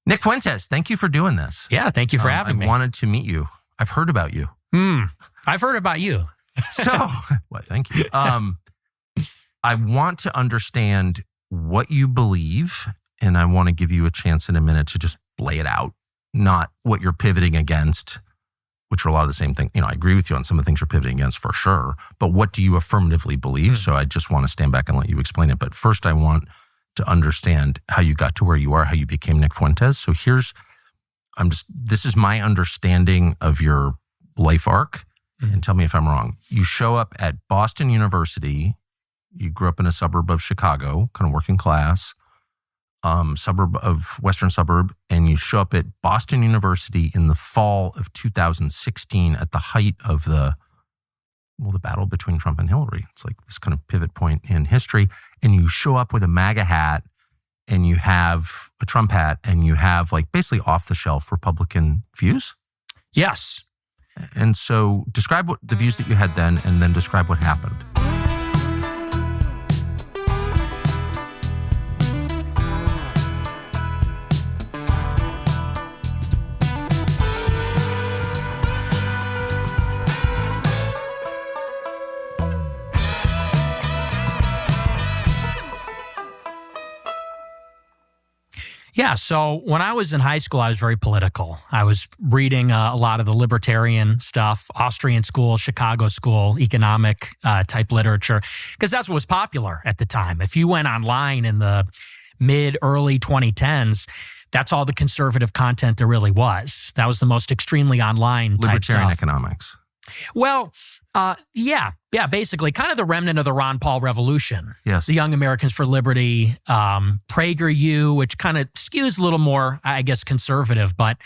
Nick Fuentes, thank you for doing this. Yeah, thank you for having me. I wanted to meet you. I've heard about you. I've heard about you. So, well, thank you. I want to understand what you believe, and I want to give you a chance in a minute to just lay it out, not what you're pivoting against, which are a lot of the same thing. I agree with you on some of the things you're pivoting against for sure, but what do you affirmatively believe? So I just want to stand back and let you explain it. But first, I want to understand how you got to where you are, how you became Nick Fuentes. So this is my understanding of your life arc, and tell me if I'm wrong. You show up at Boston University. You grew up in a suburb of Chicago, kind of working class, western suburb, and you show up at Boston University in the fall of 2016 at the height of the battle between Trump and Hillary. It's like this kind of pivot point in history. And you show up with a MAGA hat and you have a Trump hat and you have like basically off the shelf Republican views. Yes. And so describe what the views that you had then, and then describe what happened. Yeah, so when I was in high school, I was very political. I was reading a lot of the libertarian stuff, Austrian school, Chicago school, economic type literature, because that's what was popular at the time. If you went online in the early 2010s, that's all the conservative content there really was. That was the most extremely online type Libertarian stuff. economics. Well, yeah, basically kind of the remnant of the Ron Paul revolution. Yes. The Young Americans for Liberty, PragerU, which kind of skews a little more, I guess, conservative, but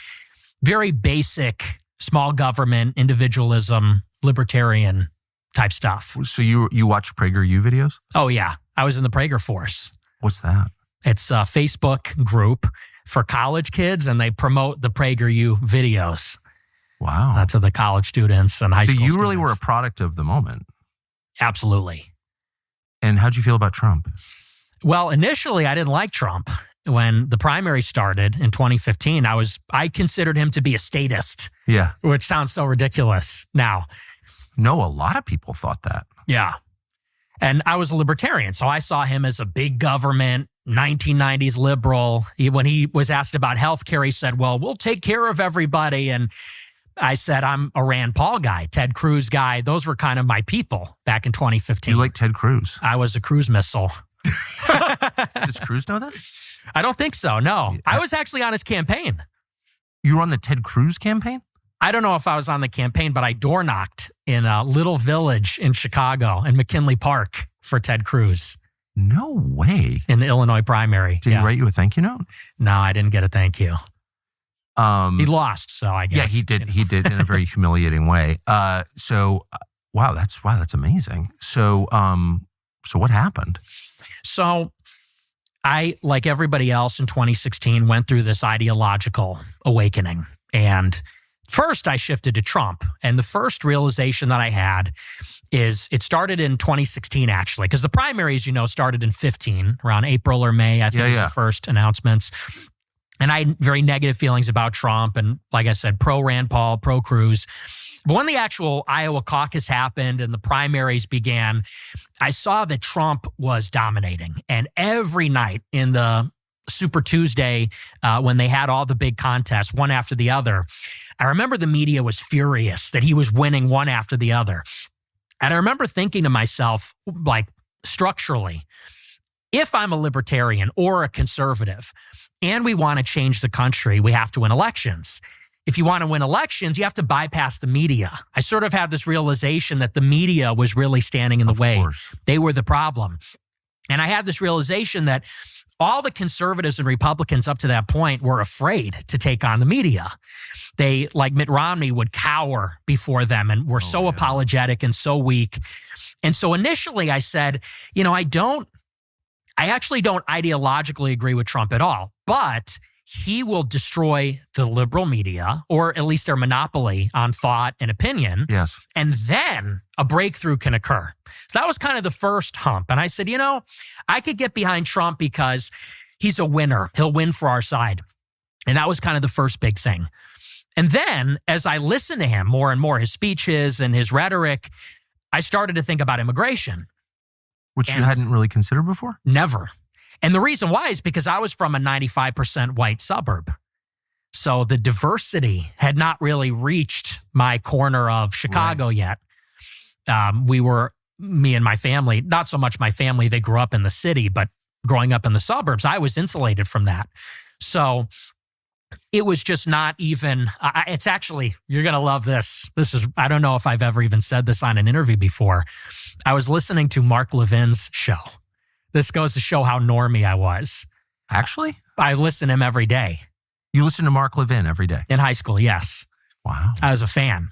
very basic small government, individualism, libertarian type stuff. So you watch PragerU videos? Oh, yeah. I was in the Prager Force. What's that? It's a Facebook group for college kids, and they promote the PragerU videos. Wow. To the college students and high school students. So you really were a product of the moment. Absolutely. And how'd you feel about Trump? Well, initially, I didn't like Trump. When the primary started in 2015, I considered him to be a statist. Yeah. Which sounds so ridiculous now. No, a lot of people thought that. Yeah. And I was a libertarian, so I saw him as a big government, 1990s liberal. When he was asked about healthcare, he said, well, we'll take care of everybody. And I said, I'm a Rand Paul guy, Ted Cruz guy. Those were kind of my people back in 2015. You like Ted Cruz? I was a cruise missile. Does Cruz know this? I don't think so, no. I was actually on his campaign. You were on the Ted Cruz campaign? I don't know if I was on the campaign, but I door knocked in a little village in Chicago, in McKinley Park, for Ted Cruz. No way. In the Illinois primary. Did he write you a thank you note? No, I didn't get a thank you. He lost, so I guess. Yeah, he did. He did in a very humiliating way. Wow, that's amazing. So what happened? So I, like everybody else in 2016, went through this ideological awakening. And first I shifted to Trump. And the first realization that I had is it started in 2016, actually, because the primaries, started in 15, around April or May, I think was the first announcements. And I had very negative feelings about Trump. And like I said, pro Rand Paul, pro Cruz. But when the actual Iowa caucus happened and the primaries began, I saw that Trump was dominating. And every night in the Super Tuesday, when they had all the big contests, one after the other, I remember the media was furious that he was winning one after the other. And I remember thinking to myself, like, structurally, if I'm a libertarian or a conservative and we want to change the country, we have to win elections. If you want to win elections, you have to bypass the media. I sort of had this realization that the media was really standing in the way. They were the problem. And I had this realization that all the conservatives and Republicans up to that point were afraid to take on the media. They, like Mitt Romney, would cower before them and were so apologetic and so weak. And so initially I said, I actually don't ideologically agree with Trump at all, but he will destroy the liberal media, or at least their monopoly on thought and opinion. Yes. And then a breakthrough can occur. So that was kind of the first hump. And I said, I could get behind Trump because he's a winner. He'll win for our side. And that was kind of the first big thing. And then as I listened to him more and more, his speeches and his rhetoric, I started to think about immigration. Which you hadn't really considered before? Never. And the reason why is because I was from a 95% white suburb. So the diversity had not really reached my corner of Chicago yet. Me and my family, not so much my family, they grew up in the city, but growing up in the suburbs, I was insulated from that. So it was just not even, it's actually, you're going to love this. I don't know if I've ever even said this on an interview before. I was listening to Mark Levin's show. This goes to show how normie I was. Actually? I listen to him every day. You listen to Mark Levin every day? In high school, yes. Wow. I was a fan.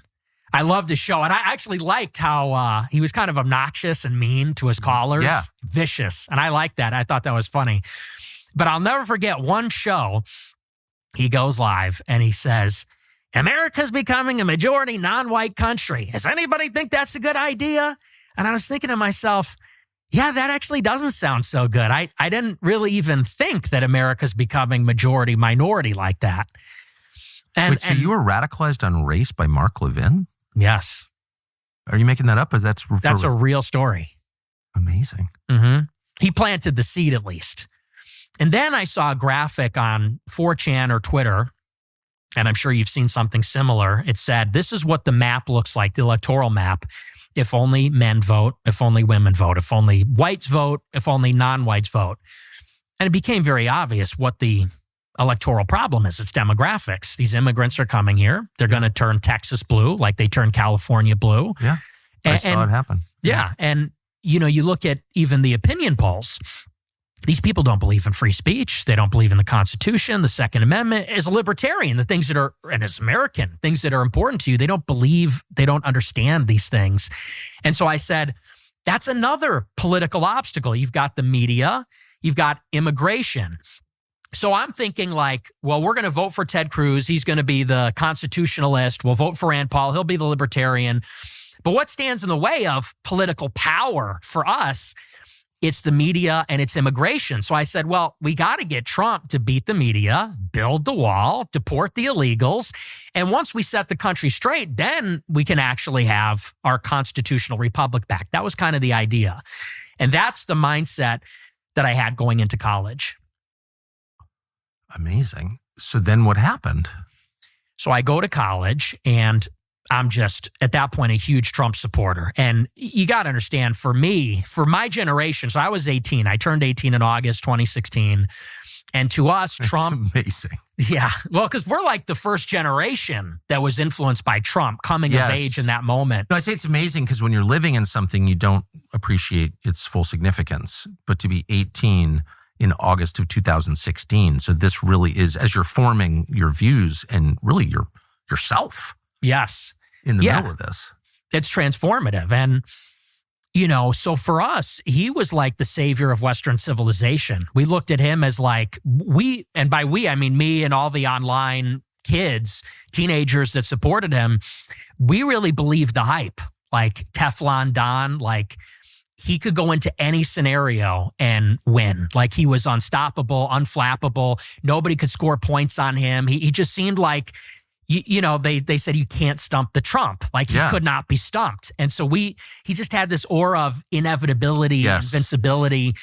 I loved his show. And I actually liked how he was kind of obnoxious and mean to his callers. Yeah. Vicious. And I liked that. I thought that was funny. But I'll never forget one show. He goes live and he says, America's becoming a majority non-white country. Does anybody think that's a good idea? And I was thinking to myself, yeah, that actually doesn't sound so good. I didn't really even think that America's becoming majority minority like that. Wait, so you were radicalized on race by Mark Levin? Yes. Are you making that up? Or that's a real story. Amazing. Mm-hmm. He planted the seed at least. And then I saw a graphic on 4chan or Twitter, and I'm sure you've seen something similar. It said, this is what the map looks like, the electoral map. If only men vote, if only women vote, if only whites vote, if only non-whites vote. And it became very obvious what the electoral problem is. It's demographics. These immigrants are coming here. They're going to turn Texas blue like they turned California blue. Yeah, I saw it happen. Yeah, and you look at even the opinion polls. These people don't believe in free speech. They don't believe in the Constitution, the Second Amendment. As a libertarian, the things that are, and as American, things that are important to you, they don't believe, they don't understand these things. And so I said, that's another political obstacle. You've got the media, you've got immigration. So I'm thinking like, well, we're going to vote for Ted Cruz. He's going to be the constitutionalist. We'll vote for Rand Paul. He'll be the libertarian. But what stands in the way of political power for us? It's the media and it's immigration. So I said, well, we got to get Trump to beat the media, build the wall, deport the illegals. And once we set the country straight, then we can actually have our constitutional republic back. That was kind of the idea. And that's the mindset that I had going into college. Amazing. So then what happened? So I go to college and I'm just, at that point, a huge Trump supporter. And you got to understand, for me, for my generation, so I was 18. I turned 18 in August 2016. And to us, That's Trump... amazing. Yeah. Well, because we're like the first generation that was influenced by Trump coming of age in that moment. No, I say it's amazing because when you're living in something, you don't appreciate its full significance. But to be 18 in August of 2016, so this really is, as you're forming your views and really yourself. Yes. In the middle of this. It's transformative. And, so for us, he was like the savior of Western civilization. We looked at him as like and by we, I mean me and all the online kids, teenagers that supported him. We really believed the hype, like Teflon Don, like he could go into any scenario and win. Like he was unstoppable, unflappable. Nobody could score points on him. He just seemed like, they said you can't stump the Trump. Like he could not be stumped. And so he just had this aura of inevitability, invincibility.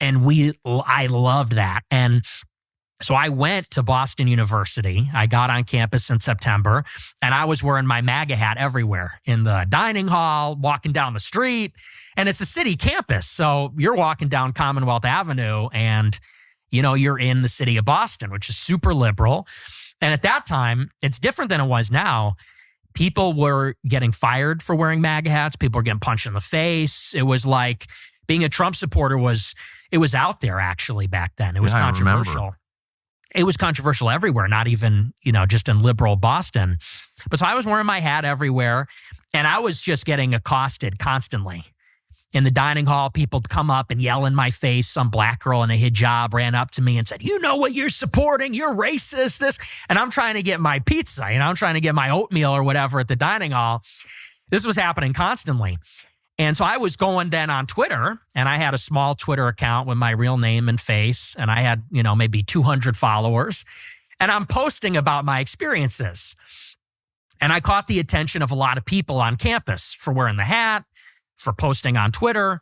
And I loved that. And so I went to Boston University. I got on campus in September and I was wearing my MAGA hat everywhere, in the dining hall, walking down the street. And it's a city campus. So you're walking down Commonwealth Avenue and, you're in the city of Boston, which is super liberal. And at that time, it's different than it was now. People were getting fired for wearing MAGA hats. People were getting punched in the face. It was like being a Trump supporter was out there actually back then. It was controversial. It was controversial everywhere, not even, just in liberal Boston. But so I was wearing my hat everywhere and I was just getting accosted constantly. In the dining hall, people would come up and yell in my face. Some black girl in a hijab ran up to me and said, you know what you're supporting? You're racist, this. And I'm trying to get my pizza, I'm trying to get my oatmeal or whatever at the dining hall. This was happening constantly. And so I was going then on Twitter, and I had a small Twitter account with my real name and face, and I had, maybe 200 followers. And I'm posting about my experiences. And I caught the attention of a lot of people on campus for wearing the hat, for posting on Twitter.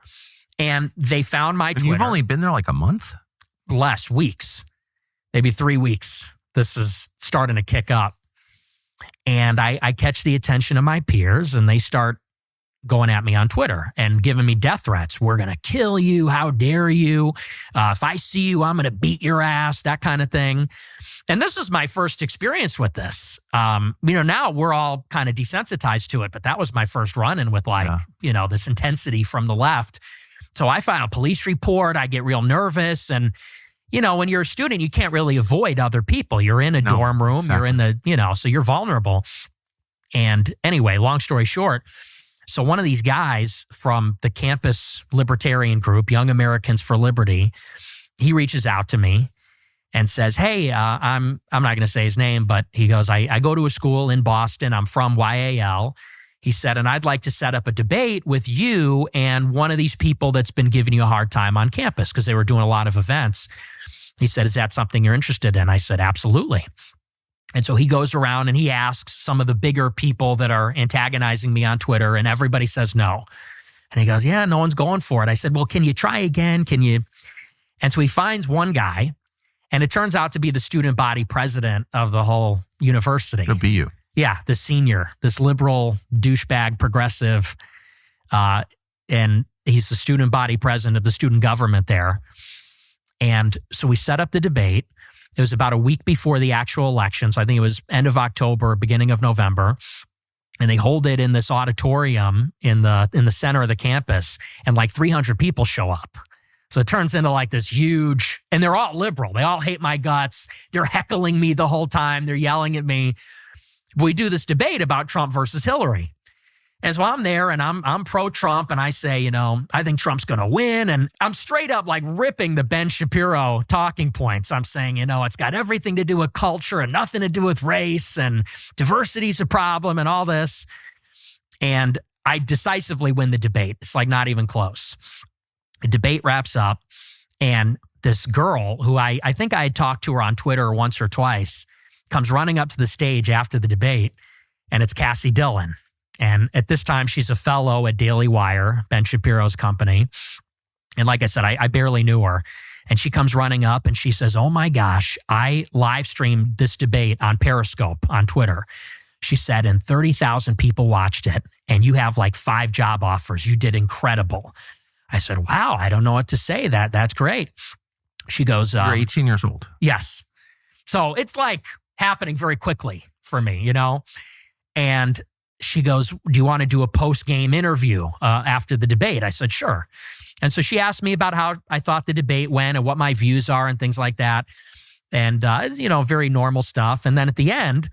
And they found my Twitter. You've only been there like a month? Less weeks, maybe 3 weeks. This is starting to kick up. And I catch the attention of my peers, and they start going at me on Twitter and giving me death threats. We're going to kill you. How dare you? If I see you, I'm going to beat your ass, that kind of thing. And this is my first experience with this. Now we're all kind of desensitized to it, but that was my first run-in with this intensity from the left. So I file a police report. I get real nervous. And, when you're a student, you can't really avoid other people. You're in a dorm room. Exactly. You're in so you're vulnerable. And anyway, long story short, so one of these guys from the campus libertarian group, Young Americans for Liberty, he reaches out to me and says, hey, I'm not going to say his name, but he goes, I go to a school in Boston. I'm from YAL. He said, and I'd like to set up a debate with you and one of these people that's been giving you a hard time on campus because they were doing a lot of events. He said, is that something you're interested in? I said, absolutely. And so he goes around and he asks some of the bigger people that are antagonizing me on Twitter, and everybody says no. And he goes, yeah, no one's going for it. I said, well, can you try again? Can you? And so he finds one guy, and it turns out to be the student body president of the whole university. It'll be you. Yeah, the senior, this liberal douchebag progressive. And he's the student body president of the student government there. And so we set up the debate. It was about a week before the actual election. So I think it was end of October, beginning of November. And they hold it in this auditorium in the center of the campus. And like 300 people show up. So it turns into like this huge, and they're all liberal. They all hate my guts. They're heckling me the whole time. They're yelling at me. We do this debate about Trump versus Hillary. And so I'm there and I'm pro-Trump, and I say, I think Trump's going to win. And I'm straight up like ripping the Ben Shapiro talking points. I'm saying, it's got everything to do with culture and nothing to do with race, and diversity's a problem and all this. And I decisively win the debate. It's like not even close. The debate wraps up, and this girl who I think I had talked to her on Twitter once or twice comes running up to the stage after the debate, and it's Cassie Dillon. And at this time, she's a fellow at Daily Wire, Ben Shapiro's company. And like I said, I barely knew her. And she comes running up and she says, oh my gosh, I live streamed this debate on Periscope on Twitter. She said, and 30,000 people watched it, and you have like 5 job offers. You did incredible. I said, wow, I don't know what to say. That's great. She goes, you're 18 years old. Yes. So it's like happening very quickly for me, And she goes, do you want to do a post-game interview after the debate? I said, sure. And so she asked me about how I thought the debate went and what my views are and things like that. And, very normal stuff. And then at the end,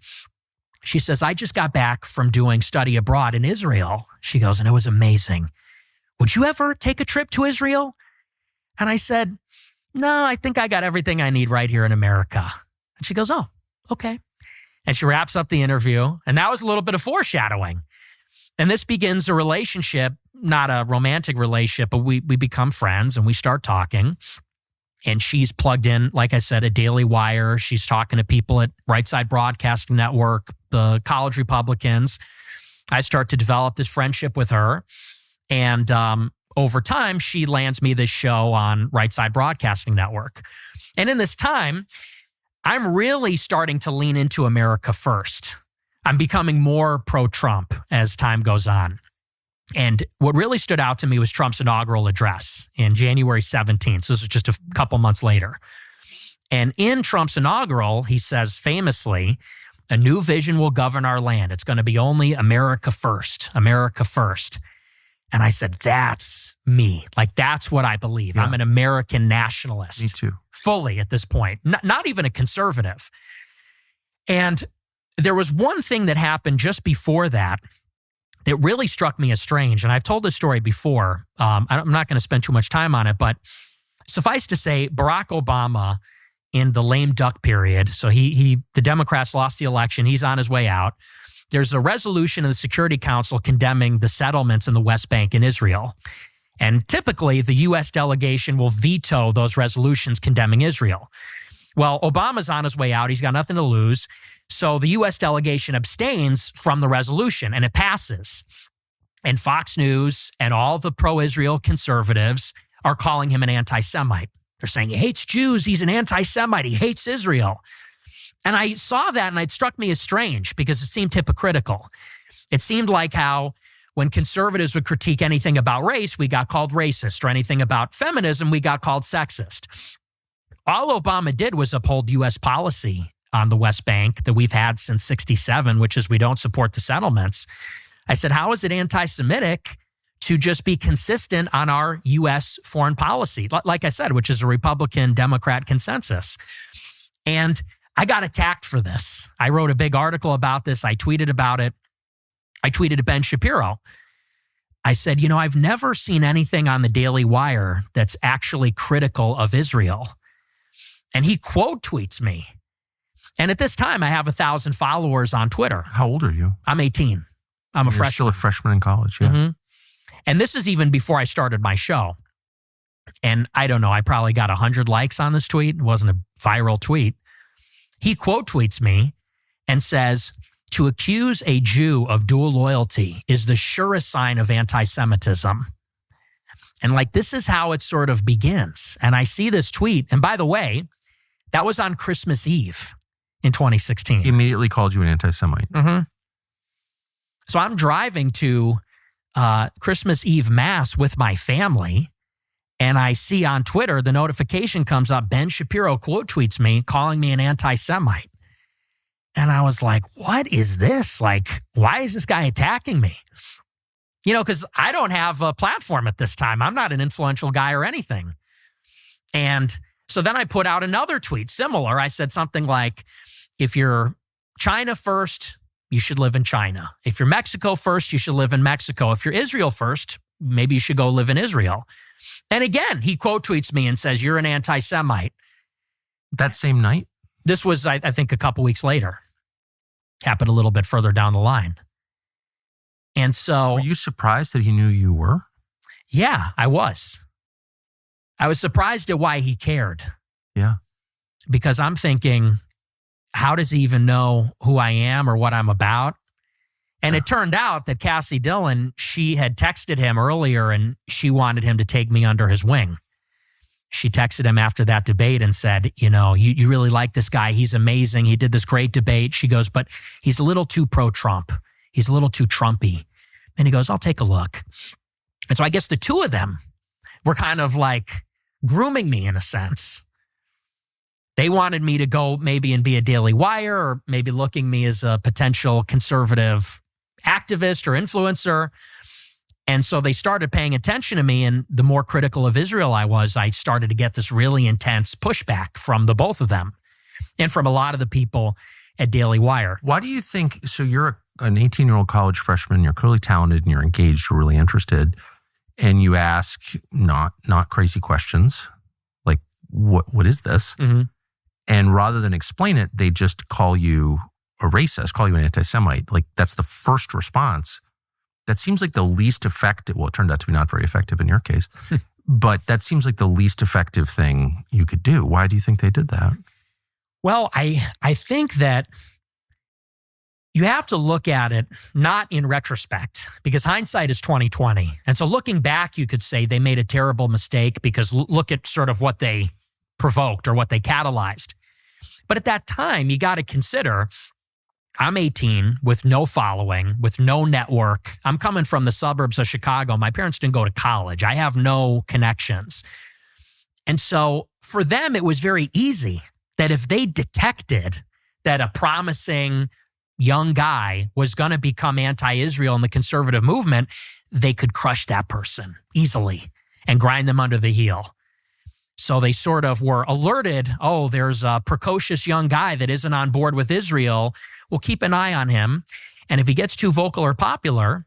she says, I just got back from doing study abroad in Israel. She goes, and it was amazing. Would you ever take a trip to Israel? And I said, no, I think I got everything I need right here in America. And she goes, oh, okay. And she wraps up the interview. And that was a little bit of foreshadowing. And this begins a relationship, not a romantic relationship, but we become friends and we start talking. And she's plugged in, like I said, at Daily Wire. She's talking to people at Right Side Broadcasting Network, the college Republicans. I start to develop this friendship with her. And over time, she lands me this show on Right Side Broadcasting Network. And in this time, I'm really starting to lean into America first. I'm becoming more pro-Trump as time goes on. And what really stood out to me was Trump's inaugural address in January 17th. So this was just a couple months later. And in Trump's inaugural, he says famously, a new vision will govern our land. It's going to be only America first, America first. And I said, that's me. Like, that's what I believe. Yeah. I'm an American nationalist. Me too. Fully at this point. Not even a conservative. And there was one thing that happened just before that really struck me as strange. And I've told this story before. I'm not going to spend too much time on it, but suffice to say, Barack Obama in the lame duck period, so the Democrats lost the election. He's on his way out. There's a resolution of the Security Council condemning the settlements in the West Bank in Israel. And typically, the U.S. delegation will veto those resolutions condemning Israel. Well, Obama's on his way out. He's got nothing to lose. So the U.S. delegation abstains from the resolution, and it passes. And Fox News and all the pro-Israel conservatives are calling him an anti-Semite. They're saying he hates Jews. He's an anti-Semite. He hates Israel. And I saw that, and it struck me as strange because it seemed hypocritical. It seemed like how when conservatives would critique anything about race, we got called racist, or anything about feminism, we got called sexist. All Obama did was uphold U.S. policy on the West Bank that we've had since 1967, which is we don't support the settlements. I said, how is it anti-Semitic to just be consistent on our U.S. foreign policy? Like I said, which is a Republican-Democrat consensus. And I got attacked for this. I wrote a big article about this. I tweeted about it. I tweeted to Ben Shapiro. I said, you know, I've never seen anything on the Daily Wire that's actually critical of Israel. And he quote tweets me. And at this time, I have 1,000 followers on Twitter. How old are you? I'm 18. I'm a freshman. Still a freshman in college, yeah. Mm-hmm. And this is even before I started my show. And I don't know, I probably got 100 likes on this tweet. It wasn't a viral tweet. He quote tweets me and says, to accuse a Jew of dual loyalty is the surest sign of anti-Semitism. And like, this is how it sort of begins. And I see this tweet. And by the way, that was on Christmas Eve in 2016. He immediately called you an anti-Semite. Mm-hmm. So I'm driving to Christmas Eve Mass with my family, and I see on Twitter, the notification comes up, Ben Shapiro quote tweets me, calling me an anti-Semite. And I was like, what is this? Like, why is this guy attacking me? You know, because I don't have a platform at this time. I'm not an influential guy or anything. And so then I put out another tweet, similar. I said something like, if you're China first, you should live in China. If you're Mexico first, you should live in Mexico. If you're Israel first, maybe you should go live in Israel. And again, he quote tweets me and says, you're an anti-Semite. That same night? This was, I think, a couple weeks later. Happened a little bit further down the line. And so... Were you surprised that he knew you were? Yeah, I was. I was surprised at why he cared. Yeah. Because I'm thinking, how does he even know who I am or what I'm about? And it turned out that Cassie Dillon, she had texted him earlier and she wanted him to take me under his wing. She texted him after that debate and said, you know, you really like this guy. He's amazing. He did this great debate. She goes, but he's a little too pro-Trump. He's a little too Trumpy. And he goes, I'll take a look. And so I guess the two of them were kind of like grooming me in a sense. They wanted me to go maybe and be a Daily Wire, or maybe looking me as a potential conservative activist or influencer. And so they started paying attention to me, and the more critical of Israel I was, I started to get this really intense pushback from the both of them and from a lot of the people at Daily Wire. Why do you think, so you're an 18-year-old college freshman, you're clearly talented and you're engaged, you're really interested, and you ask not crazy questions like, what is this? Mm-hmm. And rather than explain it, they just call you a racist, call you an anti-Semite. Like, that's the first response. That seems like the least effective. Well, it turned out to be not very effective in your case, but that seems like the least effective thing you could do. Why do you think they did that? Well, I think that you have to look at it not in retrospect, because hindsight is 20/20. And so looking back, you could say they made a terrible mistake because look at sort of what they provoked or what they catalyzed. But at that time, you got to consider, I'm 18 with no following, with no network. I'm coming from the suburbs of Chicago. My parents didn't go to college. I have no connections. And so for them, it was very easy that if they detected that a promising young guy was going to become anti-Israel in the conservative movement, they could crush that person easily and grind them under the heel. So they sort of were alerted, oh, there's a precocious young guy that isn't on board with Israel. We'll keep an eye on him. And if he gets too vocal or popular,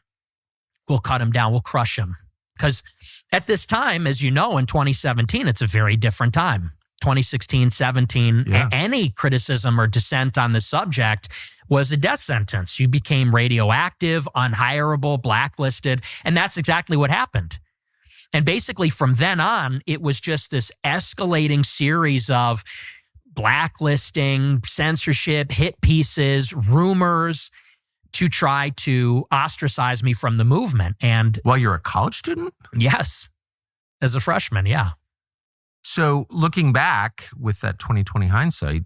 we'll cut him down. We'll crush him. Because at this time, as you know, in 2017, it's a very different time. 2016, 17, Yeah. Any criticism or dissent on the subject was a death sentence. You became radioactive, unhireable, blacklisted. And that's exactly what happened. And basically from then on, it was just this escalating series of blacklisting, censorship, hit pieces, rumors to try to ostracize me from the movement. And While you're a college student? yes, as a freshman, yeah. So looking back with that 2020 hindsight,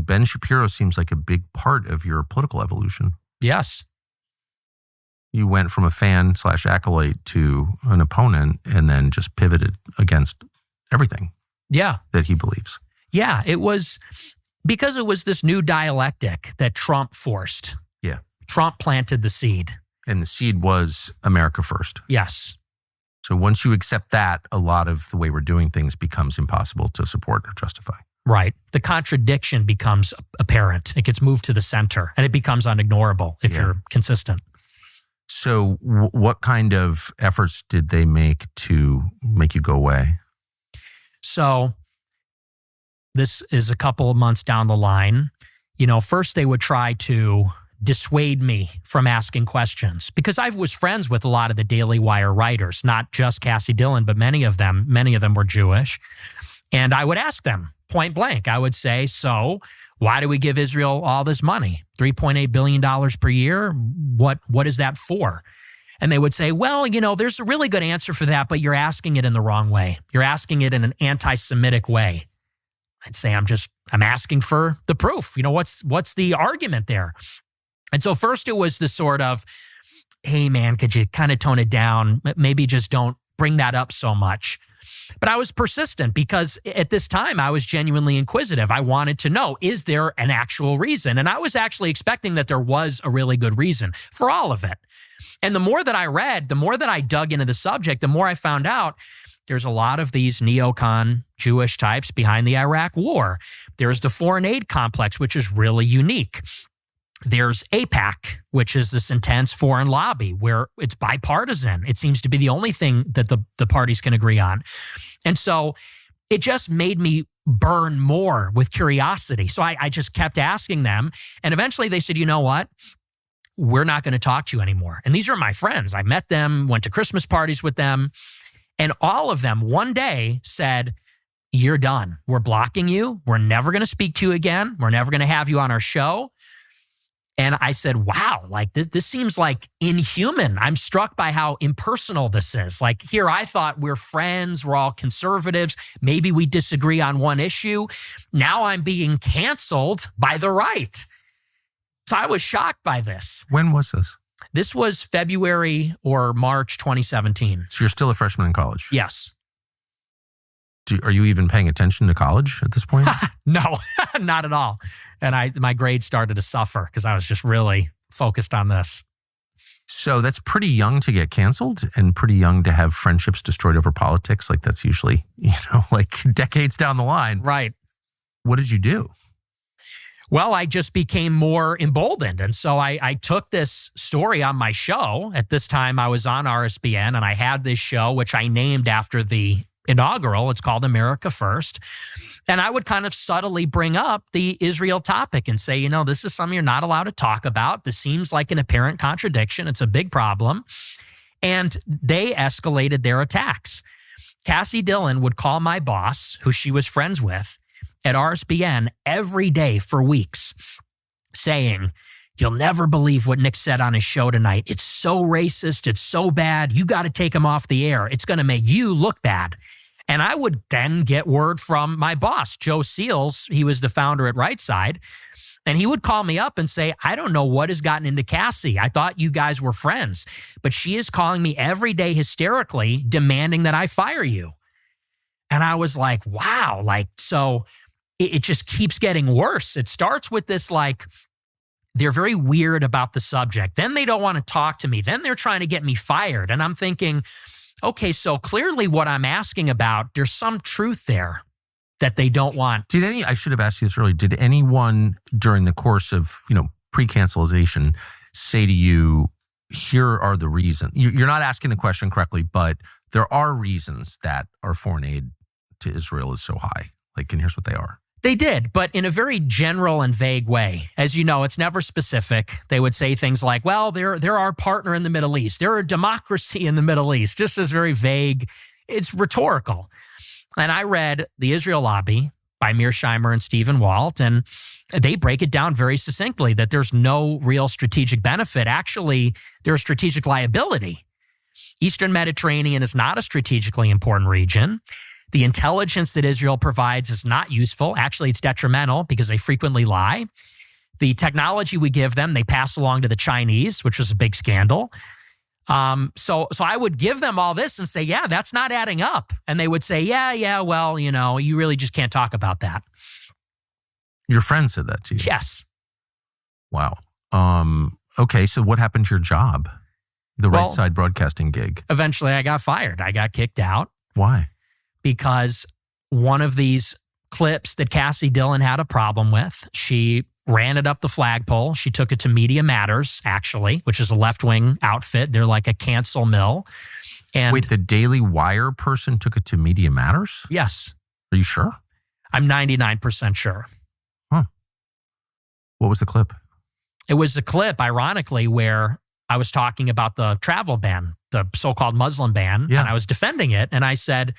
Ben Shapiro seems like a big part of your political evolution. Yes. You went from a fan/acolyte to an opponent and then just pivoted against everything Yeah. that he believes. Yeah. It was because it was this new dialectic that Trump forced. Yeah. Trump planted the seed. And the seed was America first. Yes. So once you accept that, a lot of the way we're doing things becomes impossible to support or justify. Right. The contradiction becomes apparent. It gets moved to the center and it becomes unignorable if you're consistent. So what kind of efforts did they make to make you go away? So this is a couple of months down the line. First they would try to dissuade me from asking questions because I was friends with a lot of the Daily Wire writers, not just Cassie Dillon, but many of them were Jewish. And I would ask them point blank. I would say, so why do we give Israel all this money? $3.8 billion per year? What is that for? And they would say, well, there's a really good answer for that, but you're asking it in the wrong way. You're asking it in an anti-Semitic way. I'd say, I'm asking for the proof. What's the argument there? And so first it was the sort of, hey man, could you kind of tone it down? Maybe just don't bring that up so much. But I was persistent because at this time I was genuinely inquisitive. I wanted to know, is there an actual reason? And I was actually expecting that there was a really good reason for all of it. And the more that I read, the more that I dug into the subject, the more I found out there's a lot of these neocon Jewish types behind the Iraq war. There's the foreign aid complex, which is really unique. There's AIPAC, which is this intense foreign lobby where it's bipartisan. It seems to be the only thing that the parties can agree on. And so it just made me burn more with curiosity. So I just kept asking them. And eventually they said, you know what? We're not going to talk to you anymore. And these are my friends. I met them, went to Christmas parties with them. And all of them one day said, you're done. We're blocking you. We're never going to speak to you again. We're never going to have you on our show. And I said, wow, like this seems like inhuman. I'm struck by how impersonal this is. Like here, I thought we're friends. We're all conservatives. Maybe we disagree on one issue. Now I'm being canceled by the right. So I was shocked by this. When was this? This was February or March 2017. So you're still a freshman in college? Yes. Are you even paying attention to college at this point? No, not at all. And my grades started to suffer because I was just really focused on this. So that's pretty young to get canceled and pretty young to have friendships destroyed over politics. Like that's usually, like decades down the line. Right. What did you do? Well, I just became more emboldened. And so I took this story on my show. At this time, I was on RSBN and I had this show, which I named after the inaugural. It's called America First. And I would kind of subtly bring up the Israel topic and say, this is something you're not allowed to talk about. This seems like an apparent contradiction. It's a big problem. And they escalated their attacks. Cassie Dillon would call my boss, who she was friends with, at RSBN every day for weeks, saying, you'll never believe what Nick said on his show tonight. It's so racist. It's so bad. You got to take him off the air. It's going to make you look bad. And I would then get word from my boss, Joe Seals. He was the founder at Right Side. And he would call me up and say, I don't know what has gotten into Cassie. I thought you guys were friends, but she is calling me every day hysterically, demanding that I fire you. And I was like, wow. So it just keeps getting worse. It starts with this, they're very weird about the subject. Then they don't want to talk to me. Then they're trying to get me fired. And I'm thinking, okay, so clearly what I'm asking about, there's some truth there that they don't want. I should have asked you this earlier, did anyone during the course of, pre-cancelization say to you, here are the reasons? You're not asking the question correctly, but there are reasons that our foreign aid to Israel is so high. And here's what they are. They did, but in a very general and vague way. As you know, it's never specific. They would say things like, well, they're our partner in the Middle East. They're a democracy in the Middle East. Just as very vague. It's rhetorical. And I read the Israel lobby, by Mearsheimer and Stephen Walt. And they break it down very succinctly that there's no real strategic benefit. Actually, there's strategic liability. Eastern Mediterranean is not a strategically important region. The intelligence that Israel provides is not useful. Actually, it's detrimental because they frequently lie. The technology we give them, they pass along to the Chinese, which was a big scandal. So I would give them all this and say, yeah, that's not adding up. And they would say, yeah, well, you really just can't talk about that. Your friend said that to you? Yes. Wow. Okay, so what happened to your job? The Right Side Broadcasting gig? Eventually I got fired. I got kicked out. Why? Because one of these clips that Cassie Dillon had a problem with, she ran it up the flagpole. She took it to Media Matters, actually, which is a left-wing outfit. They're like a cancel mill. And wait, the Daily Wire person took it to Media Matters? Yes. Are you sure? I'm 99% sure. Huh. What was the clip? It was a clip, ironically, where I was talking about the travel ban, the so-called Muslim ban, and I was defending it. And I said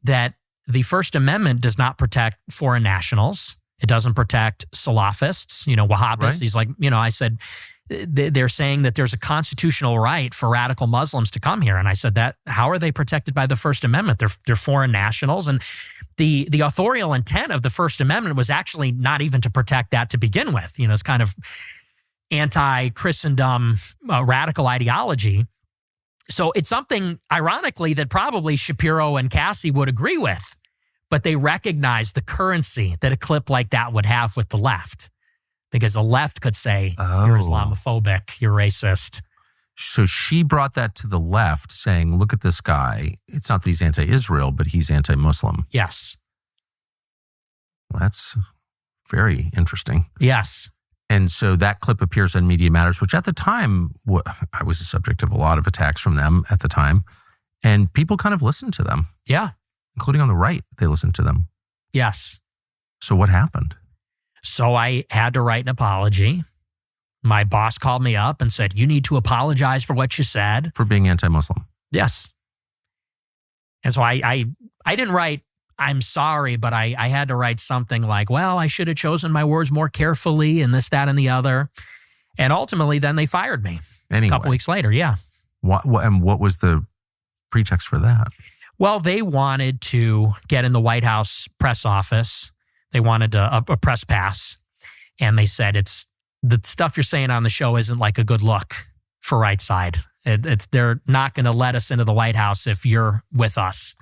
that the First Amendment does not protect foreign nationals. It doesn't protect Salafists, Wahhabis. Right. He's like, I said, they're saying that there's a constitutional right for radical Muslims to come here. And I said that, how are they protected by the First Amendment? They're foreign nationals. And the authorial intent of the First Amendment was actually not even to protect that to begin with. It's kind of anti-Christendom radical ideology. So it's something, ironically, that probably Shapiro and Cassie would agree with. But they recognize the currency that a clip like that would have with the left. Because the left could say, you're Islamophobic, you're racist. So she brought that to the left saying, look at this guy. It's not that he's anti-Israel, but he's anti-Muslim. Yes. Well, that's very interesting. Yes. And so that clip appears on Media Matters, which at the time, I was the subject of a lot of attacks from them at the time. And people kind of listened to them. Yeah. Including on the right, they listened to them. Yes. So what happened? So I had to write an apology. My boss called me up and said, you need to apologize for what you said. For being anti-Muslim. Yes. And so I didn't write, I'm sorry, but I had to write something like, well, I should have chosen my words more carefully and this, that, and the other. And ultimately, then they fired me. Anyway. A couple weeks later, yeah. And what was the pretext for that? Well, they wanted to get in the White House press office. They wanted a press pass. And they said, the stuff you're saying on the show isn't like a good look for Right Side. They're not going to let us into the White House if you're with us.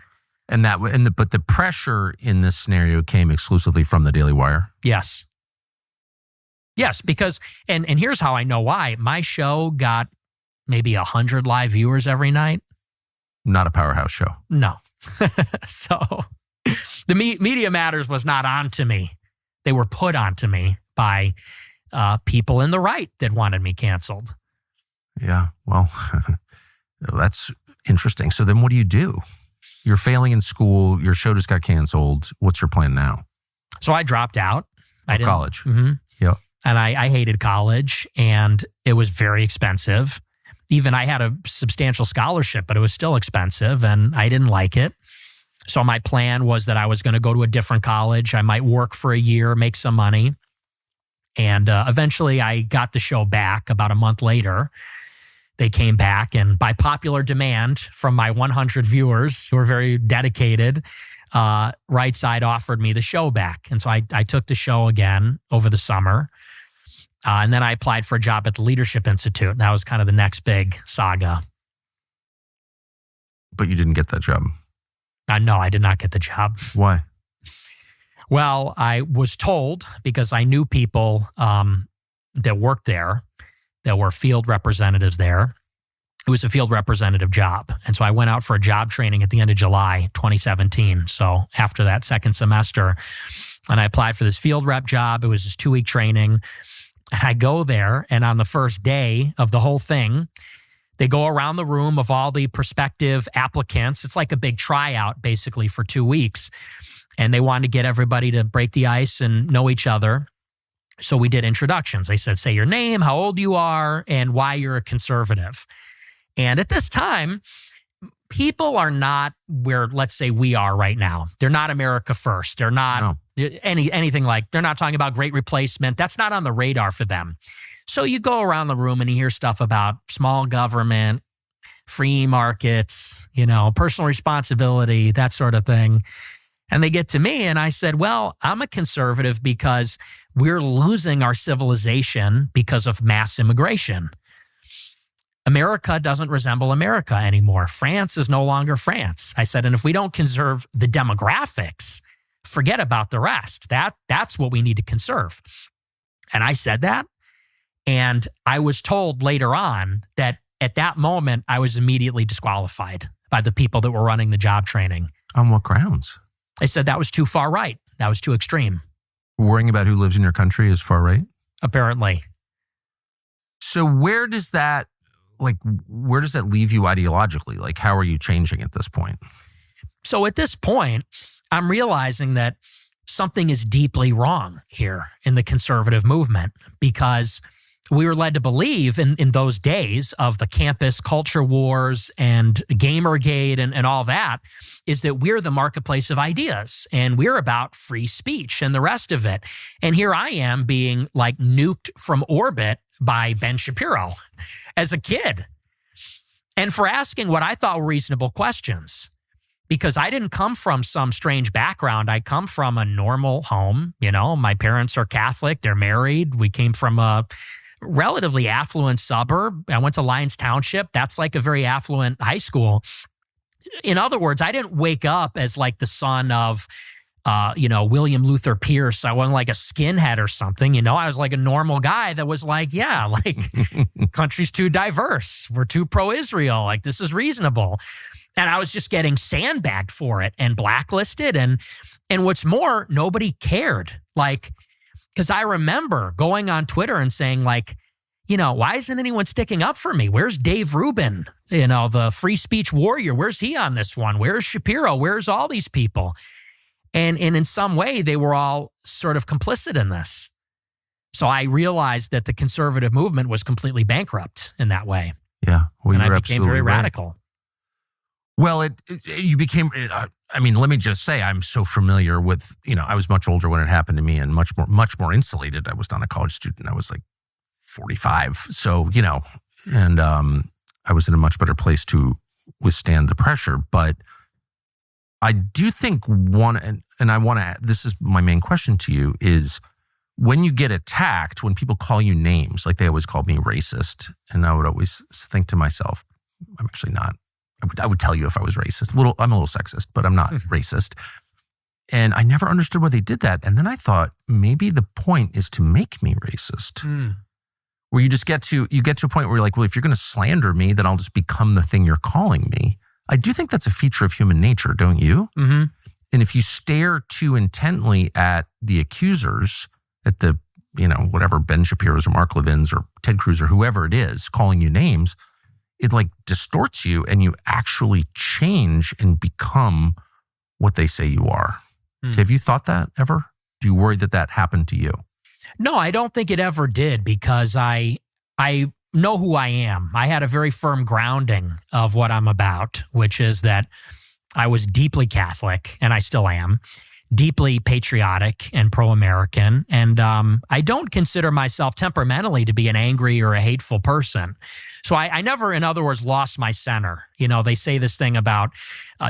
But the pressure in this scenario came exclusively from the Daily Wire? Yes. Yes, because, and here's how I know why. My show got maybe 100 live viewers every night. Not a powerhouse show. No. So the Media Matters was not onto me. They were put onto me by people in the right that wanted me canceled. Yeah, well, that's interesting. So then what do? You're failing in school. Your show just got canceled. What's your plan now? So I dropped out. College. Mm-hmm. Yep. And I hated college, and it was very expensive. Even I had a substantial scholarship, but it was still expensive, and I didn't like it. So my plan was that I was going to go to a different college. I might work for a year, make some money. And eventually I got the show back about a month later. They came back, and by popular demand from my 100 viewers who were very dedicated, Right Side offered me the show back. And so I took the show again over the summer. And then I applied for a job at the Leadership Institute. That was kind of the next big saga. But you didn't get that job? No, I did not get the job. Why? Well, I was told, because I knew people that worked there, that were field representatives there. It was a field representative job. And so I went out for a job training at the end of July 2017. So after that second semester, and I applied for this field rep job. It was this 2-week training. And I go there, and on the first day of the whole thing, they go around the room of all the prospective applicants. It's like a big tryout, basically, for 2 weeks. And they wanted to get everybody to break the ice and know each other. So we did introductions. They said, say your name, how old you are, and why you're a conservative. And at this time, people are not where, let's say, we are right now. They're not America first. They're not anything like, they're not talking about great replacement. That's not on the radar for them. So you go around the room and you hear stuff about small government, free markets, personal responsibility, that sort of thing. And they get to me and I said, well, I'm a conservative because we're losing our civilization because of mass immigration. America doesn't resemble America anymore. France is no longer France. I said, and if we don't conserve the demographics, forget about the rest. That's what we need to conserve. And I said that. And I was told later on that at that moment, I was immediately disqualified by the people that were running the job training. On what grounds? I said that was too far right. That was too extreme. Worrying about who lives in your country is far right? Apparently. So where does that leave you ideologically? Like, how are you changing at this point? So at this point, I'm realizing that something is deeply wrong here in the conservative movement, because we were led to believe in those days of the campus culture wars and Gamergate and all that, is that we're the marketplace of ideas and we're about free speech and the rest of it. And here I am being like nuked from orbit by Ben Shapiro as a kid, and for asking what I thought were reasonable questions. Because I didn't come from some strange background. I come from a normal home. My parents are Catholic. They're married. We came from a relatively affluent suburb. I went to Lyons Township. That's like a very affluent high school. In other words, I didn't wake up as like the son of, William Luther Pierce. I wasn't like a skinhead or something. I was like a normal guy that was like, yeah, like country's too diverse. We're too pro-Israel. Like, this is reasonable. And I was just getting sandbagged for it and blacklisted. And what's more, nobody cared. Like, because I remember going on Twitter and saying, like, why isn't anyone sticking up for me? Where's Dave Rubin, the free speech warrior? Where's he on this one? Where's Shapiro? Where's all these people? And in some way, they were all sort of complicit in this. So I realized that the conservative movement was completely bankrupt in that way. Yeah. Well, and I became very radical. Well, you became, let me just say, I'm so familiar with, I was much older when it happened to me and much more insulated. I was not a college student. I was like 45. So, and I was in a much better place to withstand the pressure. But I do think this is my main question to you, is when you get attacked, when people call you names, like they always called me racist, and I would always think to myself, I'm actually not. I would tell you if I was racist. I'm a little sexist, but I'm not racist. And I never understood why they did that. And then I thought maybe the point is to make me racist. Where you just get to a point where you're like, well, if you're going to slander me, then I'll just become the thing you're calling me. I do think that's a feature of human nature, don't you? Mm-hmm. And if you stare too intently at the accusers, at the, whatever Ben Shapiro's or Mark Levin's or Ted Cruz or whoever it is calling you names, it like distorts you and you actually change and become what they say you are. Have you thought that ever? Do you worry that happened to you? No, I don't think it ever did, because I know who I am. I had a very firm grounding of what I'm about, which is that I was deeply Catholic, and I still am, deeply patriotic and pro-American. And I don't consider myself temperamentally to be an angry or a hateful person. So I never, in other words, lost my center. They say this thing about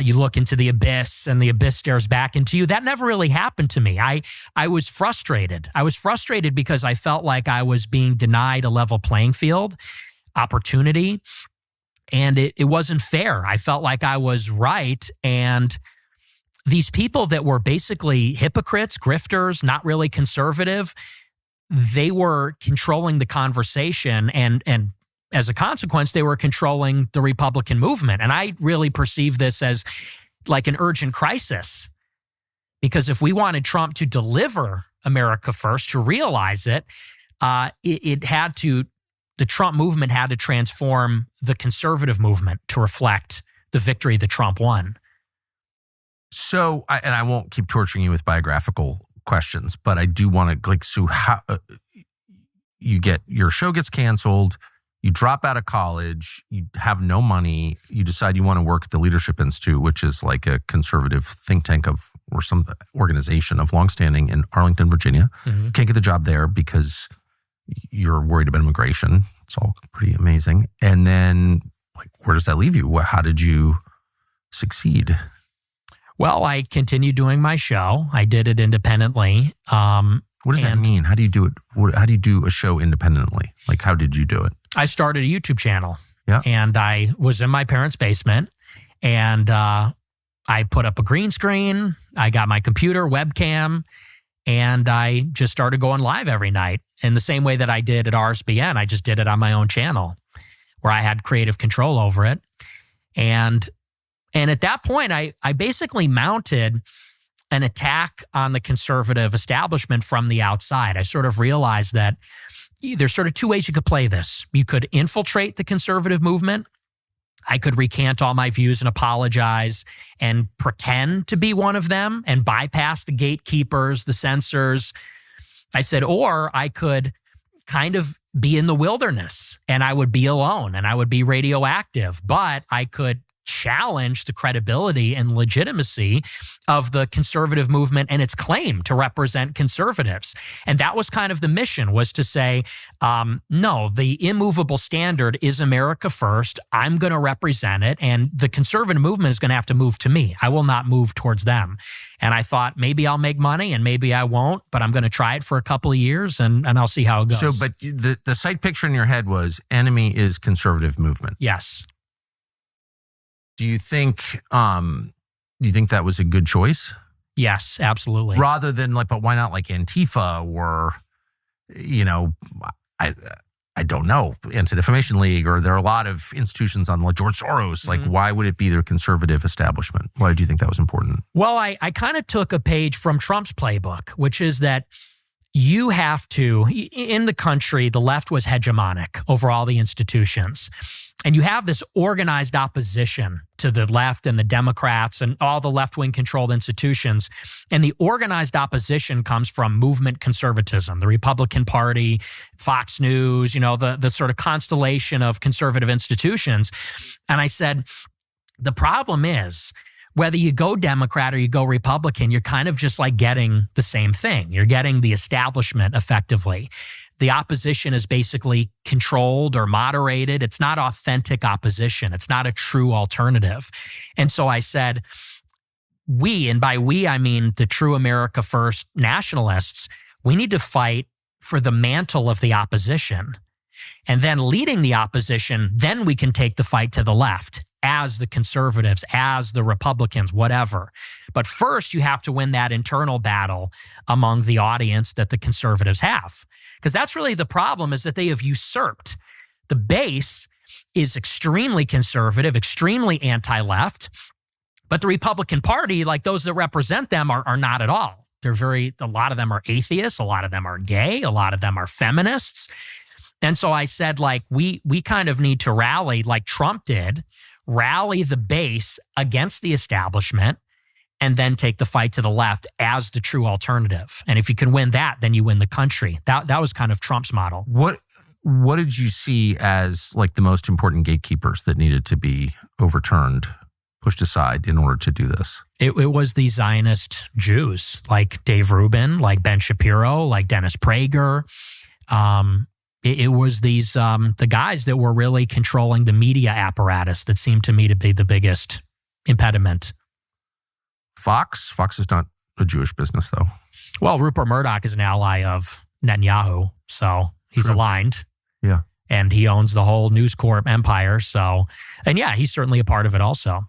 you look into the abyss and the abyss stares back into you. That never really happened to me. I was frustrated. I was frustrated because I felt like I was being denied a level playing field, opportunity, and it wasn't fair. I felt like I was right, and these people that were basically hypocrites, grifters, not really conservative, they were controlling the conversation, and as a consequence, they were controlling the Republican movement. And I really perceive this as like an urgent crisis, because if we wanted Trump to deliver America first, to realize it, the Trump movement had to transform the conservative movement to reflect the victory that Trump won. So, I won't keep torturing you with biographical questions, but I do want to, so how your show gets canceled, You drop out of college, you have no money, you decide you want to work at the Leadership Institute, which is like a conservative think tank or some organization of longstanding in Arlington, Virginia. Mhm. Can't get the job there because you're worried about immigration. It's all pretty amazing. And then, like, where does that leave you? How did you succeed? Well, I continued doing my show. I did it independently. What does that mean? How do you do it? How do you do a show independently? Like, how did you do it? I started a YouTube channel. Yeah. And I was in my parents' basement, and I put up a green screen. I got my computer, webcam, and I just started going live every night in the same way that I did at RSBN. I just did it on my own channel where I had creative control over it. And at that point, I basically mounted an attack on the conservative establishment from the outside. I sort of realized that there's sort of two ways you could play this. You could infiltrate the conservative movement. I could recant all my views and apologize and pretend to be one of them and bypass the gatekeepers, the censors. I said, or I could kind of be in the wilderness and I would be alone and I would be radioactive, but I could challenge the credibility and legitimacy of the conservative movement and its claim to represent conservatives. And that was kind of the mission, was to say, no, the immovable standard is America first. I'm going to represent it. And the conservative movement is going to have to move to me. I will not move towards them. And I thought, maybe I'll make money and maybe I won't, but I'm going to try it for a couple of years and I'll see how it goes. So, but the sight picture in your head was enemy is conservative movement. Yes. Do you think that was a good choice? Yes, absolutely. Rather than like, but why not like Antifa or, I don't know, Anti-Defamation League, or there are a lot of institutions on like George Soros. Like, why would it be their conservative establishment? Why did you think that was important? Well, I kind of took a page from Trump's playbook, which is that you have to, in the country, the left was hegemonic over all the institutions. And you have this organized opposition to the left and the Democrats and all the left-wing controlled institutions. And the organized opposition comes from movement conservatism, the Republican Party, Fox News, the sort of constellation of conservative institutions. And I said, the problem is, whether you go Democrat or you go Republican, you're kind of just like getting the same thing. You're getting the establishment effectively. The opposition is basically controlled or moderated. It's not authentic opposition. It's not a true alternative. And so I said, we, and by we, I mean the true America First nationalists, we need to fight for the mantle of the opposition. And then leading the opposition, then we can take the fight to the left as the conservatives, as the Republicans, whatever. But first, you have to win that internal battle among the audience that the conservatives have. Because that's really the problem, is that they have usurped. The base is extremely conservative, extremely anti-left. But the Republican Party, like those that represent them, are not at all. A lot of them are atheists, a lot of them are gay, a lot of them are feminists. And so I said, like, we kind of need to rally, like Trump did, rally the base against the establishment, and then take the fight to the left as the true alternative. And if you can win that, then you win the country. That was kind of Trump's model. What did you see as like the most important gatekeepers that needed to be overturned, pushed aside in order to do this? It was the Zionist Jews, like Dave Rubin, like Ben Shapiro, like Dennis Prager. It was these the guys that were really controlling the media apparatus that seemed to me to be the biggest impediment. Fox is not a Jewish business, though. Well, Rupert Murdoch is an ally of Netanyahu, so he's True. aligned. Yeah. And he owns the whole News Corp empire. So, and yeah, he's certainly a part of it also.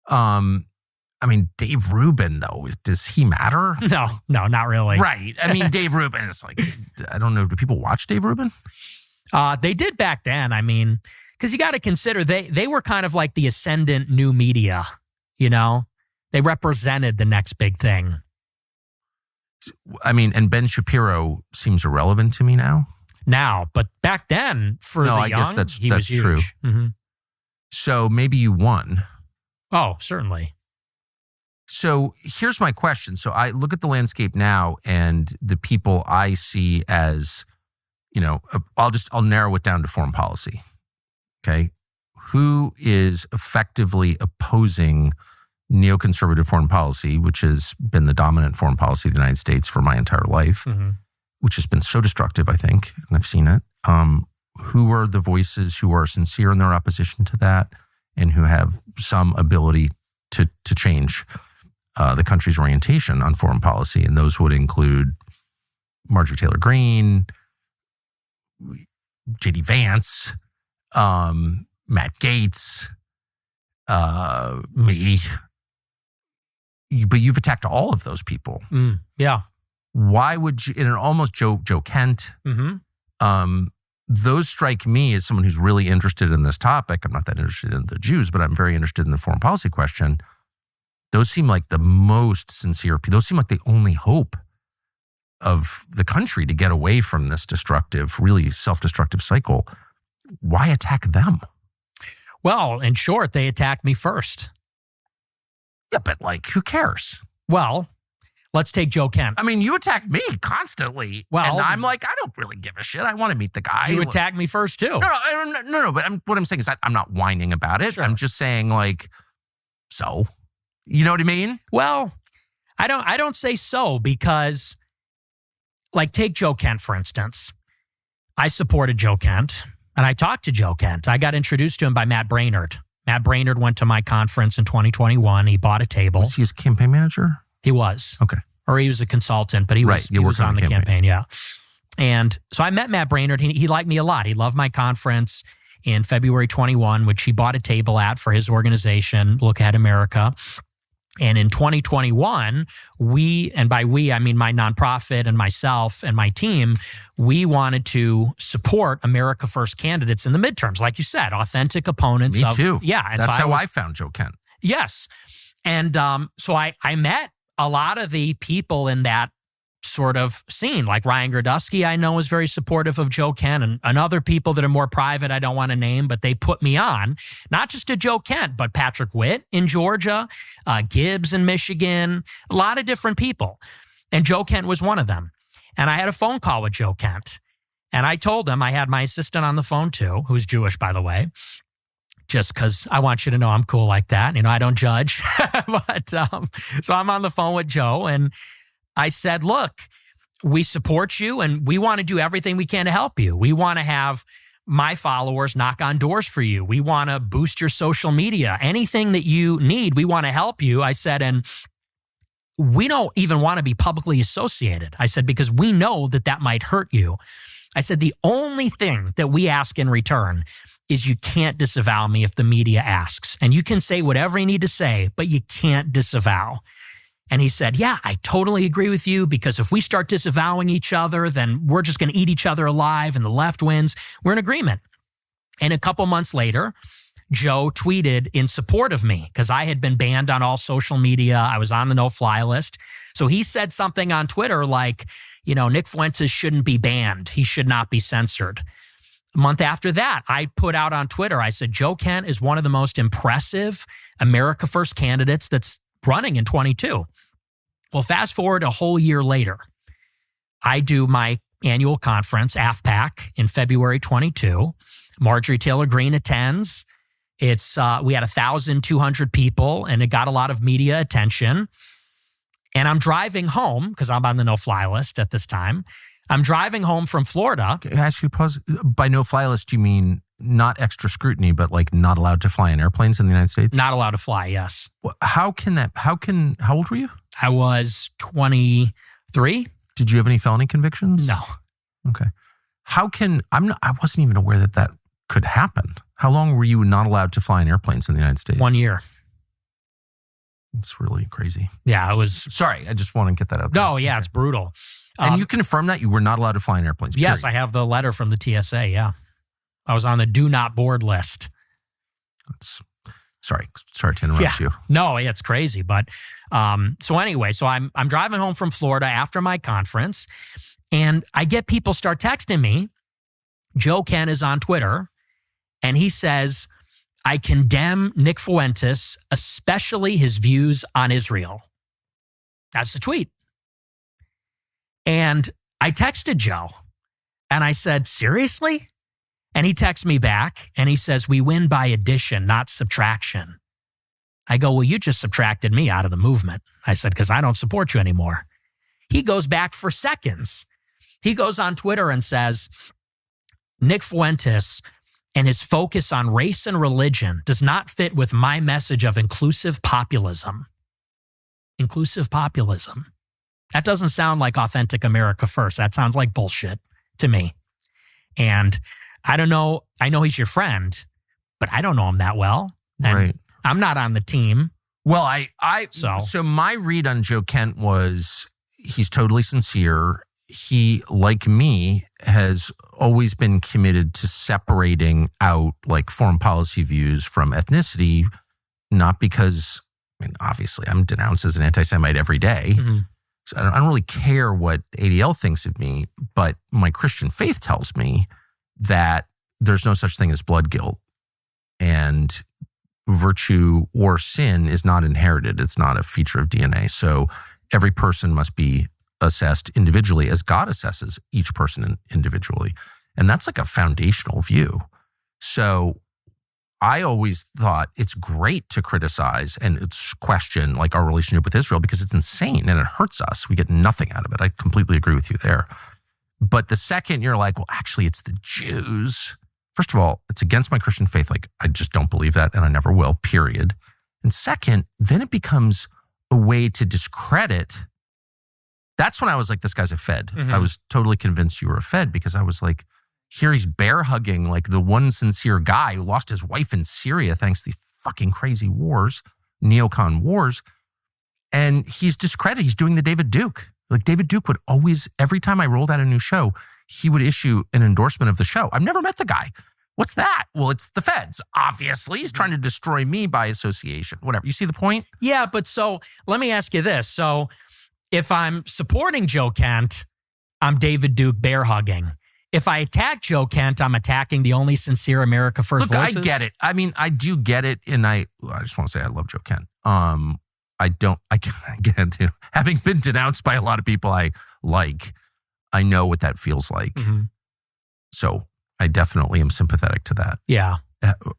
I mean, Dave Rubin, though, does he matter? No, not really. Right. I mean, Dave Rubin is like, I don't know. Do people watch Dave Rubin? They did back then. I mean, because you got to consider they were kind of like the ascendant new media, They represented the next big thing. I mean, and Ben Shapiro seems irrelevant to me now. But back then, I guess that's was huge. true. Mm-hmm. So maybe you won. Oh, certainly. So here's my question. So I look at the landscape now, and the people I see as, I'll narrow it down to foreign policy. Okay. Who is effectively opposing neoconservative foreign policy, which has been the dominant foreign policy of the United States for my entire life, which has been so destructive, I think, and I've seen it. Who are the voices who are sincere in their opposition to that and who have some ability to change the country's orientation on foreign policy? And those would include Marjorie Taylor Greene, J.D. Vance, Matt Gaetz, me. But you've attacked all of those people. Yeah. Why would you, and almost Joe Kent, those strike me as someone who's really interested in this topic. I'm not that interested in the Jews, but I'm very interested in the foreign policy question. Those seem like the most sincere people. Those seem like the only hope of the country to get away from this destructive, really self-destructive cycle. Why attack them? Well, in short, they attacked me first. Yeah, but who cares? Well, let's take Joe Kent. I mean, you attack me constantly. Well, and I'm like, I don't really give a shit. I want to meet the guy. You attack me first too. No. But what I'm saying is I'm not whining about it. Sure. I'm just saying so, you know what I mean? Well, I don't say so because take Joe Kent, for instance. I supported Joe Kent and I talked to Joe Kent. I got introduced to him by Matt Braynard. Matt Braynard went to my conference in 2021. He bought a table. Was he his campaign manager? He was. Okay. Or he was a consultant, but he was on the campaign. Yeah. And so I met Matt Braynard. He liked me a lot. He loved my conference in February 21, which he bought a table at for his organization, Look Ahead America. And in 2021, and by we, I mean my nonprofit and myself and my team, we wanted to support America First candidates in the midterms. Like you said, authentic opponents. Me too. Yeah. And that's how I found Joe Kent. Yes. And so I met a lot of the people in that sort of scene, like Ryan Gerdusky, I know is very supportive of Joe Kent, and other people that are more private, I don't want to name, but they put me on, not just to Joe Kent, but Patrick Witt in Georgia, Gibbs in Michigan, a lot of different people. And Joe Kent was one of them. And I had a phone call with Joe Kent. And I told him, I had my assistant on the phone too, who's Jewish, by the way, just because I want you to know I'm cool like that. I don't judge. But so I'm on the phone with Joe and I said, look, we support you and we want to do everything we can to help you. We want to have my followers knock on doors for you. We want to boost your social media. Anything that you need, we want to help you. I said, and we don't even want to be publicly associated. I said, because we know that might hurt you. I said, the only thing that we ask in return is you can't disavow me if the media asks. And you can say whatever you need to say, but you can't disavow. And he said, yeah, I totally agree with you, because if we start disavowing each other, then we're just going to eat each other alive and the left wins. We're in agreement. And a couple months later, Joe tweeted in support of me because I had been banned on all social media. I was on the no-fly list. So he said something on Twitter like, Nick Fuentes shouldn't be banned. He should not be censored. A month after that, I put out on Twitter, I said, Joe Kent is one of the most impressive America First candidates that's running in 22. Well, fast forward a whole year later, I do my annual conference, AFPAC, in February 22. Marjorie Taylor Greene attends. We had 1,200 people, and it got a lot of media attention. And I'm driving home, because I'm on the no-fly list at this time. I'm driving home from Florida. Can I ask you to pause? By no-fly list, you mean not extra scrutiny, but not allowed to fly in airplanes in the United States? Not allowed to fly, yes. How old were you? I was 23. Did you have any felony convictions? No. Okay. I wasn't even aware that could happen. How long were you not allowed to fly in airplanes in the United States? 1 year. It's really crazy. Yeah, it was. Sorry, I just want to get that out there. No, yeah, It's brutal. And you confirm that you were not allowed to fly in airplanes? Period. Yes, I have the letter from the TSA, yeah. I was on the do not board list. Sorry to interrupt you. No, it's crazy. But so anyway, I'm driving home from Florida after my conference, and I get people start texting me. Joe Kent is on Twitter, and he says, I condemn Nick Fuentes, especially his views on Israel. That's the tweet. And I texted Joe. And I said, seriously? And he texts me back and he says, we win by addition, not subtraction. I go, well, you just subtracted me out of the movement. I said, because I don't support you anymore. He goes back for seconds. He goes on Twitter and says, Nick Fuentes and his focus on race and religion does not fit with my message of inclusive populism. Inclusive populism. That doesn't sound like authentic America First. That sounds like bullshit to me. And I don't know. I know he's your friend, but I don't know him that well. And Right. I'm not on the team. Well, so my read on Joe Kent was he's totally sincere. He, like me, has always been committed to separating out like foreign policy views from ethnicity, not because, I mean, obviously I'm denounced as an anti-Semite every day. Mm-hmm. So I don't really care what ADL thinks of me, but my Christian faith tells me that there's no such thing as blood guilt. And virtue or sin is not inherited. It's not a feature of DNA. So every person must be assessed individually as God assesses each person individually. And that's like a foundational view. So I always thought it's great to criticize and it's question like our relationship with Israel because it's insane and it hurts us. We get nothing out of it. I completely agree with you there. But the second you're like, well, actually, it's the Jews. First of all, it's against my Christian faith. Like, I just don't believe that and I never will, period. And second, then it becomes a way to discredit. That's when I was like, this guy's a Fed. Mm-hmm. I was totally convinced you were a Fed because I was like, here he's bear hugging like the one sincere guy who lost his wife in Syria thanks to the fucking crazy wars, neocon wars. And he's discredited. He's doing the David Duke. Like David Duke would always, every time I rolled out a new show, he would issue an endorsement of the show. I've never met the guy. What's that? Well, it's the Feds. Obviously, he's trying to destroy me by association. Whatever. You see the point? Yeah, but so let me ask you this. So if I'm supporting Joe Kent, I'm David Duke bear hugging. If I attack Joe Kent, I'm attacking the only sincere America First voices. I get it. I mean, I do get it. And I just want to say I love Joe Kent. I get, having been denounced by a lot of people I like, I know what that feels like. Mm-hmm. So I definitely am sympathetic to that. Yeah.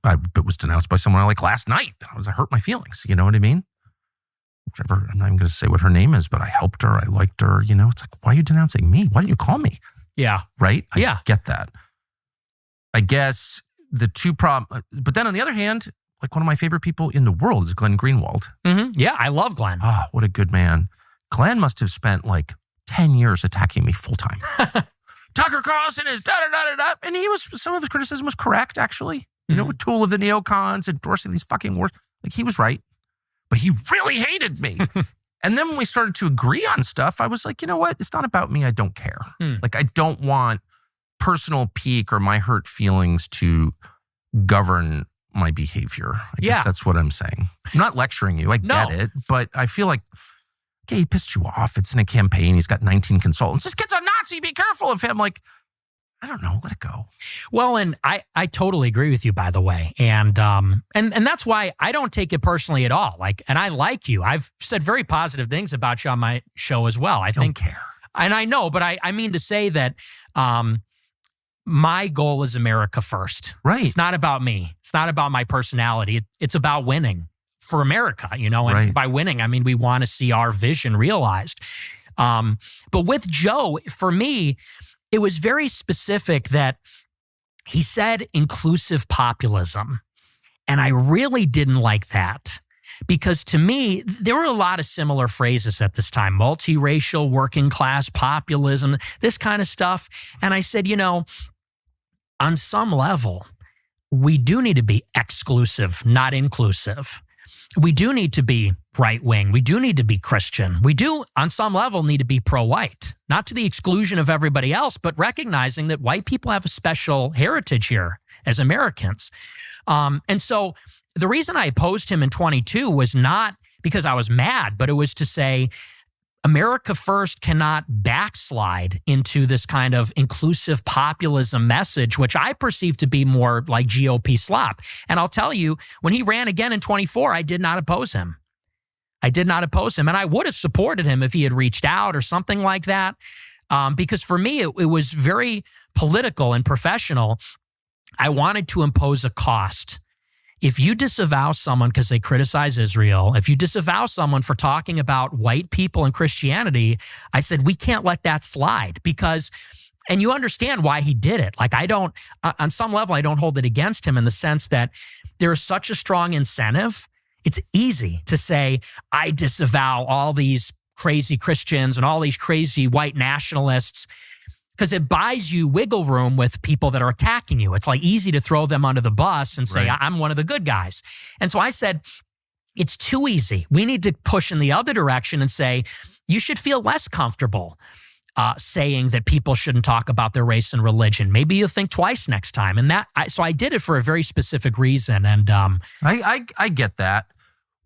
I was denounced by someone I like last night. I hurt my feelings. You know what I mean? Whatever. I'm not even going to say what her name is, but I helped her. I liked her. You know, it's like, why are you denouncing me? Why didn't you call me? Yeah. Right? Yeah. I get that. I guess the two problems, but then on the other hand, like one of my favorite people in the world is Glenn Greenwald. Mm-hmm. Yeah, I love Glenn. Oh, what a good man. Glenn must have spent like 10 years attacking me full time. Tucker Carlson is da-da-da-da-da. And some of his criticism was correct, actually. You know, a tool of the neocons, endorsing these fucking wars. Like he was right. But he really hated me. And then when we started to agree on stuff, I was like, you know what? It's not about me. I don't care. Like I don't want personal pique or my hurt feelings to govern my behavior. I guess that's what I'm saying. I'm not lecturing you. I get it. But I feel like, okay, he pissed you off. It's in a campaign. He's got 19 consultants. This kid's a Nazi. Be careful of him. Like, I don't know. Let it go. Well, and I totally agree with you, by the way. And that's why I don't take it personally at all. Like, and I like you. I've said very positive things about you on my show as well. I don't care. And I know, but I mean to say that my goal is America first. Right. It's not about me. It's not about my personality. It's about winning for America, you know, and by winning, I mean, we want to see our vision realized. But with Joe, for me, it was very specific that he said inclusive populism. And I really didn't like that because to me, there were a lot of similar phrases at this time, multiracial, working class populism, this kind of stuff. And I said, you know, on some level, we do need to be exclusive, not inclusive. We do need to be right-wing. We do need to be Christian. We do, on some level, need to be pro-white, not to the exclusion of everybody else, but recognizing that white people have a special heritage here as Americans. And so the reason I opposed him in 22 was not because I was mad, but it was to say, America First cannot backslide into this kind of inclusive populism message, which I perceive to be more like GOP slop. And I'll tell you, when he ran again in 24, I did not oppose him. I did not oppose him. And I would have supported him if he had reached out or something like that. Because for me, it was very political and professional. I wanted to impose a cost. If you disavow someone because they criticize Israel, if you disavow someone for talking about white people and Christianity, I said, we can't let that slide because, and you understand why he did it. Like on some level, I don't hold it against him in the sense that there is such a strong incentive. It's easy to say, I disavow all these crazy Christians and all these crazy white nationalists, because it buys you wiggle room with people that are attacking you. It's like easy to throw them under the bus and say, I'm one of the good guys. And so I said, it's too easy. We need to push in the other direction and say, you should feel less comfortable saying that people shouldn't talk about their race and religion. Maybe you'll think twice next time. And so I did it for a very specific reason. And I get that.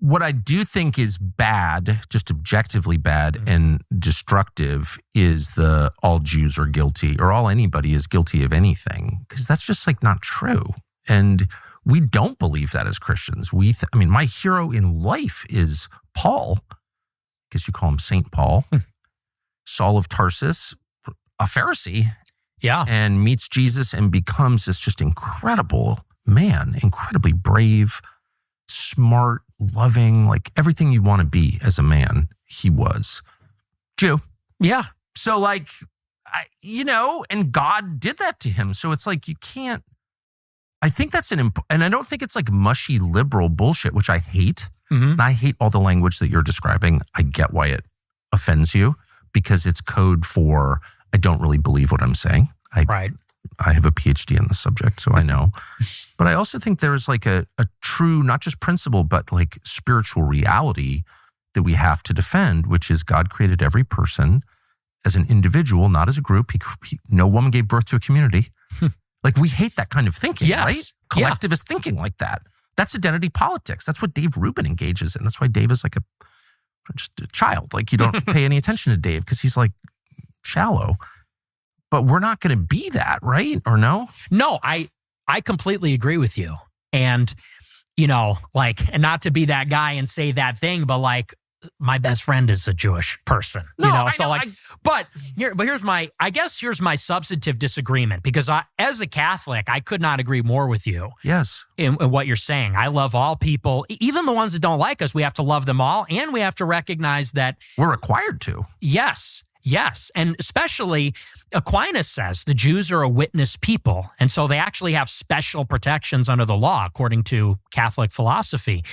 What I do think is bad, just objectively bad and destructive, is the all Jews are guilty or all anybody is guilty of anything, because that's just like not true. And we don't believe that as Christians. I mean, my hero in life is Paul. I guess you call him Saint Paul, Saul of Tarsus, a Pharisee. Yeah. And meets Jesus and becomes this just incredible man, incredibly brave, smart, loving, like everything you want to be as a man, he was. Jew. Yeah. So like, and God did that to him. So it's like, you can't, I think that's and I don't think it's like mushy liberal bullshit, which I hate. Mm-hmm. And I hate all the language that you're describing. I get why it offends you, because it's code for, I don't really believe what I'm saying. Right. I have a PhD in the subject, so I know. But I also think there's like a true, not just principle, but like spiritual reality that we have to defend, which is God created every person as an individual, not as a group. No woman gave birth to a community. Like, we hate that kind of thinking, yes. right? Collectivist thinking like that. That's identity politics. That's what Dave Rubin engages in. That's why Dave is like just a child. Like, you don't pay any attention to Dave because he's like shallow. But we're not going to be that, right? Or no? No, I completely agree with you. And, and not to be that guy and say that thing, but like, my best friend is a Jewish person. But here's my substantive disagreement, because as a Catholic, I could not agree more with you. Yes. In what you're saying. I love all people, even the ones that don't like us. We have to love them all. And we have to recognize that we're required to. Yes. And especially Aquinas says the Jews are a witness people. And so they actually have special protections under the law, according to Catholic philosophy.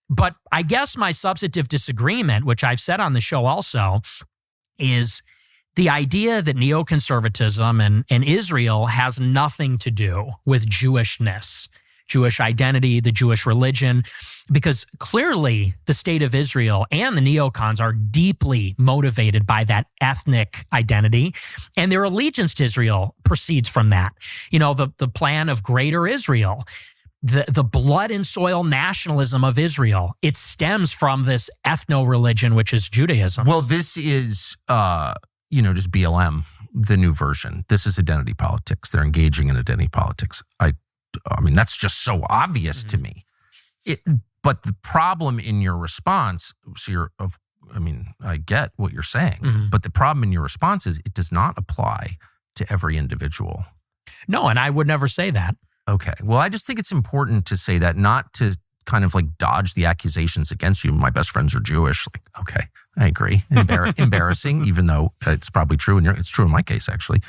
But I guess my substantive disagreement, which I've said on the show also, is the idea that neoconservatism and Israel has nothing to do with Jewishness, Jewish identity, the Jewish religion, because clearly the state of Israel and the neocons are deeply motivated by that ethnic identity, and their allegiance to Israel proceeds from that. The plan of Greater Israel, the blood and soil nationalism of Israel, it stems from this ethno-religion, which is Judaism. Well, this is, just BLM, the new version. This is identity politics. They're engaging in identity politics. I mean, that's just so obvious to me. But the problem in your response, I get what you're saying, but the problem in your response is it does not apply to every individual. No, and I would never say that. Okay. Well, I just think it's important to say that, not to kind of like dodge the accusations against you. My best friends are Jewish. Like, okay, I agree. Embarrassing, even though it's probably true. And it's true in my case, actually.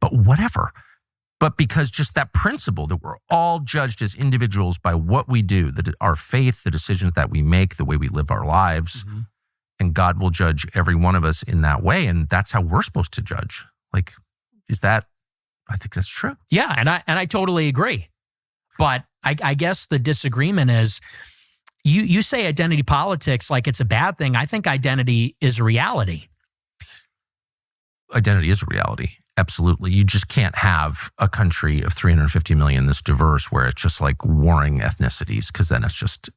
But whatever. But because just that principle that we're all judged as individuals by what we do, our faith, the decisions that we make, the way we live our lives, and God will judge every one of us in that way. And that's how we're supposed to judge. Like, I think that's true. Yeah, and I totally agree. But I guess the disagreement is, you say identity politics like it's a bad thing. I think identity is a reality. Identity is a reality. Absolutely. You just can't have a country of 350 million this diverse where it's just like warring ethnicities, because then it's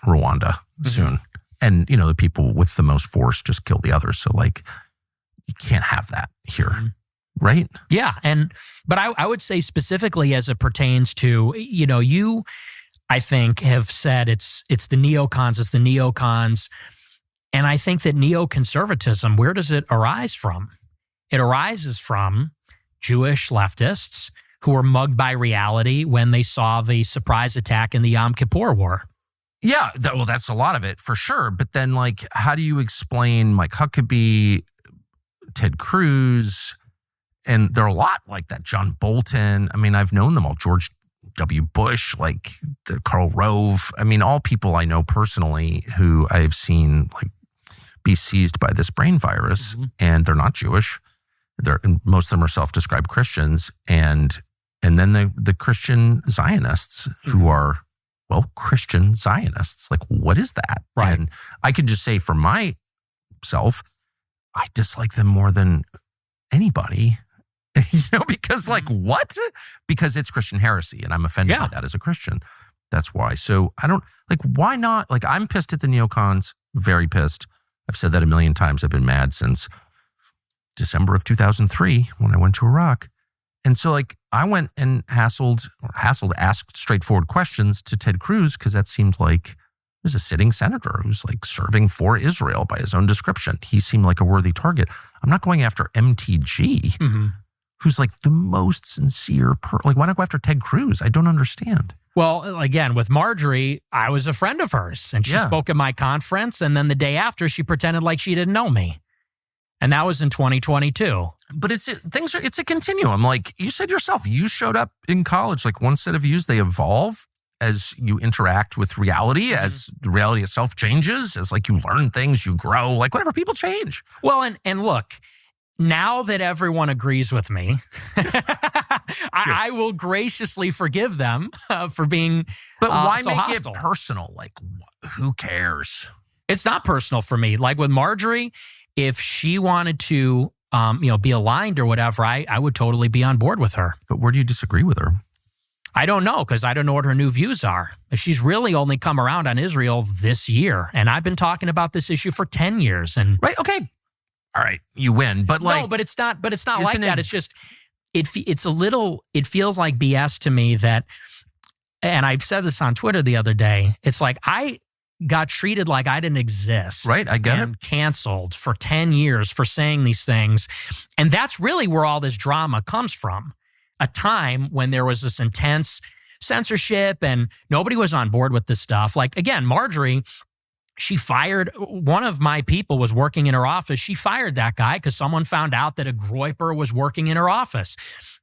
Rwanda soon. And, the people with the most force just kill the others. So like, you can't have that here. Right? Yeah. But I would say specifically as it pertains to, you, I think, have said it's the neocons, And I think that neoconservatism, where does it arise from? It arises from Jewish leftists who were mugged by reality when they saw the surprise attack in the Yom Kippur War. Yeah, well, that's a lot of it for sure. But then, like, how do you explain Mike Huckabee, Ted Cruz, and there are a lot like that, John Bolton. I mean, I've known them all, George W. Bush, like Karl Rove. I mean, all people I know personally who I have seen like be seized by this brain virus, and they're not Jewish. Most of them are self-described Christians, and then the Christian Zionists who are, well, Christian Zionists. Like, what is that? Right. And I can just say for myself, I dislike them more than anybody, because like, what? Because it's Christian heresy, and I'm offended by that as a Christian. That's why. So I don't, like, why not? Like, I'm pissed at the neocons, very pissed. I've said that a million times. I've been mad since December of 2003 when I went to Iraq. And so, like, I went and asked straightforward questions to Ted Cruz because that seemed like there's a sitting senator who's like serving for Israel by his own description. He seemed like a worthy target. I'm not going after MTG, who's like the most sincere like, why not go after Ted Cruz? I don't understand. Well, again, with Marjorie, I was a friend of hers, and she spoke at my conference, and then the day after, she pretended like she didn't know me. And that was in 2022. But it's a continuum. Like you said yourself, you showed up in college, like one set of views, they evolve as you interact with reality, as the reality itself changes, as like you learn things, you grow, like whatever, people change. Well, and look, now that everyone agrees with me, I will graciously forgive them for being But why so make hostile. it personal? Like, who cares? It's not personal for me. Like with Marjorie, if she wanted to, be aligned or whatever, I would totally be on board with her. But where do you disagree with her? I don't know, because I don't know what her new views are. She's really only come around on Israel this year, and I've been talking about this issue for 10 years. And right, okay, all right, you win. But like, no, but it's not. But it's not like that. It's just it feels like BS to me that, and I said this on Twitter the other day. It's like I got treated like I didn't exist. Right, I get it. Canceled for 10 years for saying these things. And that's really where all this drama comes from. A time when there was this intense censorship and nobody was on board with this stuff. Like, again, Marjorie, she fired, one of my people was working in her office. She fired that guy because someone found out that a Groyper was working in her office.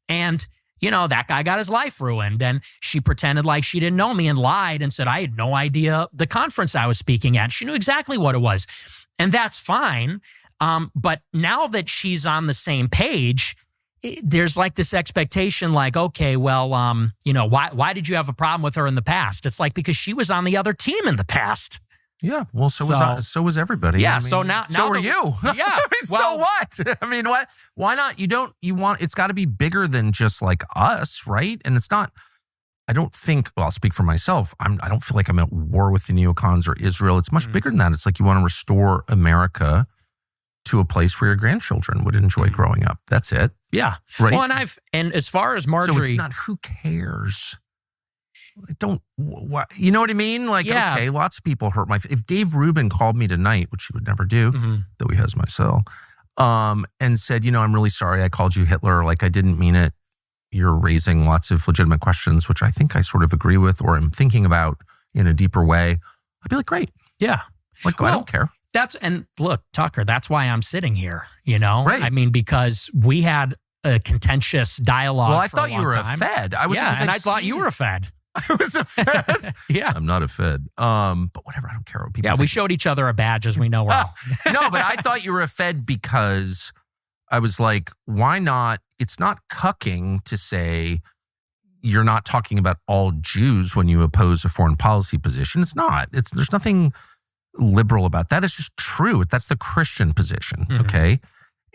And that guy got his life ruined, and she pretended like she didn't know me and lied and said, I had no idea the conference I was speaking at. She knew exactly what it was. And that's fine. But now that she's on the same page, there's like this expectation like, okay, well, why did you have a problem with her in the past? It's like, because she was on the other team in the past. Yeah, well, so was everybody. Yeah, I mean, so now were you. Yeah, so what? I mean, what? Why not? It's got to be bigger than just like us, right? And it's not. I don't think. Well, I'll speak for myself. I don't feel like I'm at war with the neocons or Israel. It's much bigger than that. It's like you want to restore America to a place where your grandchildren would enjoy growing up. That's it. Yeah, right. Well, and as far as Marjorie, so it's not who cares. You know what I mean? Like, okay, lots of people hurt if Dave Rubin called me tonight, which he would never do, though he has my cell, and said, I'm really sorry I called you Hitler. Like, I didn't mean it. You're raising lots of legitimate questions, which I think I sort of agree with or am thinking about in a deeper way. I'd be like, great. Yeah. Like, I don't care. And look, Tucker, that's why I'm sitting here, Right. I mean, because we had a contentious dialogue. Well, I thought you were a Fed. I thought you were a Fed. I was a Fed. Yeah. I'm not a Fed. But whatever, I don't care what people think. We showed each other a badge, as we know well. No, but I thought you were a Fed because I was like, why not? It's not cucking to say you're not talking about all Jews when you oppose a foreign policy position. It's not. There's nothing liberal about that. It's just true. That's the Christian position, okay?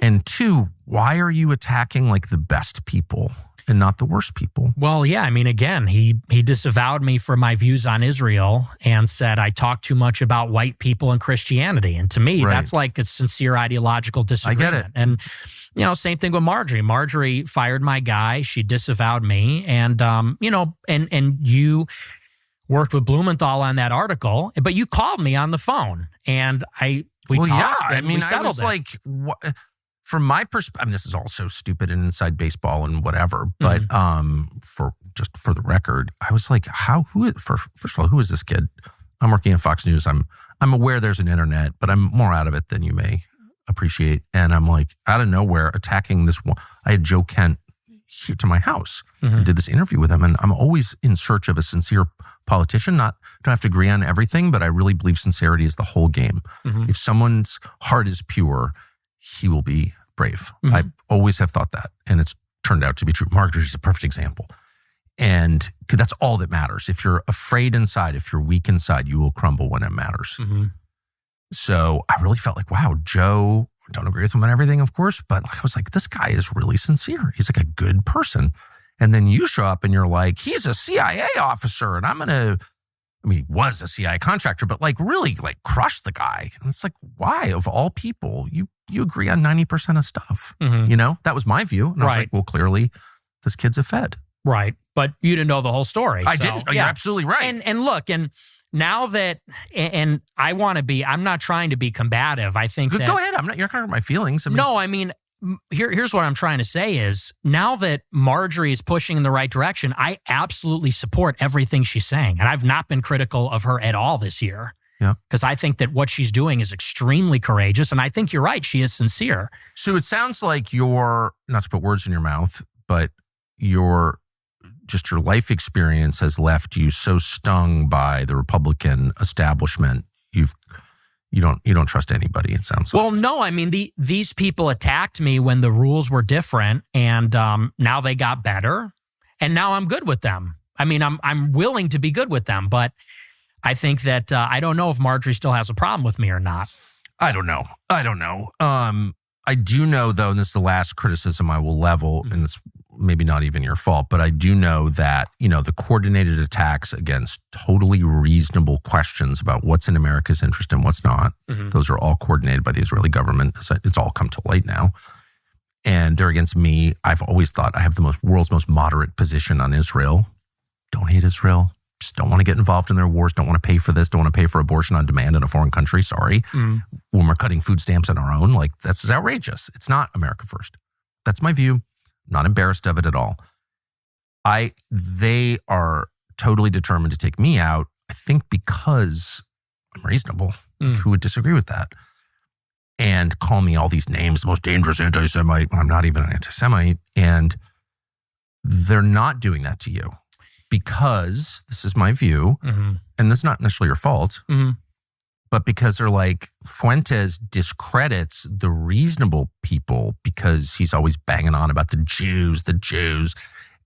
And two, why are you attacking like the best people and not the worst people? Well, yeah. I mean, again, he disavowed me for my views on Israel and said I talk too much about white people and Christianity. And to me, that's like a sincere ideological disagreement. I get it. And, same thing with Marjorie. Marjorie fired my guy. She disavowed me. And, and you worked with Blumenthal on that article, but you called me on the phone. And I We well, talked. yeah. I and mean, we I settled was it. like, from my perspective, I mean, this is all so stupid and inside baseball and whatever. But for the record, I was like, first of all, who is this kid? I'm working at Fox News. I'm aware there's an internet, but I'm more out of it than you may appreciate. And I'm like, out of nowhere, attacking this one. I had Joe Kent here to my house and did this interview with him. And I'm always in search of a sincere politician. Don't have to agree on everything, but I really believe sincerity is the whole game. If someone's heart is pure, he will be brave. I always have thought that. And it's turned out to be true. Marjorie's a perfect example. And that's all that matters. If you're afraid inside, if you're weak inside, you will crumble when it matters. So I really felt like, wow, Joe, don't agree with him on everything, of course, but I was like, this guy is really sincere. He's like a good person. And then you show up and you're like, he's a CIA officer and he was a CIA contractor, but like really like crush the guy. And it's like, why of all people, you agree on 90% of stuff, that was my view. And I was like, well, clearly this kid's a Fed. Right. But you didn't know the whole story. I didn't. You're absolutely right. And look, and now that, and I want to be, I'm not trying to be combative. I think that. Go ahead. You're hurting my feelings. I mean, here's what I'm trying to say is now that Marjorie is pushing in the right direction, I absolutely support everything she's saying. And I've not been critical of her at all this year. Yeah. Because I think that what she's doing is extremely courageous. And I think you're right. She is sincere. So it sounds like you're, not to put words in your mouth, but your life experience has left you so stung by the Republican establishment. You don't trust anybody, it sounds like. Well, no, I mean, these people attacked me when the rules were different, and now they got better, and now I'm good with them. I mean, I'm willing to be good with them, but I think that I don't know if Marjorie still has a problem with me or not. I don't know. I do know, though, and this is the last criticism I will level, and it's maybe not even your fault, but I do know that, the coordinated attacks against totally reasonable questions about what's in America's interest and what's not, those are all coordinated by the Israeli government. It's all come to light now. And they're against me. I've always thought I have the world's most moderate position on Israel. Don't hate Israel. Just don't want to get involved in their wars. Don't want to pay for this. Don't want to pay for abortion on demand in a foreign country. Sorry. When we're cutting food stamps on our own, like that's outrageous. It's not America first. That's my view. Not embarrassed of it at all. They are totally determined to take me out, I think because I'm reasonable. Who would disagree with that? And call me all these names, the most dangerous anti-Semite, when I'm not even an anti-Semite. And they're not doing that to you because, this is my view, and this is not necessarily your fault, but because they're like, Fuentes discredits the reasonable people because he's always banging on about the Jews.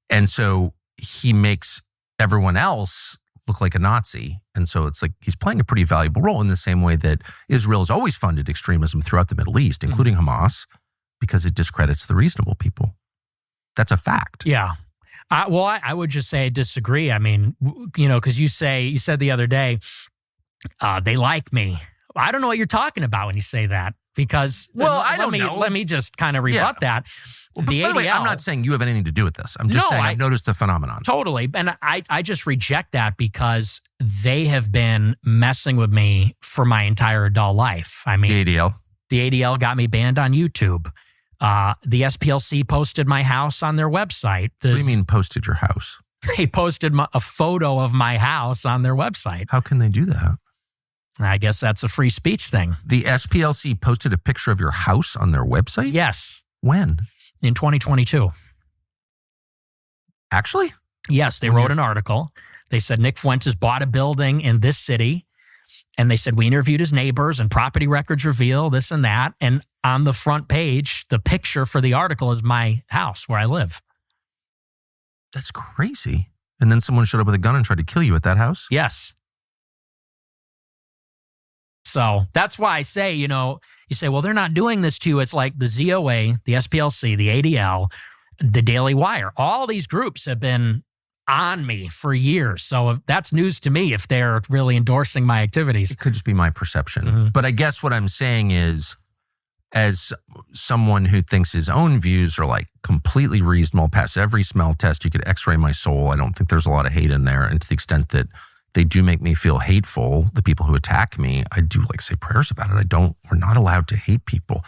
And so he makes everyone else look like a Nazi. And so it's like he's playing a pretty valuable role in the same way that Israel has always funded extremism throughout the Middle East, including Hamas, because it discredits the reasonable people. That's a fact. Yeah. I would just say I disagree. I mean, because you said the other day, they like me. I don't know what you're talking about when you say that because I don't know. Let me just kind of rebut that. Well, by the way, I'm not saying you have anything to do with this. I'm just saying I've noticed the phenomenon. Totally. And I just reject that because they have been messing with me for my entire adult life. I mean, the ADL got me banned on YouTube. The SPLC posted my house on their website. What do you mean posted your house? They posted a photo of my house on their website. How can they do that? I guess that's a free speech thing. The SPLC posted a picture of your house on their website? Yes. When? In 2022. Actually? Yes, they wrote an article. They said Nick Fuentes bought a building in this city. And they said, we interviewed his neighbors and property records reveal this and that. And on the front page, the picture for the article is my house where I live. That's crazy. And then someone showed up with a gun and tried to kill you at that house? Yes. So that's why I say, you say, well, they're not doing this to you. It's like the ZOA, the SPLC, the ADL, the Daily Wire. All these groups have been on me for years. So that's news to me if they're really endorsing my activities. It could just be my perception. But I guess what I'm saying is, as someone who thinks his own views are like completely reasonable, pass every smell test, you could x-ray my soul. I don't think there's a lot of hate in there. And to the extent that They do make me feel hateful. The people who attack me, I do say prayers about it. We're not allowed to hate people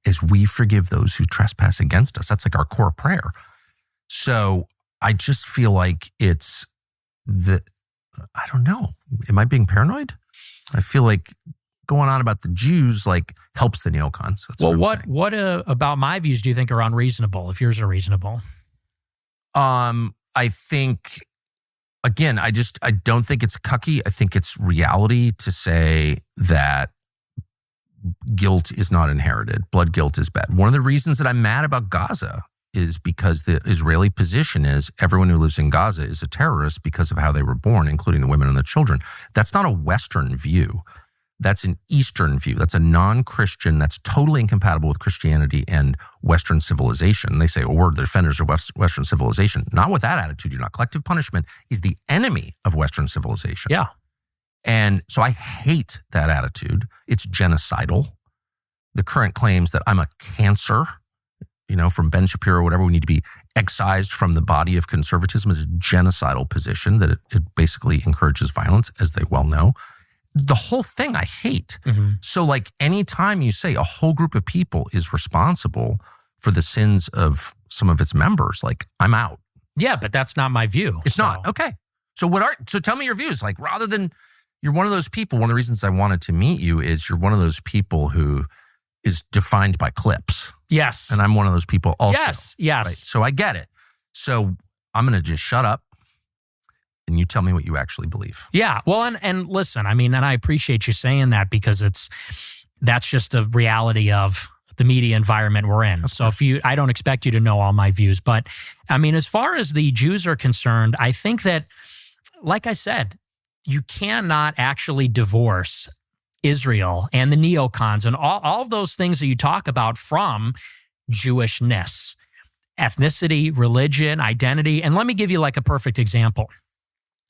as we forgive those who trespass against us. That's our core prayer. So I just feel like it's I don't know. Am I being paranoid? I feel like going on about the Jews helps the neocons. That's what about my views do you think are unreasonable if yours are reasonable? I think, again, I don't think it's cucky. I think it's reality to say that guilt is not inherited. Blood guilt is bad. One of the reasons that I'm mad about Gaza is because the Israeli position is everyone who lives in Gaza is a terrorist because of how they were born, including the women and the children. That's not a Western view. That's an Eastern view. That's a non-Christian, that's totally incompatible with Christianity and Western civilization. They say, we're the defenders of Western civilization. Not with that attitude. You're not. Collective punishment is the enemy of Western civilization. Yeah. And so I hate that attitude. It's genocidal. The current claims that I'm a cancer, from Ben Shapiro or whatever, we need to be excised from the body of conservatism is a genocidal position that it basically encourages violence, as they well know. The whole thing I hate. Mm-hmm. So anytime you say a whole group of people is responsible for the sins of some of its members, I'm out. Yeah, but that's not my view. It's not. Okay. So tell me your views. Rather than, you're one of those people, one of the reasons I wanted to meet you is you're one of those people who is defined by clips. Yes. And I'm one of those people also. Yes. Right? So I get it. So I'm going to just shut up and you tell me what you actually believe. Yeah. Well, and listen, and I appreciate you saying that because that's just the reality of the media environment we're in. So I don't expect you to know all my views, but as far as the Jews are concerned, I think that, like I said, you cannot actually divorce Israel and the neocons and all of those things that you talk about from Jewishness, ethnicity, religion, identity. And let me give you a perfect example.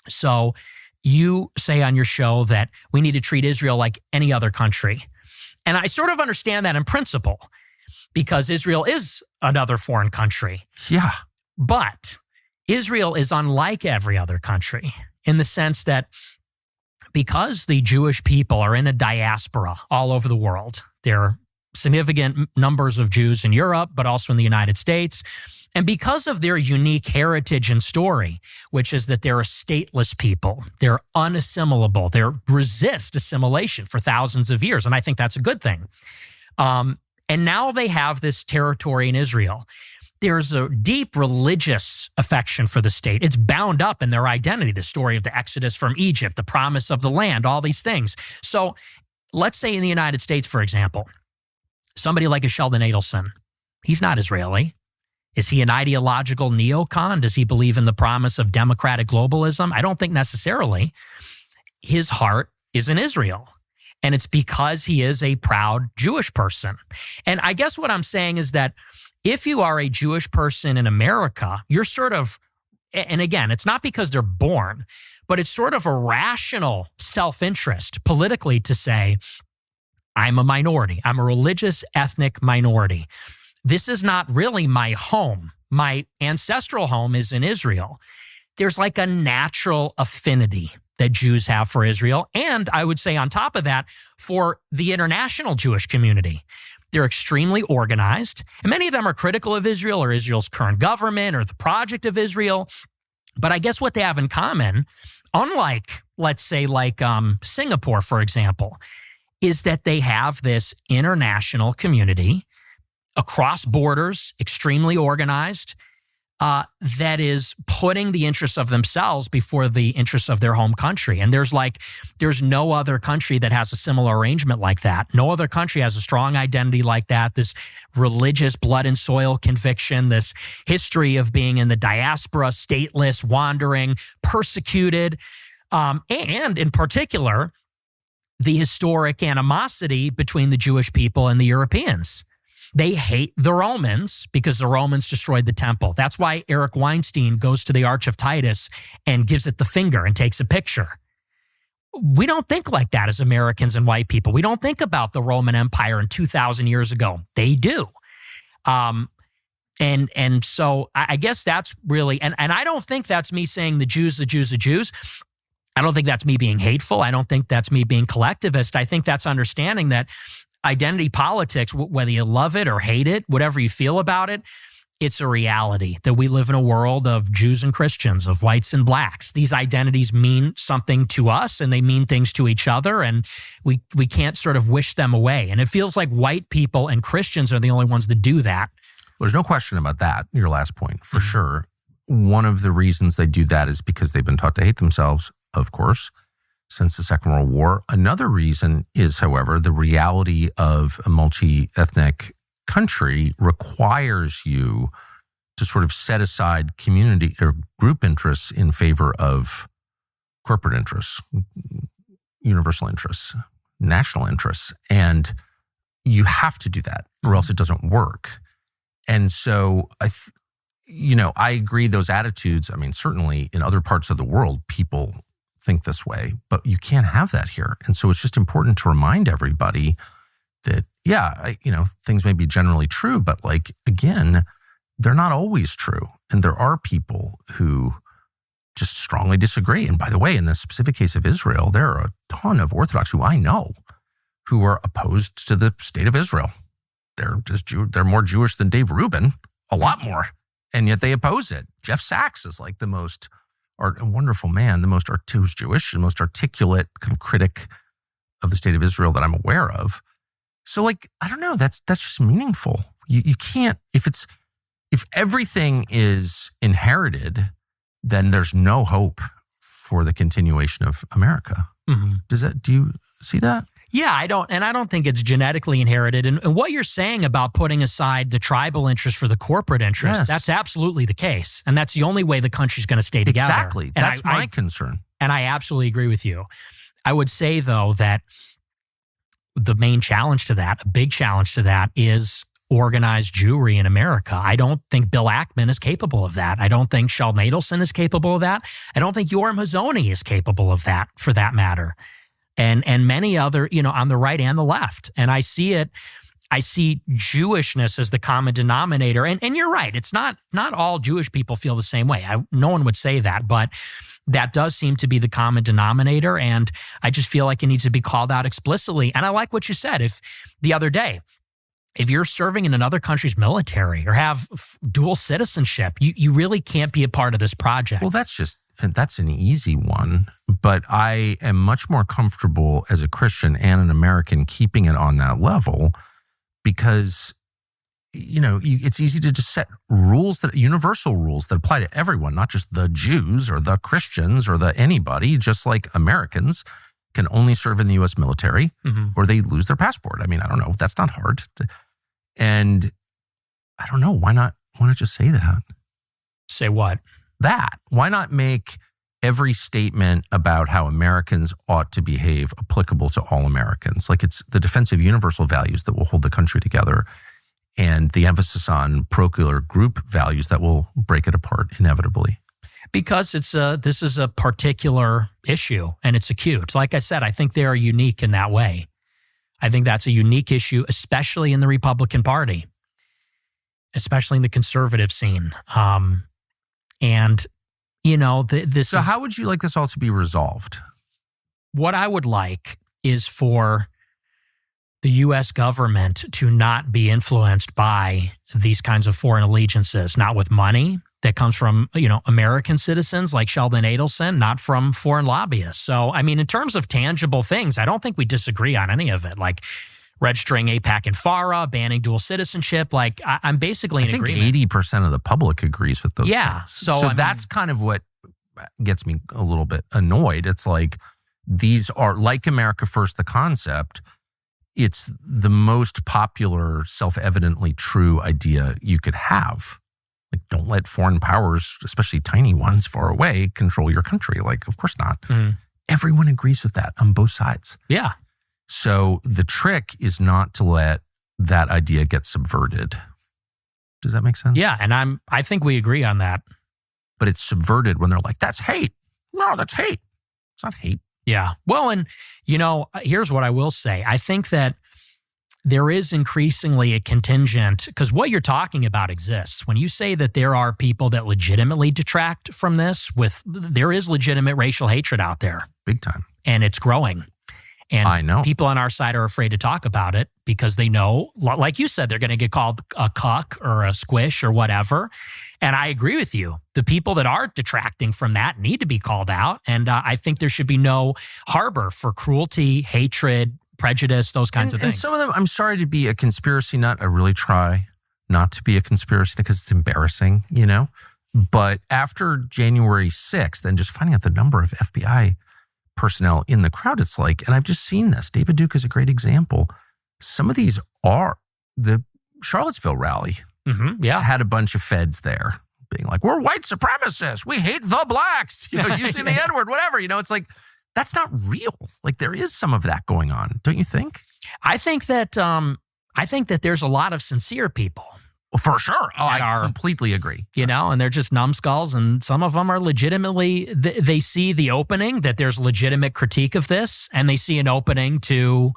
So you say on your show that we need to treat Israel like any other country. And I sort of understand that in principle because Israel is another foreign country. Yeah. But Israel is unlike every other country in the sense that because the Jewish people are in a diaspora all over the world, there are significant numbers of Jews in Europe, but also in the United States. And because of their unique heritage and story, which is that they're a stateless people, they're unassimilable, they resist assimilation for thousands of years. And I think that's a good thing. And now they have this territory in Israel. There's a deep religious affection for the state. It's bound up in their identity, the story of the Exodus from Egypt, the promise of the land, all these things. So let's say in the United States, for example, somebody like a Sheldon Adelson, he's not Israeli. Is he an ideological neocon? Does he believe in the promise of democratic globalism? I don't think necessarily. His heart is in Israel. And it's because he is a proud Jewish person. And I guess what I'm saying is that if you are a Jewish person in America, you're sort of, and again, it's not because they're born, but it's sort of a rational self-interest politically to say, I'm a minority. I'm a religious ethnic minority. This is not really my home. My ancestral home is in Israel. There's a natural affinity that Jews have for Israel. And I would say on top of that, for the international Jewish community. They're extremely organized, and many of them are critical of Israel or Israel's current government or the project of Israel. But I guess what they have in common, unlike, let's say, Singapore, for example, is that they have this international community across borders, extremely organized, that is putting the interests of themselves before the interests of their home country. And there's no other country that has a similar arrangement like that. No other country has a strong identity like that, this religious blood and soil conviction, this history of being in the diaspora, stateless, wandering, persecuted, and in particular, the historic animosity between the Jewish people and the Europeans. They hate the Romans because the Romans destroyed the temple. That's why Eric Weinstein goes to the Arch of Titus and gives it the finger and takes a picture. We don't think like that as Americans and white people. We don't think about the Roman Empire in 2,000 years ago. They do. And so I guess that's really, and I don't think that's me saying the Jews, the Jews, the Jews. I don't think that's me being hateful. I don't think that's me being collectivist. I think that's understanding that identity politics, whether you love it or hate it, whatever you feel about it, it's a reality that we live in a world of Jews and Christians, of whites and blacks. These identities mean something to us and they mean things to each other, and we can't sort of wish them away. And it feels like white people and Christians are the only ones that do that. There's no question about that, your last point, for sure. One of the reasons they do that is because they've been taught to hate themselves, of course, since the Second World War. Another reason is, however, the reality of a multi-ethnic country requires you to sort of set aside community or group interests in favor of corporate interests, universal interests, national interests. And you have to do that or else it doesn't work. And so, I agree those attitudes, I mean, certainly in other parts of the world, people think this way, but you can't have that here. And so it's just important to remind everybody that, things may be generally true, but like, again, they're not always true. And there are people who just strongly disagree. And by the way, in the specific case of Israel, there are a ton of Orthodox who I know who are opposed to the state of Israel. They're more Jewish than Dave Rubin, a lot more. And yet they oppose it. Jeff Sachs is like a wonderful man, who's Jewish and most articulate kind of critic of the state of Israel that I'm aware of. So like, I don't know, that's just meaningful. You can't, if everything is inherited, then there's no hope for the continuation of America. Mm-hmm. Do you see that? Yeah, I don't think it's genetically inherited. And what you're saying about putting aside the tribal interest for the corporate interest, yes, that's absolutely the case. And that's the only way the country's going to stay together. Exactly. That's my concern. And I absolutely agree with you. I would say, though, that the main challenge to that, a big challenge to that, is organized Jewry in America. I don't think Bill Ackman is capable of that. I don't think Sheldon Adelson is capable of that. I don't think Yoram Hazony is capable of that, for that matter. And many other, on the right and the left. And I see Jewishness as the common denominator. And you're right. It's not all Jewish people feel the same way. No one would say that, but that does seem to be the common denominator. And I just feel like it needs to be called out explicitly. And I like what you said. If the other day, if you're serving in another country's military or have dual citizenship, you really can't be a part of this project. Well, that's an easy one, but I am much more comfortable as a Christian and an American keeping it on that level because, it's easy to just set universal rules that apply to everyone, not just the Jews or the Christians or the anybody, just like Americans can only serve in the U.S. military or they lose their passport. I mean, I don't know. That's not hard. And I don't know. Why not just say that? Say what? That. Why not make every statement about how Americans ought to behave applicable to all Americans? Like it's the defense of universal values that will hold the country together and the emphasis on parochial group values that will break it apart inevitably. Because this is a particular issue and it's acute. Like I said, I think they are unique in that way. I think that's a unique issue, especially in the Republican Party, especially in the conservative scene. So how would you like this all to be resolved? What I would like is for the U.S. government to not be influenced by these kinds of foreign allegiances, not with money that comes from, American citizens like Sheldon Adelson, not from foreign lobbyists. So, I mean, in terms of tangible things, I don't think we disagree on any of it. Like registering AIPAC and FARA, banning dual citizenship. Like I'm basically in agreement. I think 80% of the public agrees with those things. So that's kind of what gets me a little bit annoyed. It's like these are like America First, the concept. It's the most popular, self-evidently true idea you could have. Like, don't let foreign powers, especially tiny ones far away, control your country. Like, of course not. Everyone agrees with that on both sides. Yeah. So the trick is not to let that idea get subverted. Does that make sense? Yeah, and I think we agree on that. But it's subverted when they're like, that's hate. No, that's hate. It's not hate. Yeah. Well, and, here's what I will say. I think that there is increasingly a contingent, because what you're talking about exists. When you say that there are people that legitimately detract from this, there is legitimate racial hatred out there. Big time. And it's growing. And I know. People on our side are afraid to talk about it because they know, like you said, they're going to get called a cuck or a squish or whatever. And I agree with you. The people that are detracting from that need to be called out. And I think there should be no harbor for cruelty, hatred, prejudice, those kinds of things. And some of them, I'm sorry to be a conspiracy nut. I really try not to be a conspiracy because it's embarrassing, you know? But after January 6th and just finding out the number of FBI personnel in the crowd, it's like, and I've just seen this. David Duke is a great example. Some of these are the Charlottesville rally. Mm-hmm, yeah. Had a bunch of feds there being like, we're white supremacists. We hate the blacks, using the N-word, whatever. It's like, that's not real. Like there is some of that going on. Don't you think? I think that there's a lot of sincere people. Well, for sure. Oh, I completely agree. And they're just numbskulls. And some of them are legitimately, they see the opening, that there's legitimate critique of this, and they see an opening to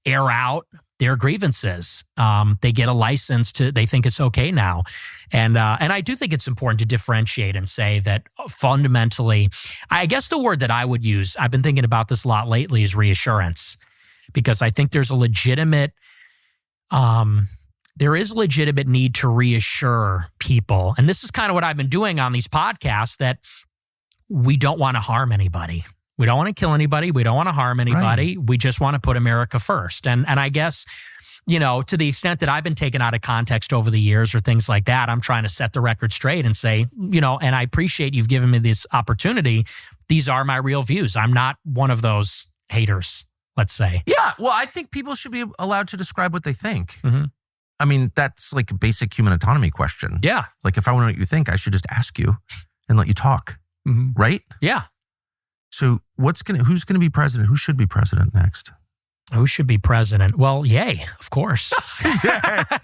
air out their grievances. They get a license they think it's okay now. And I do think it's important to differentiate and say that fundamentally, I guess the word that I would use, I've been thinking about this a lot lately, is reassurance. Because I think there's a legitimate, legitimate need to reassure people. And this is kind of what I've been doing on these podcasts, that we don't want to harm anybody. We don't want to kill anybody. We don't want to harm anybody. Right. We just want to put America first. And I guess, to the extent that I've been taken out of context over the years or things like that, I'm trying to set the record straight and say, and I appreciate you've given me this opportunity. These are my real views. I'm not one of those haters, let's say. Yeah. Well, I think people should be allowed to describe what they think. Mm-hmm. I mean, that's like a basic human autonomy question. Yeah. Like if I want to know what you think, I should just ask you and let you talk. Mm-hmm. Right? Yeah. So who's going to be president? Who should be president next? Who should be president? Well, Ye, of course.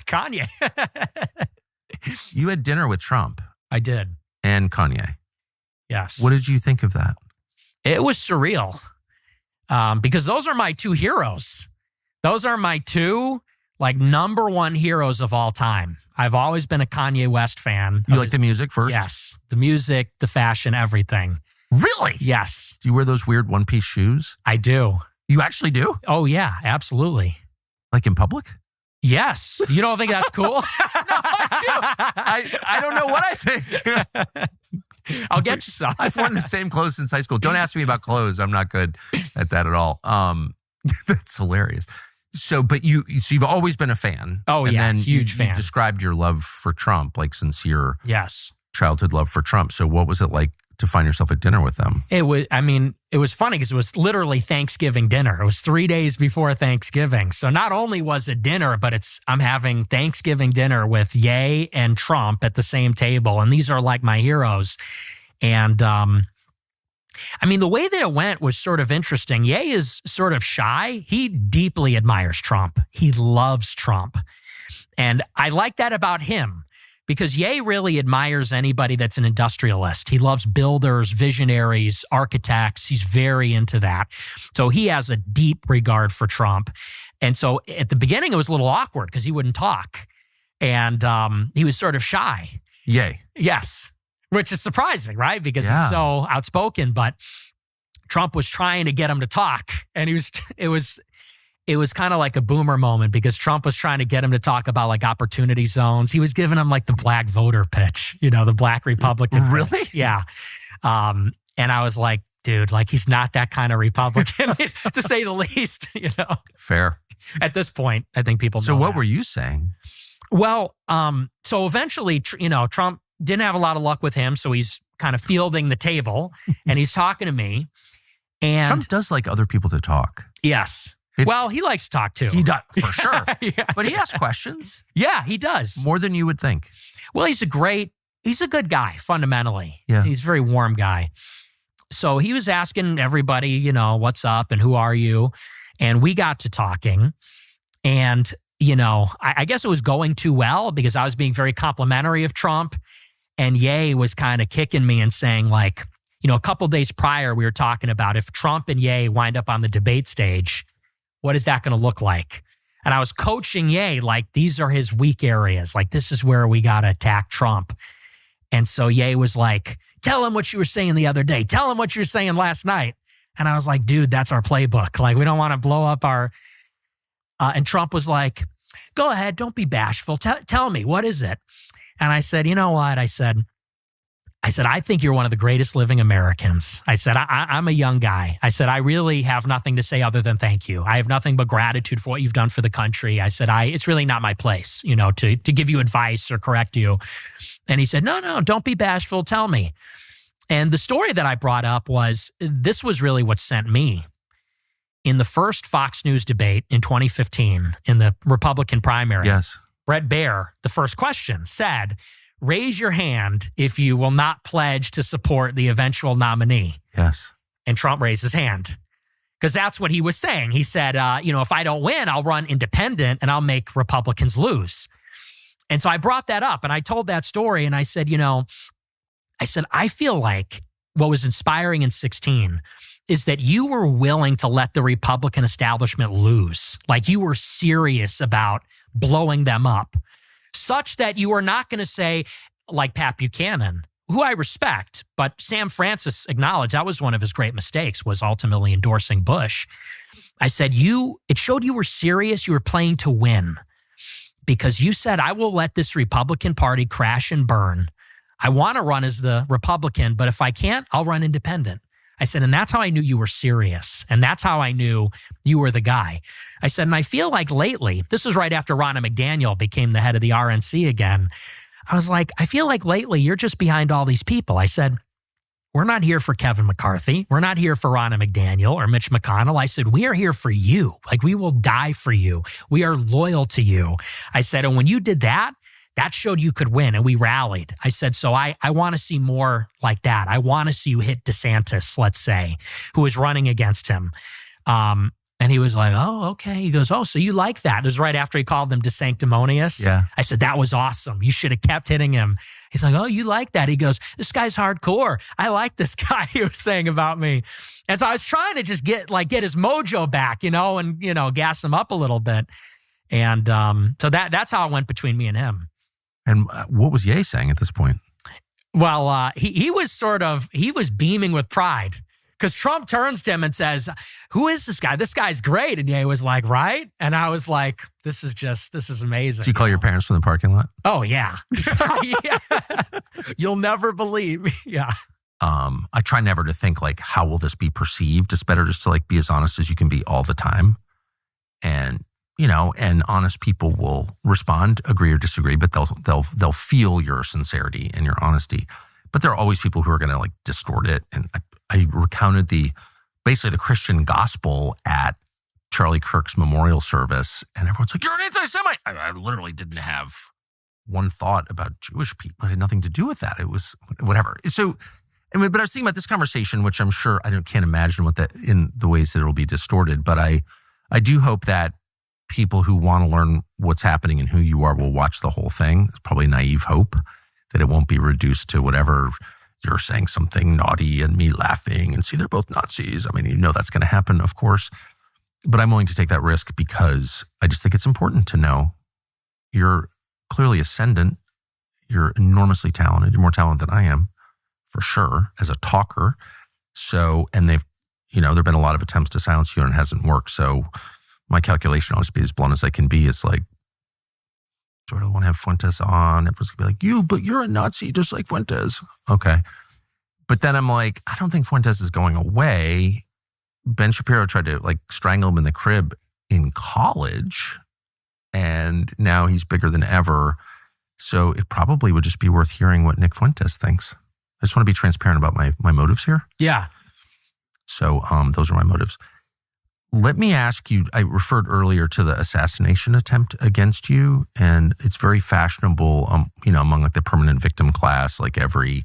Kanye. You had dinner with Trump. I did. And Kanye. Yes. What did you think of that? It was surreal. Because those are my two heroes. Those are my two number one heroes of all time. I've always been a Kanye West fan. You like the music first? Yes. The music, the fashion, everything. Really? Yes. Do you wear those weird one-piece shoes? I do. You actually do? Oh, yeah, absolutely. Like in public? Yes. You don't think that's cool? No, I do. I don't know what I think. I'll get you some. I've worn the same clothes since high school. Don't ask me about clothes. I'm not good at that at all. That's hilarious. So, but you've always been a fan. Oh, and yeah, then huge fan. You described your love for Trump, like sincere childhood love for Trump. So what was it like to find yourself at dinner with them? It was funny because it was literally Thanksgiving dinner. It was 3 days before Thanksgiving. So not only was it dinner, but I'm having Thanksgiving dinner with Ye and Trump at the same table. And these are like my heroes. And, the way that it went was sort of interesting. Ye is sort of shy. He deeply admires Trump. He loves Trump. And I like that about him, because Ye really admires anybody that's an industrialist. He loves builders, visionaries, architects. He's very into that. So he has a deep regard for Trump. And so at the beginning, it was a little awkward because he wouldn't talk. And he was sort of shy. Ye. Yes. Which is surprising, right? Because he's so outspoken. But Trump was trying to get him to talk. And it was kind of like a boomer moment, because Trump was trying to get him to talk about opportunity zones. He was giving him the black voter pitch, the black Republican Really? pitch. Yeah. And I was like, dude, he's not that kind of Republican, to say the least, Fair. At this point, I think people know So what that. were you saying? Well, so eventually, Trump didn't have a lot of luck with him. So he's kind of fielding the table and he's talking to me. And Trump does like other people to talk. Yes. Well, he likes to talk too. He does, for sure. Yeah. But he asks questions. Yeah, he does. More than you would think. Well, he's a good guy, fundamentally. Yeah. He's a very warm guy. So he was asking everybody, what's up and who are you? And we got to talking. And, I guess it was going too well because I was being very complimentary of Trump. And Ye was kind of kicking me and saying a couple days prior, we were talking about if Trump and Ye wind up on the debate stage, what is that going to look like? And I was coaching Ye, like, these are his weak areas. Like, this is where we got to attack Trump. And so Ye was like, tell him what you were saying the other day. Tell him what you were saying last night. And I was like, dude, that's our playbook. Like, we don't want to blow up our... and Trump was like, go ahead, don't be bashful. Tell me, what is it? And I said, you know what? I said, I think you're one of the greatest living Americans. I said, I'm a young guy. I said, I really have nothing to say other than thank you. I have nothing but gratitude for what you've done for the country. I said, it's really not my place, to give you advice or correct you. And he said, no, don't be bashful. Tell me. And the story that I brought up was, this was really what sent me. In the first Fox News debate in 2015, in the Republican primary, yes, Bret Baier, the first question, said, raise your hand if you will not pledge to support the eventual nominee. Yes. And Trump raised his hand because that's what he was saying. He said, if I don't win, I'll run independent and I'll make Republicans lose. And so I brought that up and I told that story and I said, I feel like what was inspiring in 2016 is that you were willing to let the Republican establishment lose. Like, you were serious about blowing them up, such that you are not going to say, like Pat Buchanan, who I respect, but Sam Francis acknowledged that was one of his great mistakes, was ultimately endorsing Bush. I said, it showed you were serious. You were playing to win, because you said, I will let this Republican Party crash and burn. I want to run as the Republican, but if I can't, I'll run independent. I said, and that's how I knew you were serious. And that's how I knew you were the guy. I said, and I feel like lately, this was right after Ronna McDaniel became the head of the RNC again. I was like, I feel like lately you're just behind all these people. I said, we're not here for Kevin McCarthy. We're not here for Ronna McDaniel or Mitch McConnell. I said, we are here for you. Like, we will die for you. We are loyal to you. I said, and when you did that, that showed you could win, and we rallied. I said, so I want to see more like that. I want to see you hit DeSantis, let's say, who is running against him. And he was like, oh, okay. He goes, oh, so you like that. It was right after he called them DeSanctimonious. Yeah. I said, that was awesome. You should have kept hitting him. He's like, oh, you like that? He goes, this guy's hardcore. I like this guy, he was saying about me. And so I was trying to just get his mojo back, and, gas him up a little bit. And so that's how it went between me and him. And what was Ye saying at this point? Well, he was beaming with pride, because Trump turns to him and says, who is this guy? This guy's great. And Ye was like, right? And I was like, this is amazing. Did you call your parents from the parking lot? Oh, yeah. Yeah. You'll never believe. Yeah. I try never to think like, how will this be perceived? It's better just to be as honest as you can be all the time. And and honest people will respond, agree or disagree, but they'll feel your sincerity and your honesty. But there are always people who are going to distort it. And I recounted basically the Christian gospel at Charlie Kirk's memorial service, and everyone's like, "You're an anti-Semite." I literally didn't have one thought about Jewish people. It had nothing to do with that. It was whatever. So, but I was thinking about this conversation, which I'm sure can't imagine in the ways that it'll be distorted. But I do hope that people who want to learn what's happening and who you are will watch the whole thing. It's probably naive hope that it won't be reduced to whatever you're saying something naughty and me laughing and see they're both Nazis. I mean, that's going to happen, of course. But I'm willing to take that risk because I just think it's important to know you're clearly ascendant. You're enormously talented. You're more talented than I am, for sure, as a talker. So, and there've been a lot of attempts to silence you and it hasn't worked. So my calculation, I'll just be as blunt as I can be. It's like, do I want to have Fuentes on? Everyone's going to be like, but you're a Nazi just like Fuentes. Okay. But then I'm like, I don't think Fuentes is going away. Ben Shapiro tried to strangle him in the crib in college, and now he's bigger than ever. So it probably would just be worth hearing what Nick Fuentes thinks. I just want to be transparent about my motives here. Yeah. So those are my motives. Let me ask you, I referred earlier to the assassination attempt against you, and it's very fashionable, among the permanent victim class, every,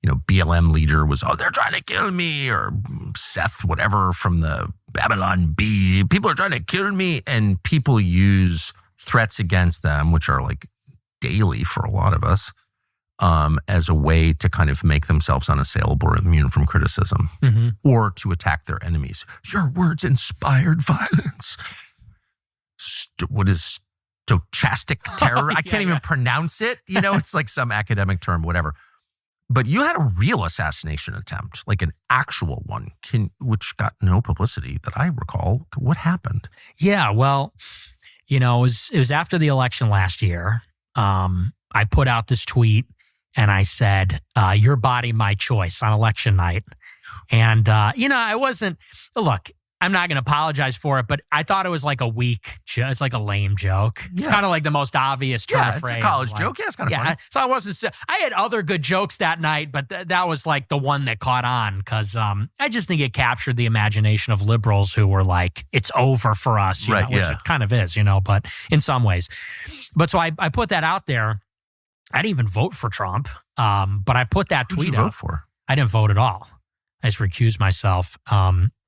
BLM leader was, they're trying to kill me, or Seth, whatever, from the Babylon Bee, people are trying to kill me, and people use threats against them, which are daily for a lot of us, as a way to kind of make themselves unassailable or immune from criticism, or to attack their enemies. Your words inspired violence. what is stochastic terror? I can't even pronounce it. It's like some academic term, whatever. But you had a real assassination attempt, like an actual one, which got no publicity that I recall. What happened? Yeah, well, it was after the election last year. I put out this tweet and I said, your body, my choice on election night. And, I wasn't, look, I'm not going to apologize for it, but I thought it was like a weak joke. It's like a lame joke. It's kind of like the most obvious turn of phrase. It's a college joke. Yeah, it's kind of funny. So I had other good jokes that night, but that was like the one that caught on because I just think it captured the imagination of liberals who were like, it's over for us, which it kind of is, but in some ways. But so I put that out there. I didn't even vote for Trump, but I put that tweet out. Who'd you vote for? I didn't vote at all. I just recused myself.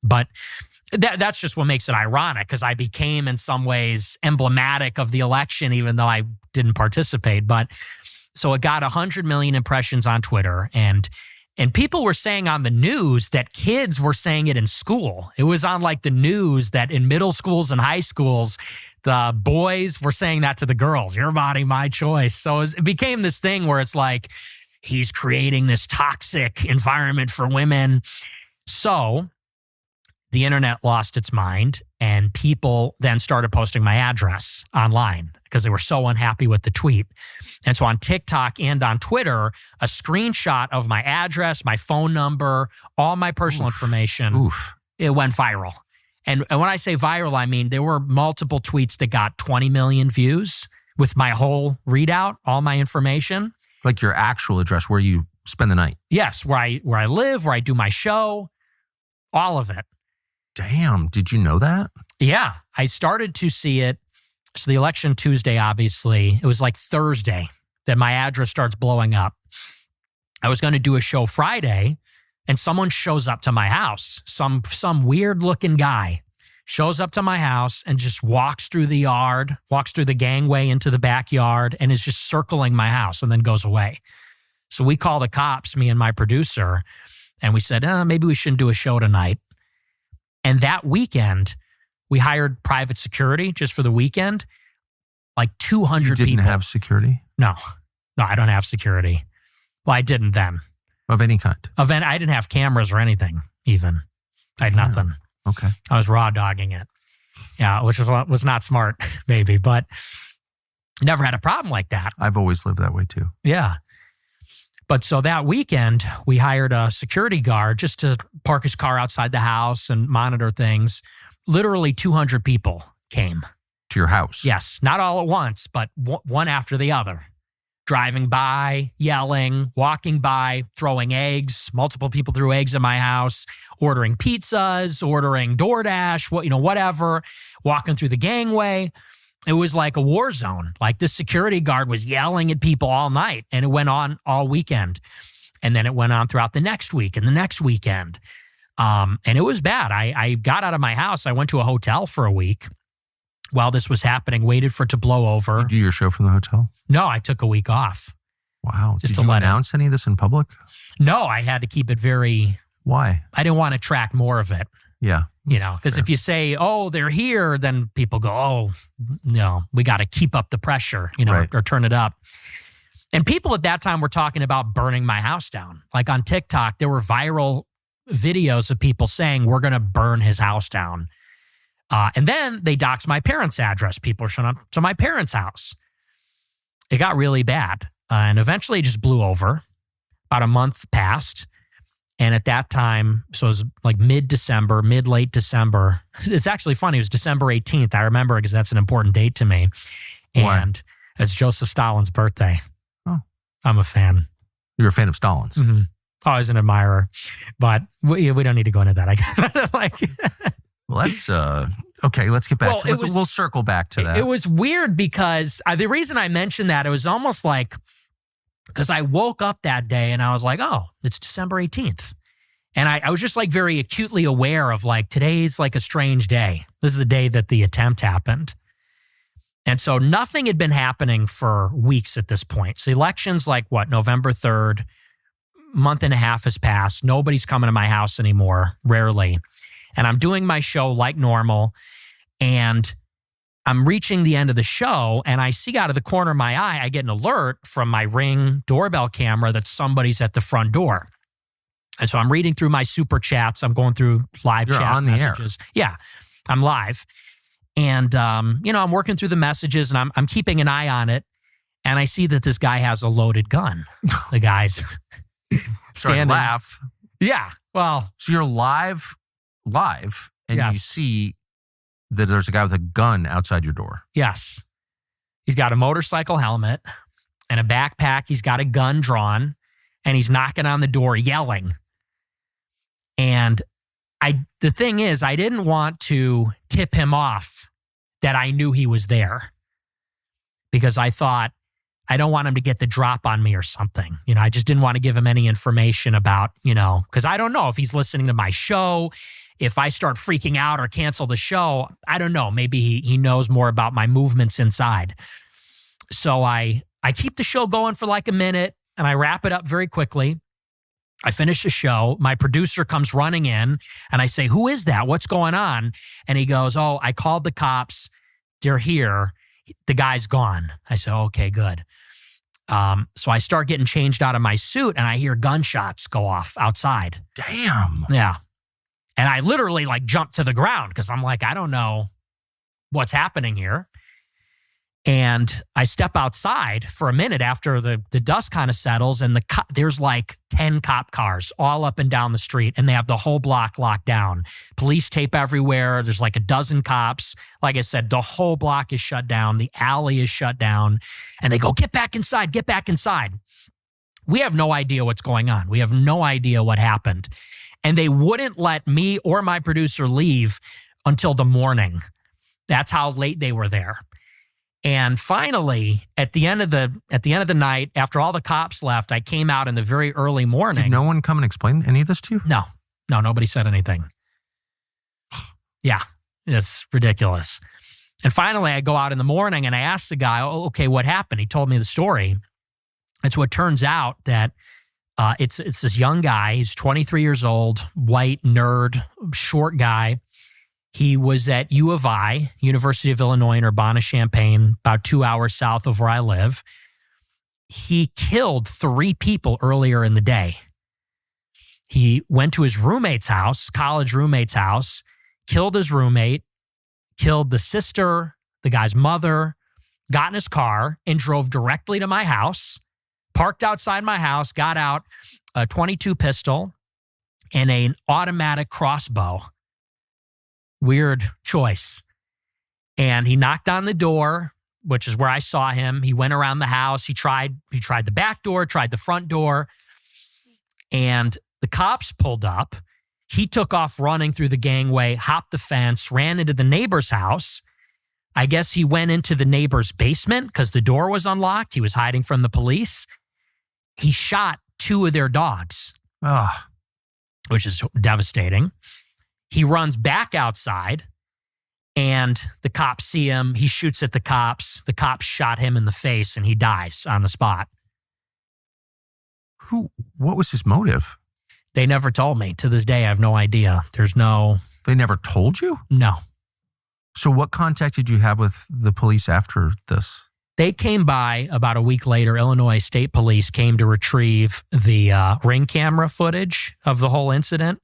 But that's just what makes it ironic because I became in some ways emblematic of the election, even though I didn't participate. But so it got 100 million impressions on Twitter and people were saying on the news that kids were saying it in school. It was on like the news that in middle schools and high schools, the boys were saying that to the girls, your body, my choice. So it became this thing where it's like, he's creating this toxic environment for women. So the internet lost its mind and people then started posting my address online because they were so unhappy with the tweet. And so on TikTok and on Twitter, a screenshot of my address, my phone number, all my personal information, it went viral. And when I say viral, I mean there were multiple tweets that got 20 million views with my whole readout, all my information. Like your actual address where you spend the night? Yes, where I live, where I do my show, all of it. Damn, did you know that? Yeah, I started to see it. So the election Tuesday, obviously, it was like Thursday that my address starts blowing up. I was going to do a show Friday and someone shows up to my house. Some weird looking guy shows up to my house and just walks through the yard, walks through the gangway into the backyard and is just circling my house and then goes away. So we call the cops, me and my producer, and we said, maybe we shouldn't do a show tonight. And that weekend, we hired private security just for the weekend, like 200 people. You didn't have security? No, I don't have security. Well, I didn't then. Of any kind? I didn't have cameras or anything even. I had nothing. Okay. I was raw dogging it. Yeah, which was not smart, maybe, but never had a problem like that. I've always lived that way too. Yeah. But so that weekend, we hired a security guard just to park his car outside the house and monitor things. Literally 200 people came. To your house? Yes. Not all at once, but one after the other. Driving by, yelling, walking by, throwing eggs. Multiple people threw eggs at my house, ordering pizzas, ordering DoorDash, whatever, walking through the gangway. It was like a war zone. Like this security guard was yelling at people all night and it went on all weekend. And then it went on throughout the next week and the next weekend. And it was bad. I got out of my house. I went to a hotel for a week while this was happening, waited for it to blow over. You do your show from the hotel? No, I took a week off. Wow. Did you announce any of this in public? No, I had to keep it very... Why? I didn't want to track more of it. Yeah. Because if you say, oh, they're here, then people go, oh, no, we got to keep up the pressure, or turn it up. And people at that time were talking about burning my house down. Like on TikTok, there were viral videos of people saying, we're going to burn his house down. And then they doxed my parents' address. People were showing up to my parents' house. It got really bad. And eventually it just blew over. About a month passed. And at that time, so it was like late December. It's actually funny. It was December 18th. I remember because that's an important date to me. And it's Joseph Stalin's birthday. Oh. I'm a fan. You're a fan of Stalin's? Mm-hmm. Always an admirer. But we don't need to go into that. I guess. Well, that's okay. Let's get back. We'll circle back to that. It was weird because the reason I mentioned that, it was almost like, because I woke up that day and I was like, oh, it's December 18th. And I was just like very acutely aware of like, today's like a strange day. This is the day that the attempt happened. And so nothing had been happening for weeks at this point. So election's like November 3rd, month and a half has passed. Nobody's coming to my house anymore, rarely. And I'm doing my show like normal. And I'm reaching the end of the show and I see out of the corner of my eye, I get an alert from my Ring doorbell camera that somebody's at the front door. And so I'm reading through my super chats. I'm going through live You're chat on the messages. Yeah, I'm live. And, I'm working through the messages and I'm keeping an eye on it. And I see that this guy has a loaded gun. The guy's standing. Laugh. Yeah. Well. So you're live, and yes. You see that there's a guy with a gun outside your door. Yes. He's got a motorcycle helmet and a backpack. He's got a gun drawn and he's knocking on the door yelling. And the thing is, I didn't want to tip him off that I knew he was there because I thought, I don't want him to get the drop on me or something. I just didn't want to give him any information about, because I don't know if he's listening to my show. If I start freaking out or cancel the show, I don't know. Maybe he knows more about my movements inside. So I keep the show going for like a minute and I wrap it up very quickly. I finish the show. My producer comes running in and I say, "Who is that? What's going on?" And he goes, "Oh, I called the cops. They're here. The guy's gone." I said, "Okay, good." So I start getting changed out of my suit and I hear gunshots go off outside. Damn. Yeah. And I literally jump to the ground because I'm like, I don't know what's happening here. And I step outside for a minute after the dust kind of settles and there's 10 cop cars all up and down the street and they have the whole block locked down. Police tape everywhere. There's a dozen cops. Like I said, the whole block is shut down. The alley is shut down. And they go, "Get back inside, get back inside." We have no idea what's going on. We have no idea what happened. And they wouldn't let me or my producer leave until the morning. That's how late they were there. And finally, at the end of the night, after all the cops left, I came out in the very early morning. Did no one come and explain any of this to you? No, nobody said anything. Yeah, it's ridiculous. And finally, I go out in the morning and I asked the guy, "Oh, okay, what happened?" He told me the story. And so it turns out that it's this young guy. He's 23 years old, white nerd, short guy. He was at U of I, University of Illinois in Urbana-Champaign, about 2 hours south of where I live. He killed 3 people earlier in the day. He went to his roommate's house, college roommate's house, killed his roommate, killed the sister, the guy's mother, got in his car and drove directly to my house, parked outside my house, got out a .22 pistol and an automatic crossbow. Weird choice. And he knocked on the door, which is where I saw him. He went around the house. He tried the back door, tried the front door, and the cops pulled up. He took off running through the gangway, hopped the fence, ran into the neighbor's house. I guess he went into the neighbor's basement because the door was unlocked. He was hiding from the police. He shot 2 of their dogs, which is devastating. He runs back outside and the cops see him. He shoots at the cops. The cops shot him in the face and he dies on the spot. What was his motive? They never told me. To this day, I have no idea. They never told you? No. So what contact did you have with the police after this? They came by about a week later. Illinois State Police came to retrieve the Ring camera footage of the whole incident.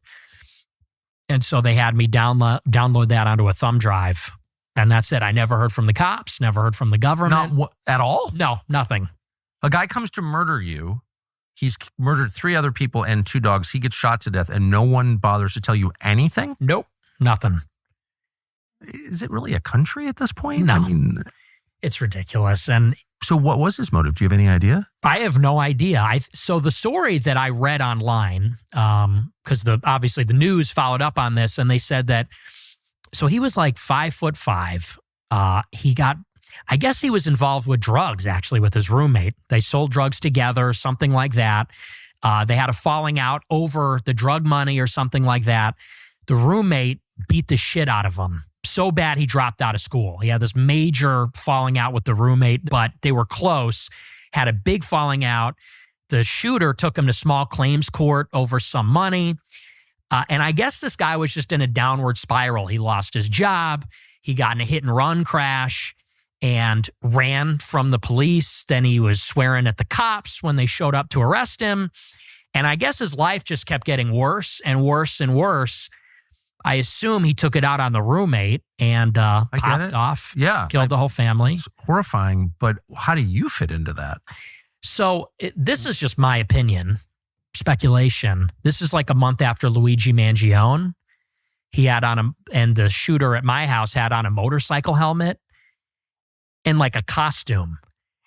And so they had me download that onto a thumb drive. And that's it. I never heard from the cops, never heard from the government. Not at all? No, nothing. A guy comes to murder you. He's murdered 3 other people and 2 dogs. He gets shot to death and no one bothers to tell you anything? Nope, nothing. Is it really a country at this point? No. It's ridiculous. And so what was his motive? Do you have any idea? I have no idea. So the story that I read online, because obviously the news followed up on this, and they said that, so he was 5'5". I guess he was involved with drugs, actually, with his roommate. They sold drugs together, something like that. They had a falling out over the drug money or something like that. The roommate beat the shit out of him. So bad he dropped out of school. He had this major falling out with the roommate, but they were close, had a big falling out. The shooter took him to small claims court over some money. And I guess this guy was just in a downward spiral. He lost his job. He got in a hit and run crash and ran from the police. Then he was swearing at the cops when they showed up to arrest him. And I guess his life just kept getting worse and worse and worse. I assume he took it out on the roommate and popped off. Yeah. Killed the whole family. It's horrifying, but how do you fit into that? So this is just my opinion, speculation. This is like a month after Luigi Mangione. He had on and the shooter at my house had on a motorcycle helmet and like a costume.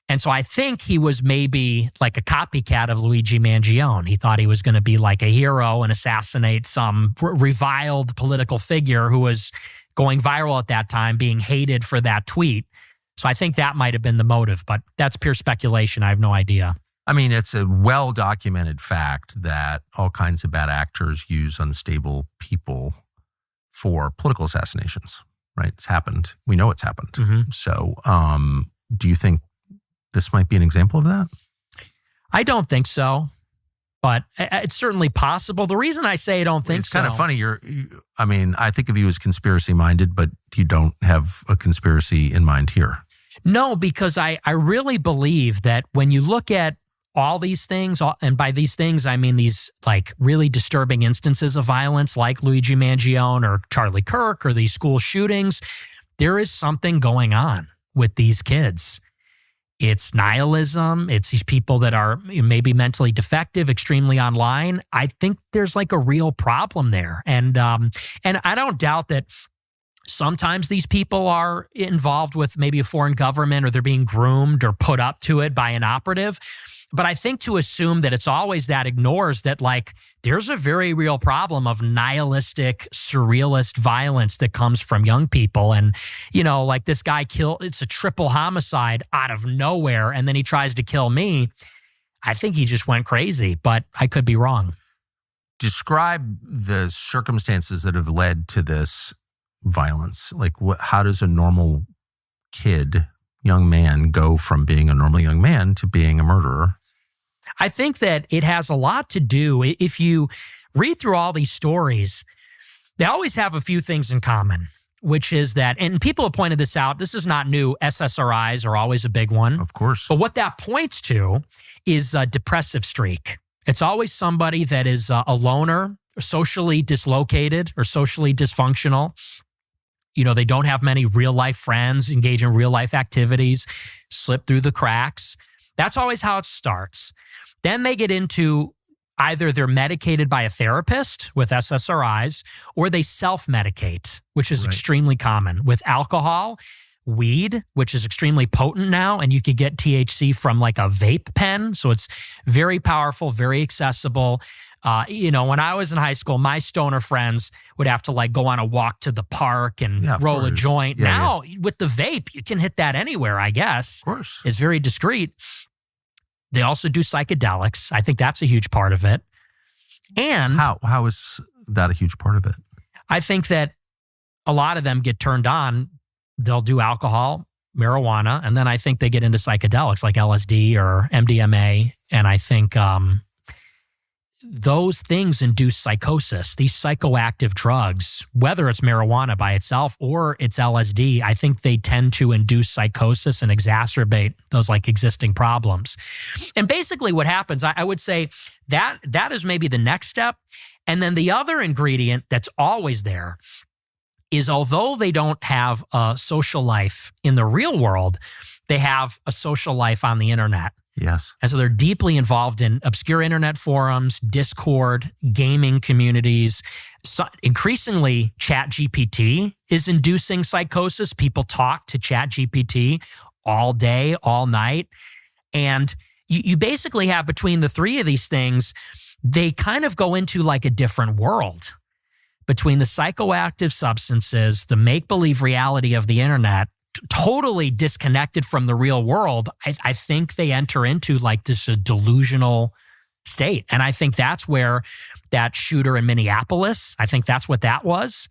And so I think he was maybe like a copycat of Luigi Mangione. He thought he was going to be like a hero and assassinate some reviled political figure who was going viral at that time, being hated for that tweet. So I think that might have been the motive, but that's pure speculation. I have no idea. I mean, it's a well-documented fact that all kinds of bad actors use unstable people for political assassinations, right? It's happened. We know it's happened. Mm-hmm. So do you think this might be an example of that? I don't think so, but it's certainly possible. The reason I say I don't think so. It's kind of funny. I think of you as conspiracy-minded, but you don't have a conspiracy in mind here. No, because I really believe that when you look at all these things, and by these things, I mean these like really disturbing instances of violence like Luigi Mangione or Charlie Kirk or these school shootings, there is something going on with these kids. It's nihilism. It's these people that are maybe mentally defective, extremely online. I think there's like a real problem there. And I don't doubt that sometimes these people are involved with maybe a foreign government or they're being groomed or put up to it by an operative. But I think to assume that it's always that ignores that like there's a very real problem of nihilistic, surrealist violence that comes from young people. And, like this guy it's a triple homicide out of nowhere. And then he tries to kill me. I think he just went crazy, but I could be wrong. Describe the circumstances that have led to this violence. Like how does a normal kid, young man, go from being a normal young man to being a murderer? I think that it has a lot to do. If you read through all these stories, they always have a few things in common, which is that, and people have pointed this out, this is not new, SSRIs are always a big one. Of course. But what that points to is a depressive streak. It's always somebody that is a loner, socially dislocated, or socially dysfunctional. They don't have many real life friends, engage in real life activities, slip through the cracks. That's always how it starts. Then they get into either they're medicated by a therapist with SSRIs or they self-medicate, which is extremely common with alcohol, weed, which is extremely potent now. And you could get THC from like a vape pen. So it's very powerful, very accessible. When I was in high school, my stoner friends would have to like go on a walk to the park and roll a joint. Now with the vape, you can hit that anywhere, I guess. Of course. It's very discreet. They also do psychedelics. I think that's a huge part of it. And how is that a huge part of it? I think that a lot of them get turned on. They'll do alcohol, marijuana, and then I think they get into psychedelics like LSD or MDMA. And I think those things induce psychosis. These psychoactive drugs, whether it's marijuana by itself or it's LSD, I think they tend to induce psychosis and exacerbate those like existing problems. And basically what happens, I would say that is maybe the next step. And then the other ingredient that's always there is although they don't have a social life in the real world, they have a social life on the internet. Yes. And so they're deeply involved in obscure internet forums, Discord, gaming communities. So increasingly, ChatGPT is inducing psychosis. People talk to ChatGPT all day, all night. And you basically have between the three of these things, they kind of go into like a different world. Between the psychoactive substances, the make-believe reality of the internet, totally disconnected from the real world, I think they enter into like this delusional state. And I think that's where that shooter in Minneapolis, I think that's what that was.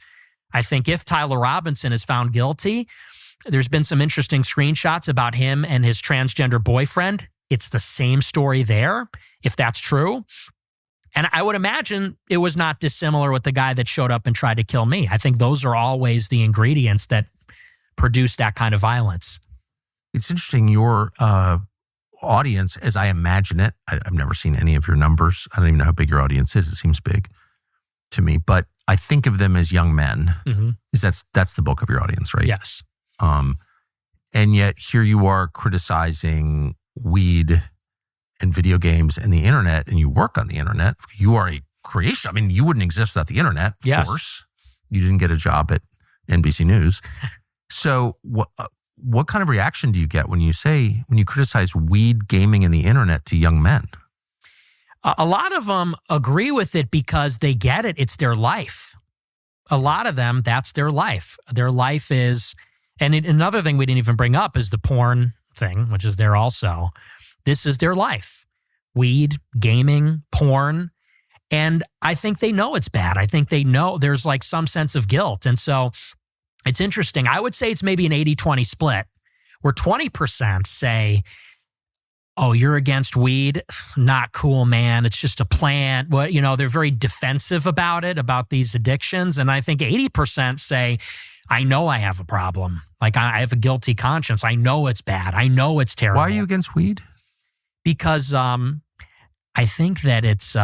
I think if Tyler Robinson is found guilty, there's been some interesting screenshots about him and his transgender boyfriend. It's the same story there, if that's true. And I would imagine it was not dissimilar with the guy that showed up and tried to kill me. I think those are always the ingredients that produce that kind of violence. It's interesting. Your audience, as I imagine it, I've never seen any of your numbers. I don't even know how big your audience is. It seems big to me, but I think of them as young men. That's the bulk of your audience, right? Yes. And yet here you are criticizing weed and video games and the internet, and you work on the internet. You are a creation. I mean, you wouldn't exist without the internet, of course. You didn't get a job at NBC News. So what kind of reaction do you get when you criticize weed, gaming, and the internet to young men? A lot of them agree with it because they get it. It's their life. A lot of them, that's their life. Their life is, and another thing we didn't even bring up is the porn thing, which is there also. This is their life. Weed, gaming, porn. And I think they know it's bad. I think they know there's like some sense of guilt. And so it's interesting. I would say it's maybe an 80-20 split where 20% say, oh, you're against weed? Not cool, man. It's just a plant. Well, they're very defensive about it, about these addictions. And I think 80% say, I know I have a problem. Like I have a guilty conscience. I know it's bad. I know it's terrible. Why are you against weed? Because I think that it's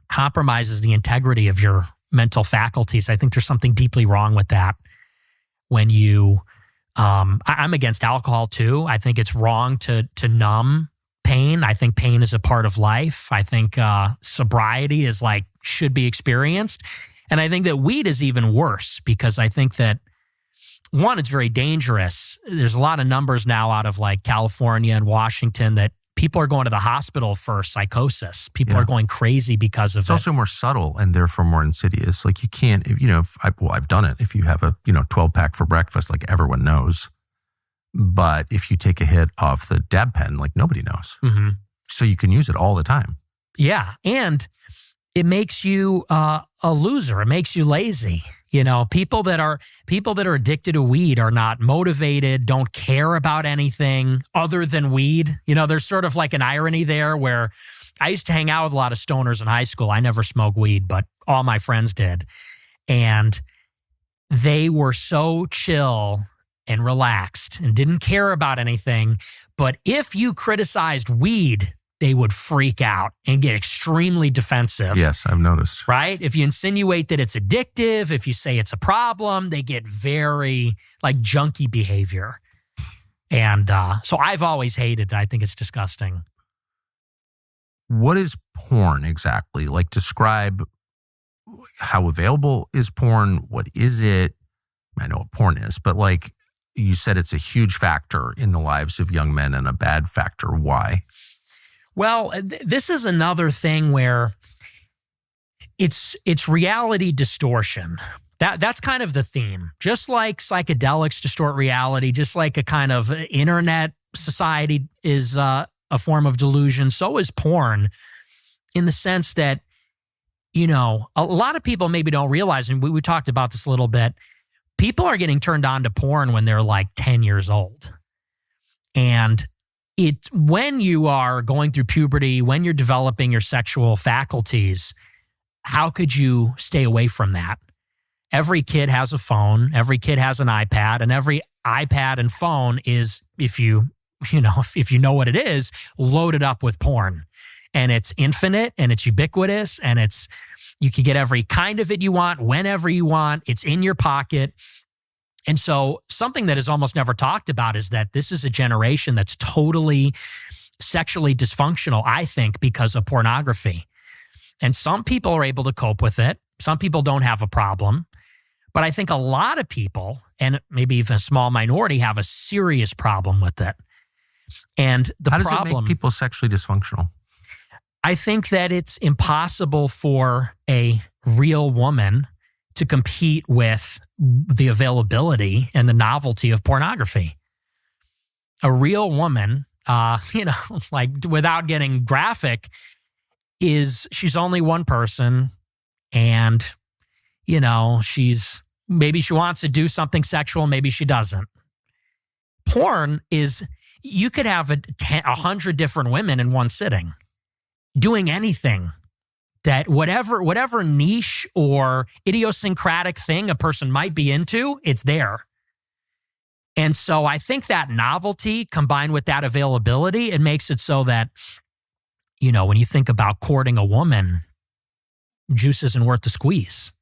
compromises the integrity of your mental faculties. I think there's something deeply wrong with that. When you, I'm against alcohol too. I think it's wrong to numb pain. I think pain is a part of life. I think sobriety is should be experienced. And I think that weed is even worse because I think that, one, it's very dangerous. There's a lot of numbers now out of California and Washington that people are going to the hospital for psychosis. People are going crazy because of it. It's also more subtle and therefore more insidious. You can't, I've done it. If you have a 12-pack for breakfast, everyone knows. But if you take a hit off the dab pen, nobody knows. Mm-hmm. So you can use it all the time. Yeah, and it makes you a loser. It makes you lazy. People that are addicted to weed are not motivated, don't care about anything other than weed. There's sort of an irony there where I used to hang out with a lot of stoners in high school. I never smoked weed, but all my friends did. And they were so chill and relaxed and didn't care about anything. But if you criticized weed, they would freak out and get extremely defensive. Yes, I've noticed. Right? If you insinuate that it's addictive, if you say it's a problem, they get very junkie behavior. And so I've always hated it. I think it's disgusting. What is porn exactly? Describe how available is porn? What is it? I know what porn is, but you said it's a huge factor in the lives of young men and a bad factor. Why? Well, this is another thing where it's reality distortion. That's kind of the theme. Just like psychedelics distort reality, just like a kind of internet society is a form of delusion, so is porn, in the sense that, a lot of people maybe don't realize, and we talked about this a little bit, people are getting turned on to porn when they're 10 years old. And it's when you are going through puberty, when you're developing your sexual faculties, how could you stay away from that? Every kid has a phone, every kid has an iPad, and every iPad and phone is, if you know what it is, loaded up with porn. And it's infinite and it's ubiquitous and you can get every kind of it you want, whenever you want. It's in your pocket. And so something that is almost never talked about is that this is a generation that's totally sexually dysfunctional, I think, because of pornography. And some people are able to cope with it. Some people don't have a problem. But I think a lot of people, and maybe even a small minority, have a serious problem with it. And how does it make people sexually dysfunctional? I think that it's impossible for a real woman to compete with the availability and the novelty of pornography. A real woman, without getting graphic, she's only one person, and maybe she wants to do something sexual, maybe she doesn't. Porn is, you could have 100 different women in one sitting doing anything. That whatever niche or idiosyncratic thing a person might be into, it's there. And so I think that novelty combined with that availability, it makes it so that, when you think about courting a woman, juice isn't worth the squeeze.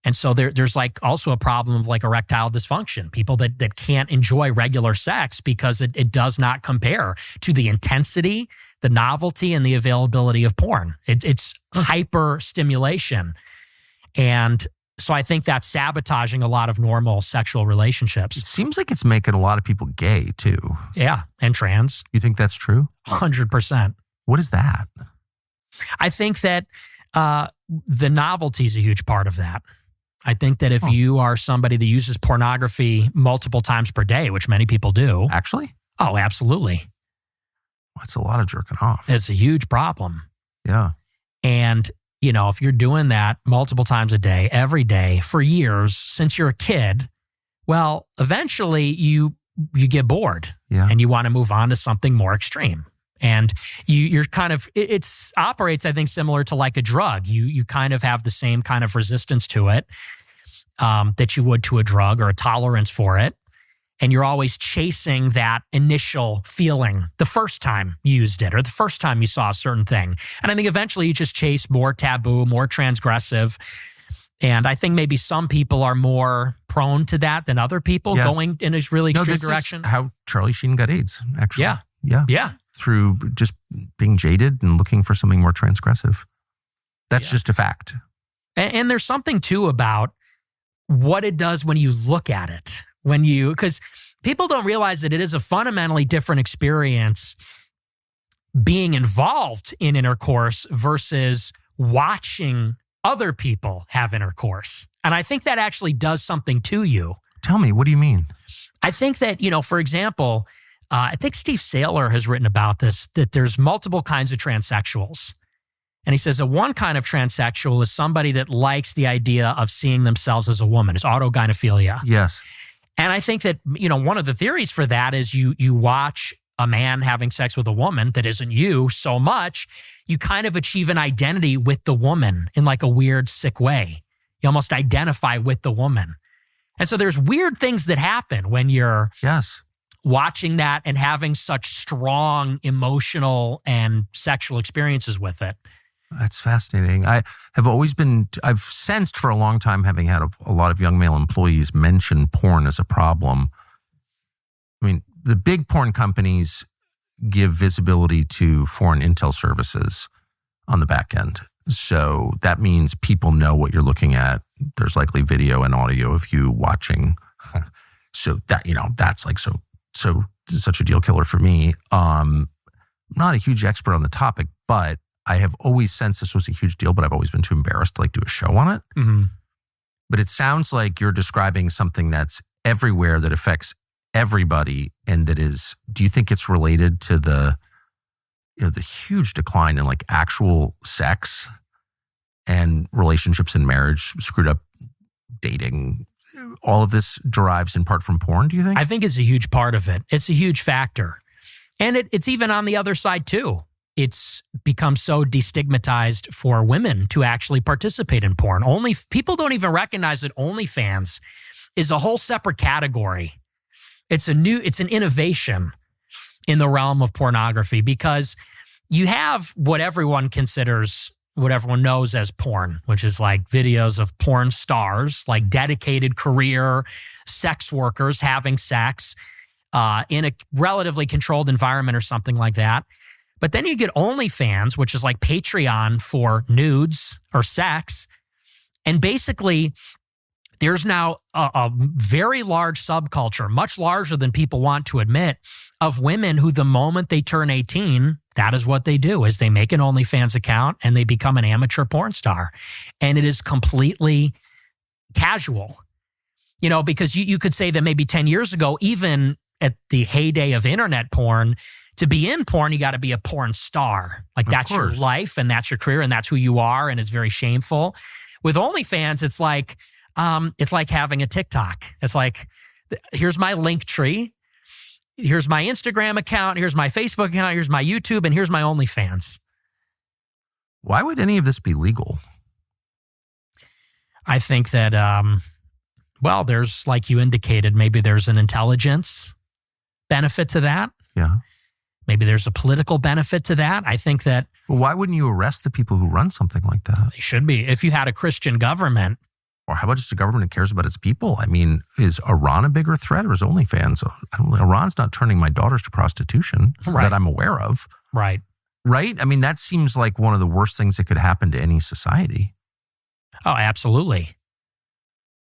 And so there's like also a problem of like erectile dysfunction, people that can't enjoy regular sex because it does not compare to the intensity, the novelty, and the availability of porn. It's hyper stimulation. And so I think that's sabotaging a lot of normal sexual relationships. It seems like it's making a lot of people gay too. Yeah, and trans. You think that's true? 100%. What is that? I think that the novelty is a huge part of that. I think that if you are somebody that uses pornography multiple times per day, which many people do. Actually? Oh, absolutely. That's a lot of jerking off. It's a huge problem. Yeah. And, if you're doing that multiple times a day, every day, for years, since you're a kid, well, eventually you get bored and you want to move on to something more extreme. And you're kind of, it operates, I think, similar to like a drug. You kind of have the same kind of resistance to it that you would to a drug, or a tolerance for it. And you're always chasing that initial feeling the first time you used it or the first time you saw a certain thing. And I think eventually you just chase more taboo, more transgressive. And I think maybe some people are more prone to that than other people, going in a really extreme direction. Is how Charlie Sheen got AIDS, actually. Yeah. Through just being jaded and looking for something more transgressive. That's just a fact. And there's something too about what it does when you look at it. Because people don't realize that it is a fundamentally different experience being involved in intercourse versus watching other people have intercourse. And I think that actually does something to you. Tell me, what do you mean? I think that, for example, I think Steve Saylor has written about this, that there's multiple kinds of transsexuals. And he says that one kind of transsexual is somebody that likes the idea of seeing themselves as a woman. It's autogynephilia. Yes. And I think that, one of the theories for that is you watch a man having sex with a woman that isn't you so much, you kind of achieve an identity with the woman in like a weird, sick way. You almost identify with the woman. And so there's weird things that happen when you're watching that and having such strong emotional and sexual experiences with it. That's fascinating. I've sensed for a long time, having had a lot of young male employees mention porn as a problem. I mean, the big porn companies give visibility to foreign intel services on the back end. So that means people know what you're looking at. There's likely video and audio of you watching. So that, that's like such a deal killer for me. I'm not a huge expert on the topic, but I have always sensed this was a huge deal, but I've always been too embarrassed to do a show on it. Mm-hmm. But it sounds like you're describing something that's everywhere, that affects everybody, and that is, do you think it's related to the huge decline in like actual sex and relationships and marriage, screwed up dating? All of this derives in part from porn, do you think? I think it's a huge part of it. It's a huge factor. And it's even on the other side too. It's become so destigmatized for women to actually participate in porn. People don't even recognize that OnlyFans is a whole separate category. It's an innovation in the realm of pornography, because you have what everyone knows as porn, which is like videos of porn stars, like dedicated career sex workers having sex in a relatively controlled environment or something like that. But then you get OnlyFans, which is like Patreon for nudes or sex. And basically, there's now a very large subculture, much larger than people want to admit, of women who the moment they turn 18, that is what they do, is they make an OnlyFans account and they become an amateur porn star. And it is completely casual, because you could say that maybe 10 years ago, even at the heyday of internet porn, to be in porn, you got to be a porn star. Like that's your life and that's your career and that's who you are. And it's very shameful. With OnlyFans, it's like having a TikTok. It's like, here's my link tree. Here's my Instagram account. Here's my Facebook account. Here's my YouTube. And here's my OnlyFans. Why would any of this be legal? I think that Well, there's, like you indicated, maybe there's an intelligence benefit to that. Yeah. Maybe there's a political benefit to that. I think that Well, why wouldn't you arrest the people who run something like that? they should be. If you had a Christian government, Or how about just a government that cares about its people? I mean, is Iran a bigger threat or is OnlyFans? Iran's not turning my daughters to prostitution that I'm aware of. right? Right? I mean, that seems like one of the worst things that could happen to any society. Oh, absolutely.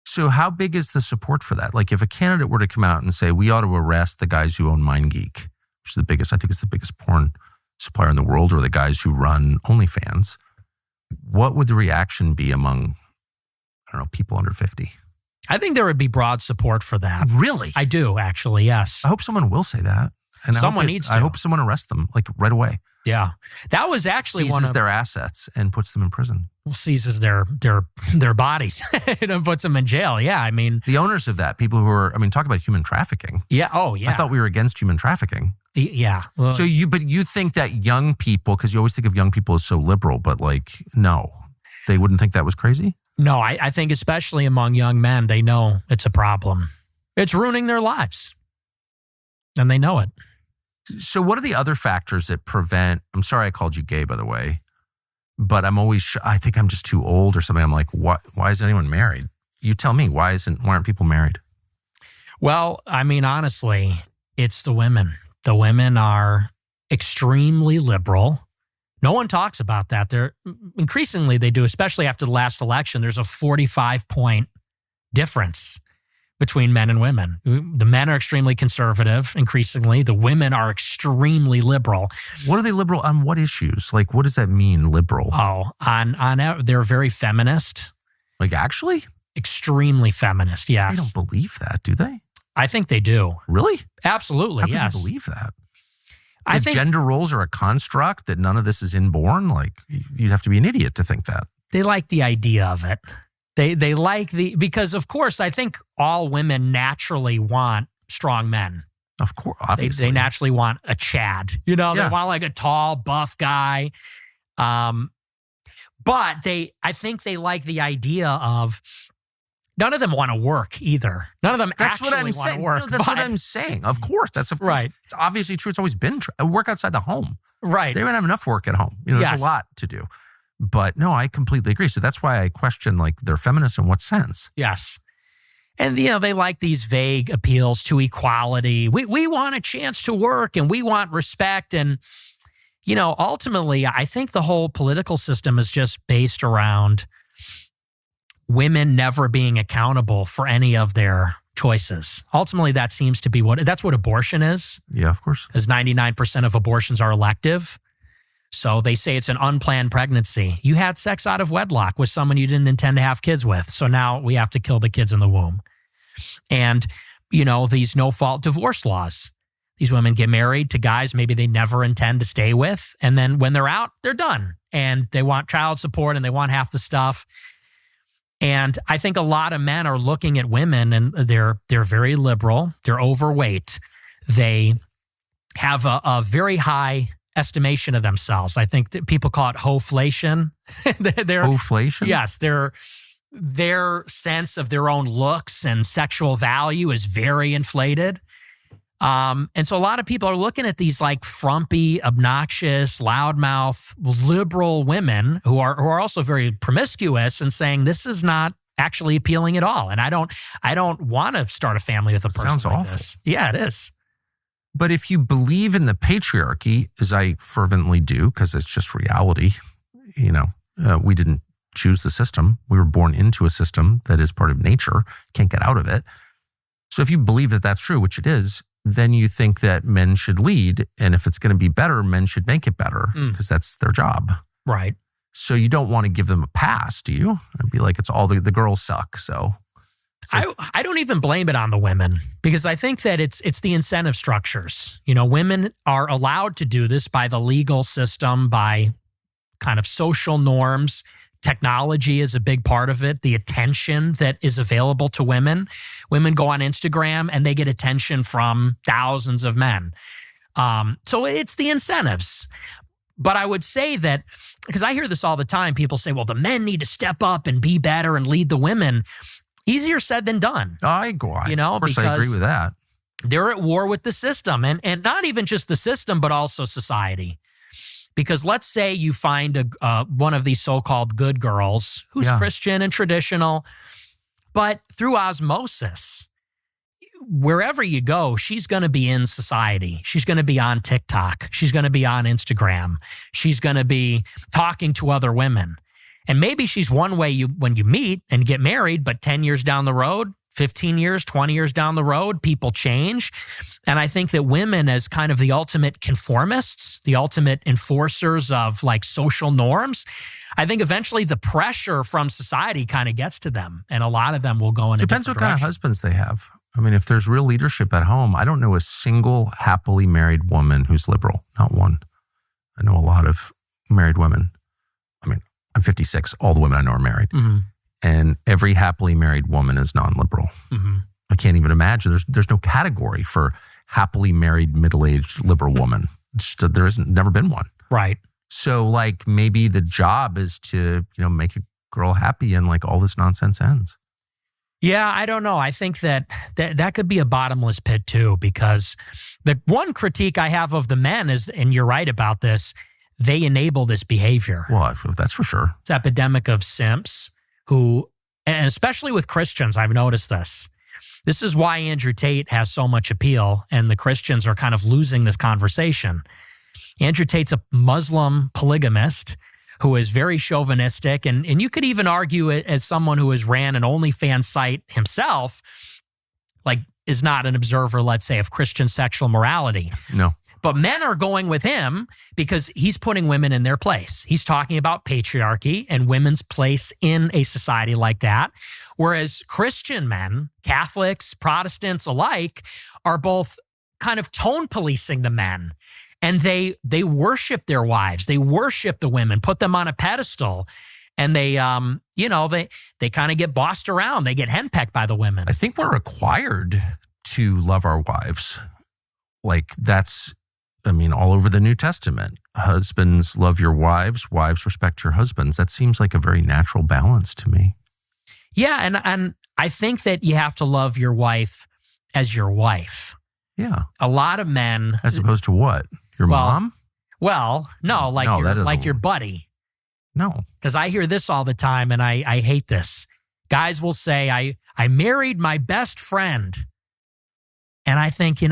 So how big is the support for that? Like if a candidate were to come out and say, we ought to arrest the guys who own MindGeek, which is the biggest, I think it's the biggest porn supplier in the world, or the guys who run OnlyFans, what would the reaction be among, I don't know, people under 50? I think there would be broad support for that. Really? I do, actually, yes. I hope someone will say that. And Someone needs to. I hope someone arrests them, like right away. Yeah. That was actually Seizes their assets and puts them in prison. seizes their bodies and puts them in jail. Yeah, I mean. The owners of that, people who are, I mean, talk about human trafficking. Yeah, oh, yeah. I thought we were against human trafficking. Yeah. Well, So but you think that young people, because you always think of young people as so liberal, but like, no, they wouldn't think that was crazy? no, I think especially among young men, they know it's a problem. It's ruining their lives. And they know it. So what are the other factors that prevent, I'm sorry I called you gay, by the way, but I'm always, I think I'm just too old or something. I'm like, why is anyone married? You tell me, why aren't people married? Well, I mean, honestly, it's the women. The women are extremely liberal. No one talks about that. They're increasingly they do, especially after the last election. There's a 45-point difference between men and women. The men are extremely conservative, increasingly. The women are extremely liberal. What are they liberal on? What issues? Like, what does that mean, liberal? Oh, they're very feminist. Like, actually? Extremely feminist, yes. They don't believe that, do they? I think they do. Really? Absolutely, How could yes. you believe that? I That think gender roles are a construct, that none of this is inborn? Like, you'd have to be an idiot to think that. they like the idea of it. They like because of course I think all women naturally want strong men. Of course, obviously. They naturally want a Chad. You know, Yeah. they want like a tall, buff guy. But I think they like the idea of none of them want to work either. None of them That's actually what I'm want saying. to work. No, that's what I'm saying. Of course. That's Right. It's obviously true. It's always been true. Work outside the home. Right. They don't have enough work at home. You know, there's Yes. a lot to do. But no, I completely agree. So that's why I question, like, they're feminists in what sense? Yes. And, you know, they like these vague appeals to equality. We want a chance to work and we want respect. And, you know, ultimately, I think the whole political system is just based around women never being accountable for any of their choices. Ultimately, that seems to be that's what abortion is, Yeah, of course. because 99% of abortions are elective. So they say it's an unplanned pregnancy. You had sex out of wedlock with someone you didn't intend to have kids with. So now we have to kill the kids in the womb. And, you know, these no-fault divorce laws. These women get married to guys maybe they never intend to stay with. And then when they're out, they're done. And they want child support and they want half the stuff. And I think a lot of men are looking at women and they're very liberal. They're overweight. They have a very high estimation of themselves. I think that people call it hoflation. Inflation? Yes, their sense of their own looks and sexual value is very inflated. And so a lot of people are looking at these like frumpy, obnoxious, loudmouth, liberal women who are also very promiscuous and saying this is not actually appealing at all. And I don't want to start a family with a person Sounds like awful. this. Yeah, it is. But if you believe in the patriarchy, as I fervently do, because it's just reality, you know, we didn't choose the system. We were born into a system that is part of nature, can't get out of it. So if you believe that that's true, which it is, then you think that men should lead. And if it's going to be better, men should make it better because that's their job. Right. So you don't want to give them a pass, do you? I'd be like, it's all the girls suck. So I don't even blame it on the women because I think that it's the incentive structures. You know, women are allowed to do this by the legal system, by kind of social norms. Technology is a big part of it. The attention that is available to women. Women go on Instagram and they get attention from thousands of men. So it's the incentives. But I would say that, because I hear this all the time, people say, well, the men need to step up and be better and lead the women. Easier said than done. Of course, I agree with that. They're at war with the system, and not even just the system, but also society. Because let's say you find one of these so-called good girls who's Christian and traditional, but through osmosis, wherever you go, she's going to be in society. She's going to be on TikTok. She's going to be on Instagram. She's going to be talking to other women. And maybe she's one way when you meet and get married, but 10 years down the road, 15 years, 20 years down the road, people change. And I think that women, as kind of the ultimate conformists, the ultimate enforcers of like social norms, I think eventually the pressure from society kind of gets to them. And a lot of them will go in a different direction. Depends what kind of husbands they have. I mean, if there's real leadership at home, I don't know a single happily married woman who's liberal. Not one. I know a lot of married women. I mean, I'm 56. All the women I know are married. Mm-hmm. And every happily married woman is non-liberal. Mm-hmm. I can't even imagine. There's no category for happily married, middle-aged liberal woman. There hasn't never been one. Right. So like maybe the job is to, make a girl happy and like all this nonsense ends. Yeah, I don't know. I think that could be a bottomless pit too, because the one critique I have of the men is, and you're right about this, they enable this behavior. Well, that's for sure. It's epidemic of simps who, and especially with Christians, I've noticed this. This is why Andrew Tate has so much appeal, and the Christians are kind of losing this conversation. Andrew Tate's a Muslim polygamist who is very chauvinistic, and you could even argue it as someone who has ran an OnlyFans site himself, like is not an observer, let's say, of Christian sexual morality. No. But men are going with him because he's putting women in their place. He's talking about patriarchy and women's place in a society like that. Whereas Christian men, Catholics, Protestants alike, are both kind of tone policing the men. And they worship their wives. They worship the women, put them on a pedestal. And they kind of get bossed around. They get henpecked by the women. I think we're required to love our wives. Like that's, all over the New Testament. Husbands, love your wives. Wives, respect your husbands. That seems like a very natural balance to me. Yeah, and I think that you have to love your wife as your wife. Yeah. A lot of men... As opposed to what? Your mom? Well, no, like your buddy. No. Because I hear this all the time, and I hate this. Guys will say, I married my best friend. And I think,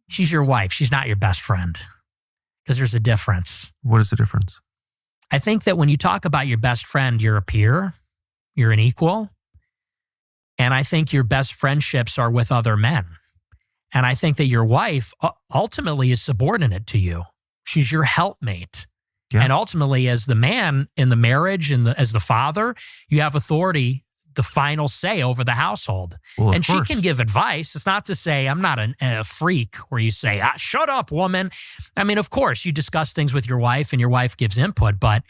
she's your wife. She's not your best friend. Because there's a difference. What is the difference? I think that when you talk about your best friend, you're a peer. You're an equal. And I think your best friendships are with other men. And I think that your wife ultimately is subordinate to you. She's your helpmate. Yeah. And ultimately, as the man in the marriage and as the father, you have authority, the final say over the household. Well, and she can give advice. It's not to say I'm not a freak where you say, shut up, woman. Of course, you discuss things with your wife and your wife gives input, but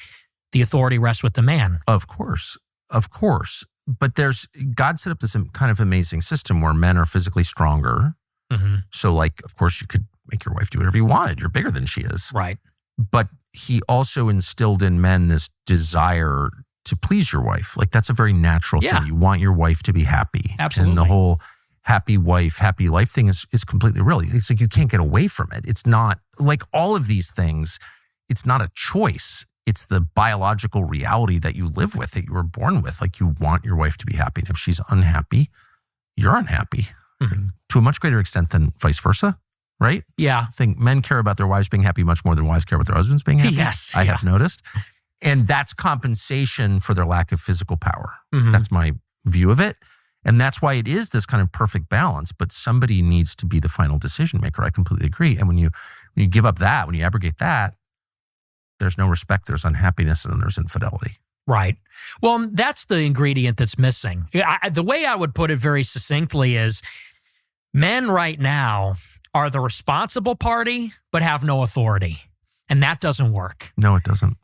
the authority rests with the man. Of course. But God set up this kind of amazing system where men are physically stronger. Mm-hmm. So of course you could make your wife do whatever you wanted. You're bigger than she is. Right. But he also instilled in men this desire to please your wife. Like that's a very natural thing. You want your wife to be happy. Absolutely. And the whole happy wife, happy life thing is completely real. It's like you can't get away from it. It's not like all of these things. It's not a choice. It's the biological reality that you live with, that you were born with. Like you want your wife to be happy. And if she's unhappy, you're unhappy. Mm-hmm. To a much greater extent than vice versa, right? Yeah. I think men care about their wives being happy much more than wives care about their husbands being happy. Yes. I have noticed. And that's compensation for their lack of physical power. Mm-hmm. That's my view of it. And that's why it is this kind of perfect balance. But somebody needs to be the final decision maker. I completely agree. And when you give up that, when you abrogate that, there's no respect, there's unhappiness, and then there's infidelity. Right. Well, that's the ingredient that's missing. The way I would put it very succinctly is men right now are the responsible party, but have no authority. And that doesn't work. No, it doesn't.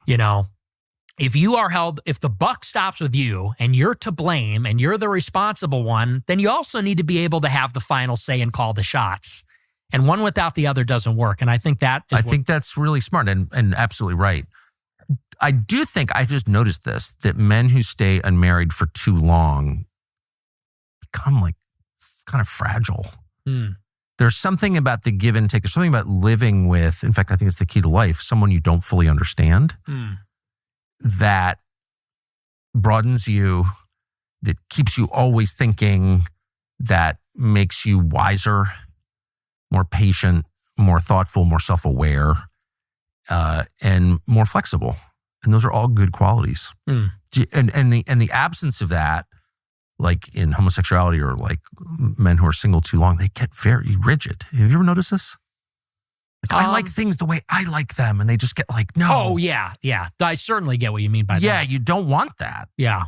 If you are held, if the buck stops with you and you're to blame and you're the responsible one, then you also need to be able to have the final say and call the shots. And one without the other doesn't work. And I think think that's really smart and absolutely right. I do think, I just noticed this, that men who stay unmarried for too long become like kind of fragile. Mm. There's something about the give and take. There's something about living with, in fact, I think it's the key to life, someone you don't fully understand that broadens you, that keeps you always thinking, that makes you wiser, more patient, more thoughtful, more self-aware, and more flexible. And those are all good qualities. And the absence of that, like in homosexuality or like men who are single too long, they get very rigid. Have you ever noticed this? Like, I like things the way I like them, and they just get like, no. Oh, yeah. I certainly get what you mean by that. Yeah, you don't want that. Yeah.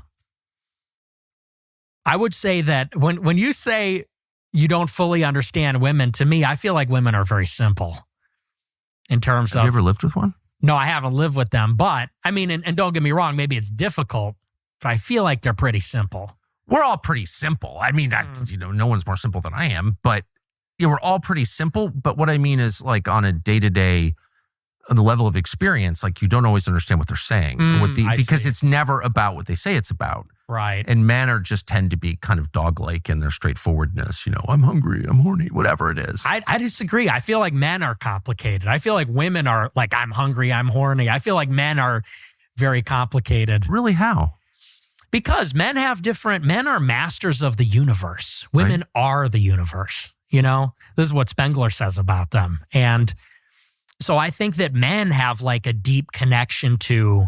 I would say that when you say you don't fully understand women, to me, I feel like women are very simple in terms of... Have you ever lived with one? No, I haven't lived with them, but I mean, and don't get me wrong, maybe it's difficult, but I feel like they're pretty simple. We're all pretty simple. I mean, no one's more simple than I am, but we're all pretty simple. But what I mean is like on a day-to-day, on the level of experience, like you don't always understand what they're saying because it's never about what they say it's about. Right. And men just tend to be kind of dog-like in their straightforwardness. I'm hungry, I'm horny, whatever it is. I disagree. I feel like men are complicated. I feel like women are like, I'm hungry, I'm horny. I feel like men are very complicated. Really, how? Because men are masters of the universe. Women are the universe. This is what Spengler says about them. And so I think that men have like a deep connection to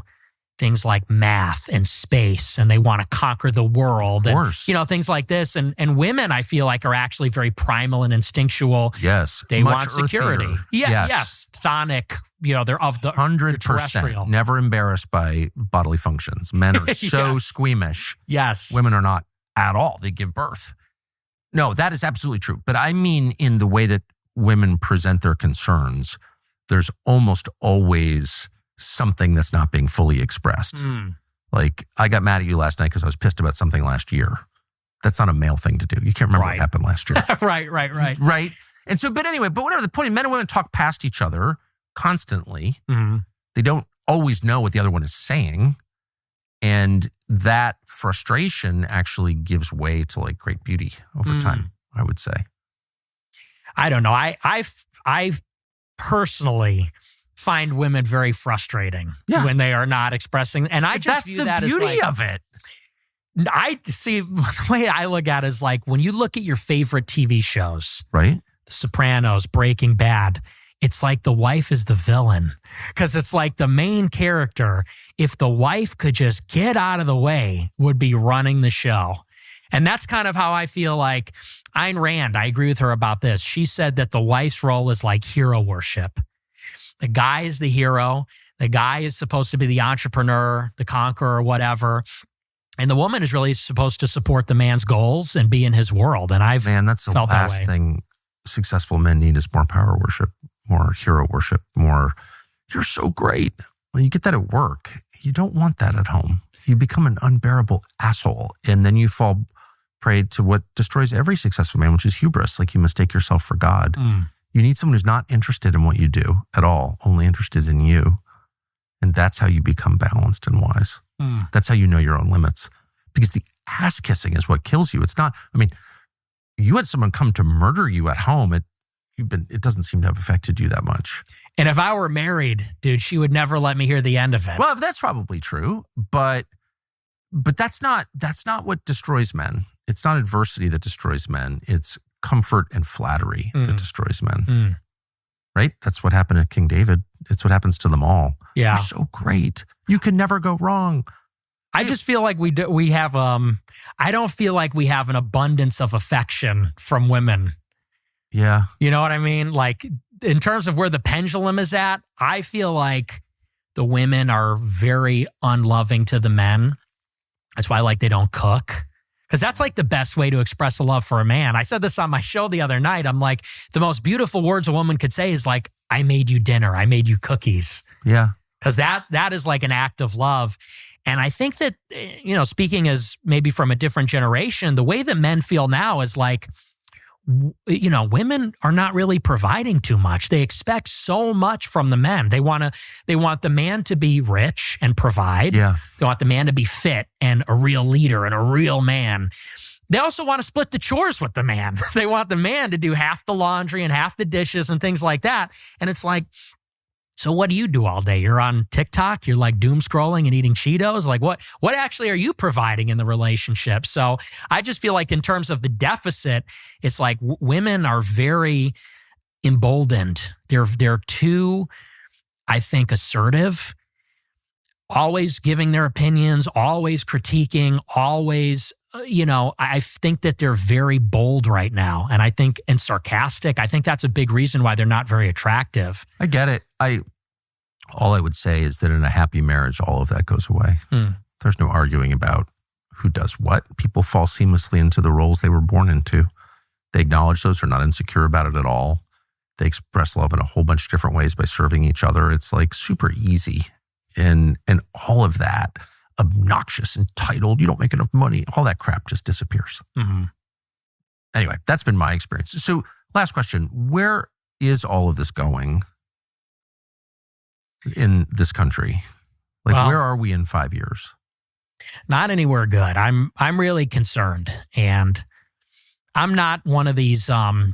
things like math and space, and they want to conquer the world. Of course. And, things like this. And women, I feel like, are actually very primal and instinctual. Yes. They want security. Earthier. Yes. Chthonic. They're of the 100%. Never embarrassed by bodily functions. Men are so squeamish. Yes. Women are not at all. They give birth. No, that is absolutely true. But I mean, in the way that women present their concerns, there's almost always something that's not being fully expressed. Like, I got mad at you last night because I was pissed about something last year. That's not a male thing to do. You can't remember what happened last year. Right. Right. And so, but anyway, but whatever the point, men and women talk past each other constantly. They don't always know what the other one is saying. And that frustration actually gives way to like great beauty over time, I would say. I don't know. I personally find women very frustrating when they are not expressing. And I just view that as that's the beauty of it. I see the way I look at it is like when you look at your favorite TV shows, right? The Sopranos, Breaking Bad, it's like the wife is the villain because it's like the main character, if the wife could just get out of the way, would be running the show. And that's kind of how I feel like Ayn Rand, I agree with her about this. She said that the wife's role is like hero worship. The guy is the hero. The guy is supposed to be the entrepreneur, the conqueror, whatever. And the woman is really supposed to support the man's goals and be in his world. And that's the last thing successful men need is more power worship, more hero worship, more, you're so great. When you get that at work, you don't want that at home. You become an unbearable asshole. And then you fall prey to what destroys every successful man, which is hubris. Like you mistake yourself for God. You need someone who's not interested in what you do at all, only interested in you. And that's how you become balanced and wise. That's how you know your own limits. Because the ass kissing is what kills you. It's not, you had someone come to murder you at home. It doesn't seem to have affected you that much. And if I were married, dude, she would never let me hear the end of it. Well, that's probably true. But that's not what destroys men. It's not adversity that destroys men. It's comfort and flattery that destroys men. Right? That's what happened to King David. It's what happens to them all. Yeah. You're so great. You can never go wrong. I just feel like we have I don't feel like we have an abundance of affection from women. Yeah. You know what I mean? Like in terms of where the pendulum is at, I feel like the women are very unloving to the men. That's why they don't cook. Because that's like the best way to express a love for a man. I said this on my show the other night. I'm like, the most beautiful words a woman could say is like, I made you dinner. I made you cookies. Yeah. Because that is like an act of love. And I think that, speaking as maybe from a different generation, the way that men feel now is like, women are not really providing too much. They expect so much from the men. They want the man to be rich and provide. Yeah. They want the man to be fit and a real leader and a real man. They also want to split the chores with the man. They want the man to do half the laundry and half the dishes and things like that. And it's like, so what do you do all day? You're on TikTok, you're like doom scrolling and eating Cheetos. Like what actually are you providing in the relationship? So I just feel like in terms of the deficit, it's like women are very emboldened. They're too, I think, assertive, always giving their opinions, always critiquing, always, I think that they're very bold right now. And sarcastic. I think that's a big reason why they're not very attractive. I get it. All I would say is that in a happy marriage, all of that goes away. There's no arguing about who does what. People fall seamlessly into the roles they were born into. They acknowledge those, are not insecure about it at all. They express love in a whole bunch of different ways by serving each other. It's like super easy. And all of that, obnoxious, entitled, you don't make enough money, all that crap just disappears. Mm-hmm. Anyway, that's been my experience. So last question, where is all of this going in this country? Like, where are we in 5 years? Not anywhere good. I'm really concerned. And I'm not one of these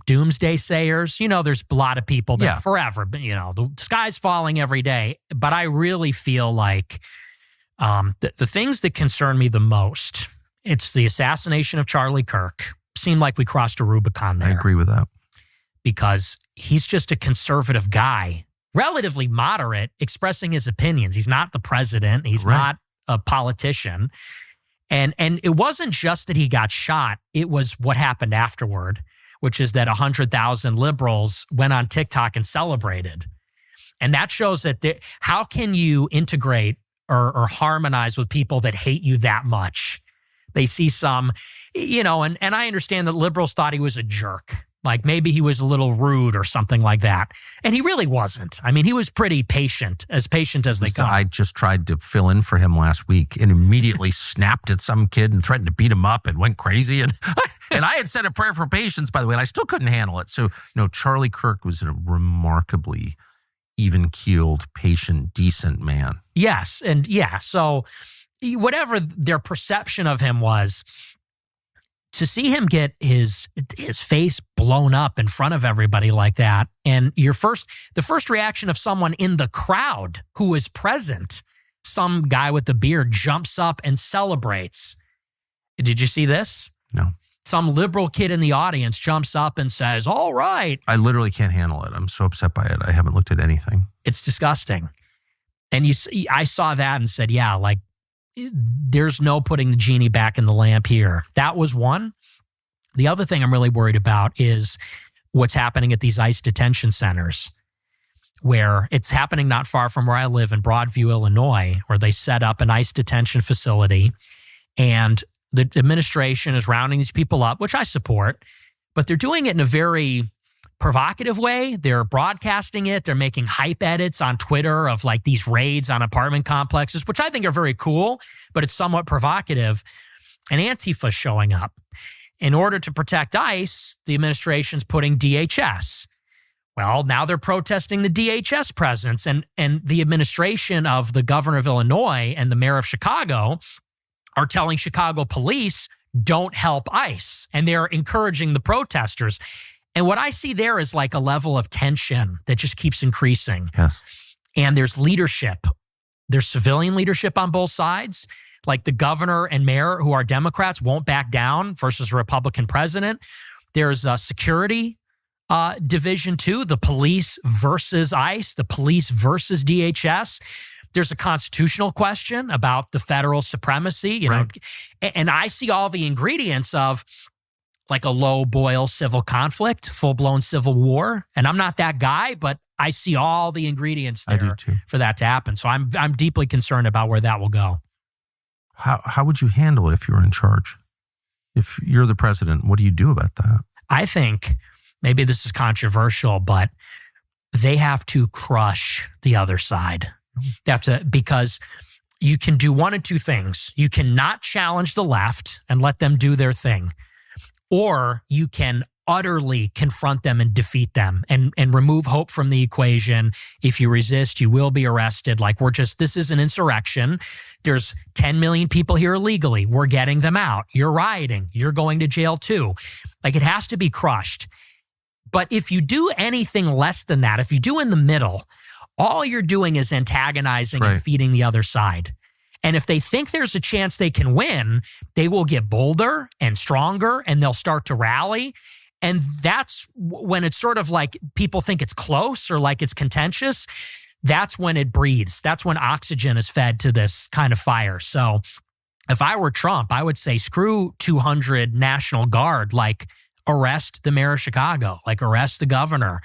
doomsday sayers. There's a lot of people that forever, the sky's falling every day. But I really feel like the things that concern me the most, it's the assassination of Charlie Kirk. Seemed like we crossed a Rubicon there. I agree with that. Because he's just a conservative guy, relatively moderate, expressing his opinions. He's not the president. He's not a politician. And it wasn't just that he got shot. It was what happened afterward, which is that 100,000 liberals went on TikTok and celebrated. And that shows that how can you integrate or harmonize with people that hate you that much? They see some, and I understand that liberals thought he was a jerk. Like maybe he was a little rude or something like that. And he really wasn't. I mean, he was pretty patient as they come. I just tried to fill in for him last week and immediately snapped at some kid and threatened to beat him up and went crazy. And I had said a prayer for patience, by the way, and I still couldn't handle it. So, Charlie Kirk was a remarkably even-keeled, patient, decent man. Yes. And so whatever their perception of him was, to see him get his face blown up in front of everybody like that, and the first reaction of someone in the crowd who was present, some guy with the beard jumps up and celebrates. Did you see this? No. Some liberal kid in the audience jumps up and says, "All right." I literally can't handle it. I'm so upset by it. I haven't looked at anything. It's disgusting. And I saw that and said, yeah, like, there's no putting the genie back in the lamp here. That was one. The other thing I'm really worried about is what's happening at these ICE detention centers, where it's happening not far from where I live in Broadview, Illinois, where they set up an ICE detention facility, and the administration is rounding these people up, which I support, but they're doing it in a very provocative way. They're broadcasting it. They're making hype edits on Twitter of like these raids on apartment complexes, which I think are very cool, but it's somewhat provocative. And Antifa showing up. In order to protect ICE, the administration's putting DHS. Well, now they're protesting the DHS presence, and the administration of the governor of Illinois and the mayor of Chicago are telling Chicago police, don't help ICE. And they're encouraging the protesters. And what I see there is like a level of tension that just keeps increasing. Yes. And there's leadership. There's civilian leadership on both sides. Like the governor and mayor, who are Democrats, won't back down versus a Republican president. There's a security division too, the police versus ICE, the police versus DHS. There's a constitutional question about the federal supremacy, you know, and I see all the ingredients of like a low boil civil conflict, full-blown civil war. And I'm not that guy, but I see all the ingredients there for that to happen. So I'm deeply concerned about where that will go. How would you handle it if you were in charge? If you're the president, what do you do about that? I think maybe this is controversial, but they have to crush the other side. They have to, because you can do one of two things. You cannot challenge the left and let them do their thing. Or you can utterly confront them and defeat them and remove hope from the equation. If you resist, you will be arrested. Like, this is an insurrection. There's 10 million people here illegally. We're getting them out. You're rioting. You're going to jail too. Like, it has to be crushed. But if you do anything less than that, if you do in the middle, all you're doing is antagonizing and feeding the other side. And if they think there's a chance they can win, they will get bolder and stronger and they'll start to rally. And that's when it's sort of like people think it's close or like it's contentious. That's when it breathes. That's when oxygen is fed to this kind of fire. So if I were Trump, I would say screw 200 National Guard, like arrest the mayor of Chicago, like arrest the governor,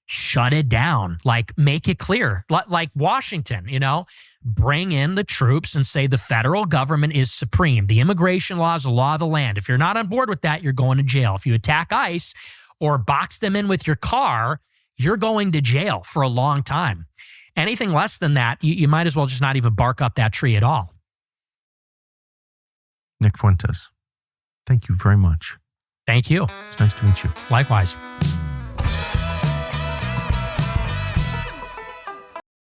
shut it down, like make it clear, like Washington, bring in the troops and say the federal government is supreme. The immigration law is the law of the land. If you're not on board with that, you're going to jail. If you attack ICE or box them in with your car, you're going to jail for a long time. Anything less than that, you might as well just not even bark up that tree at all. Nick Fuentes, thank you very much. Thank you. It's nice to meet you. Likewise.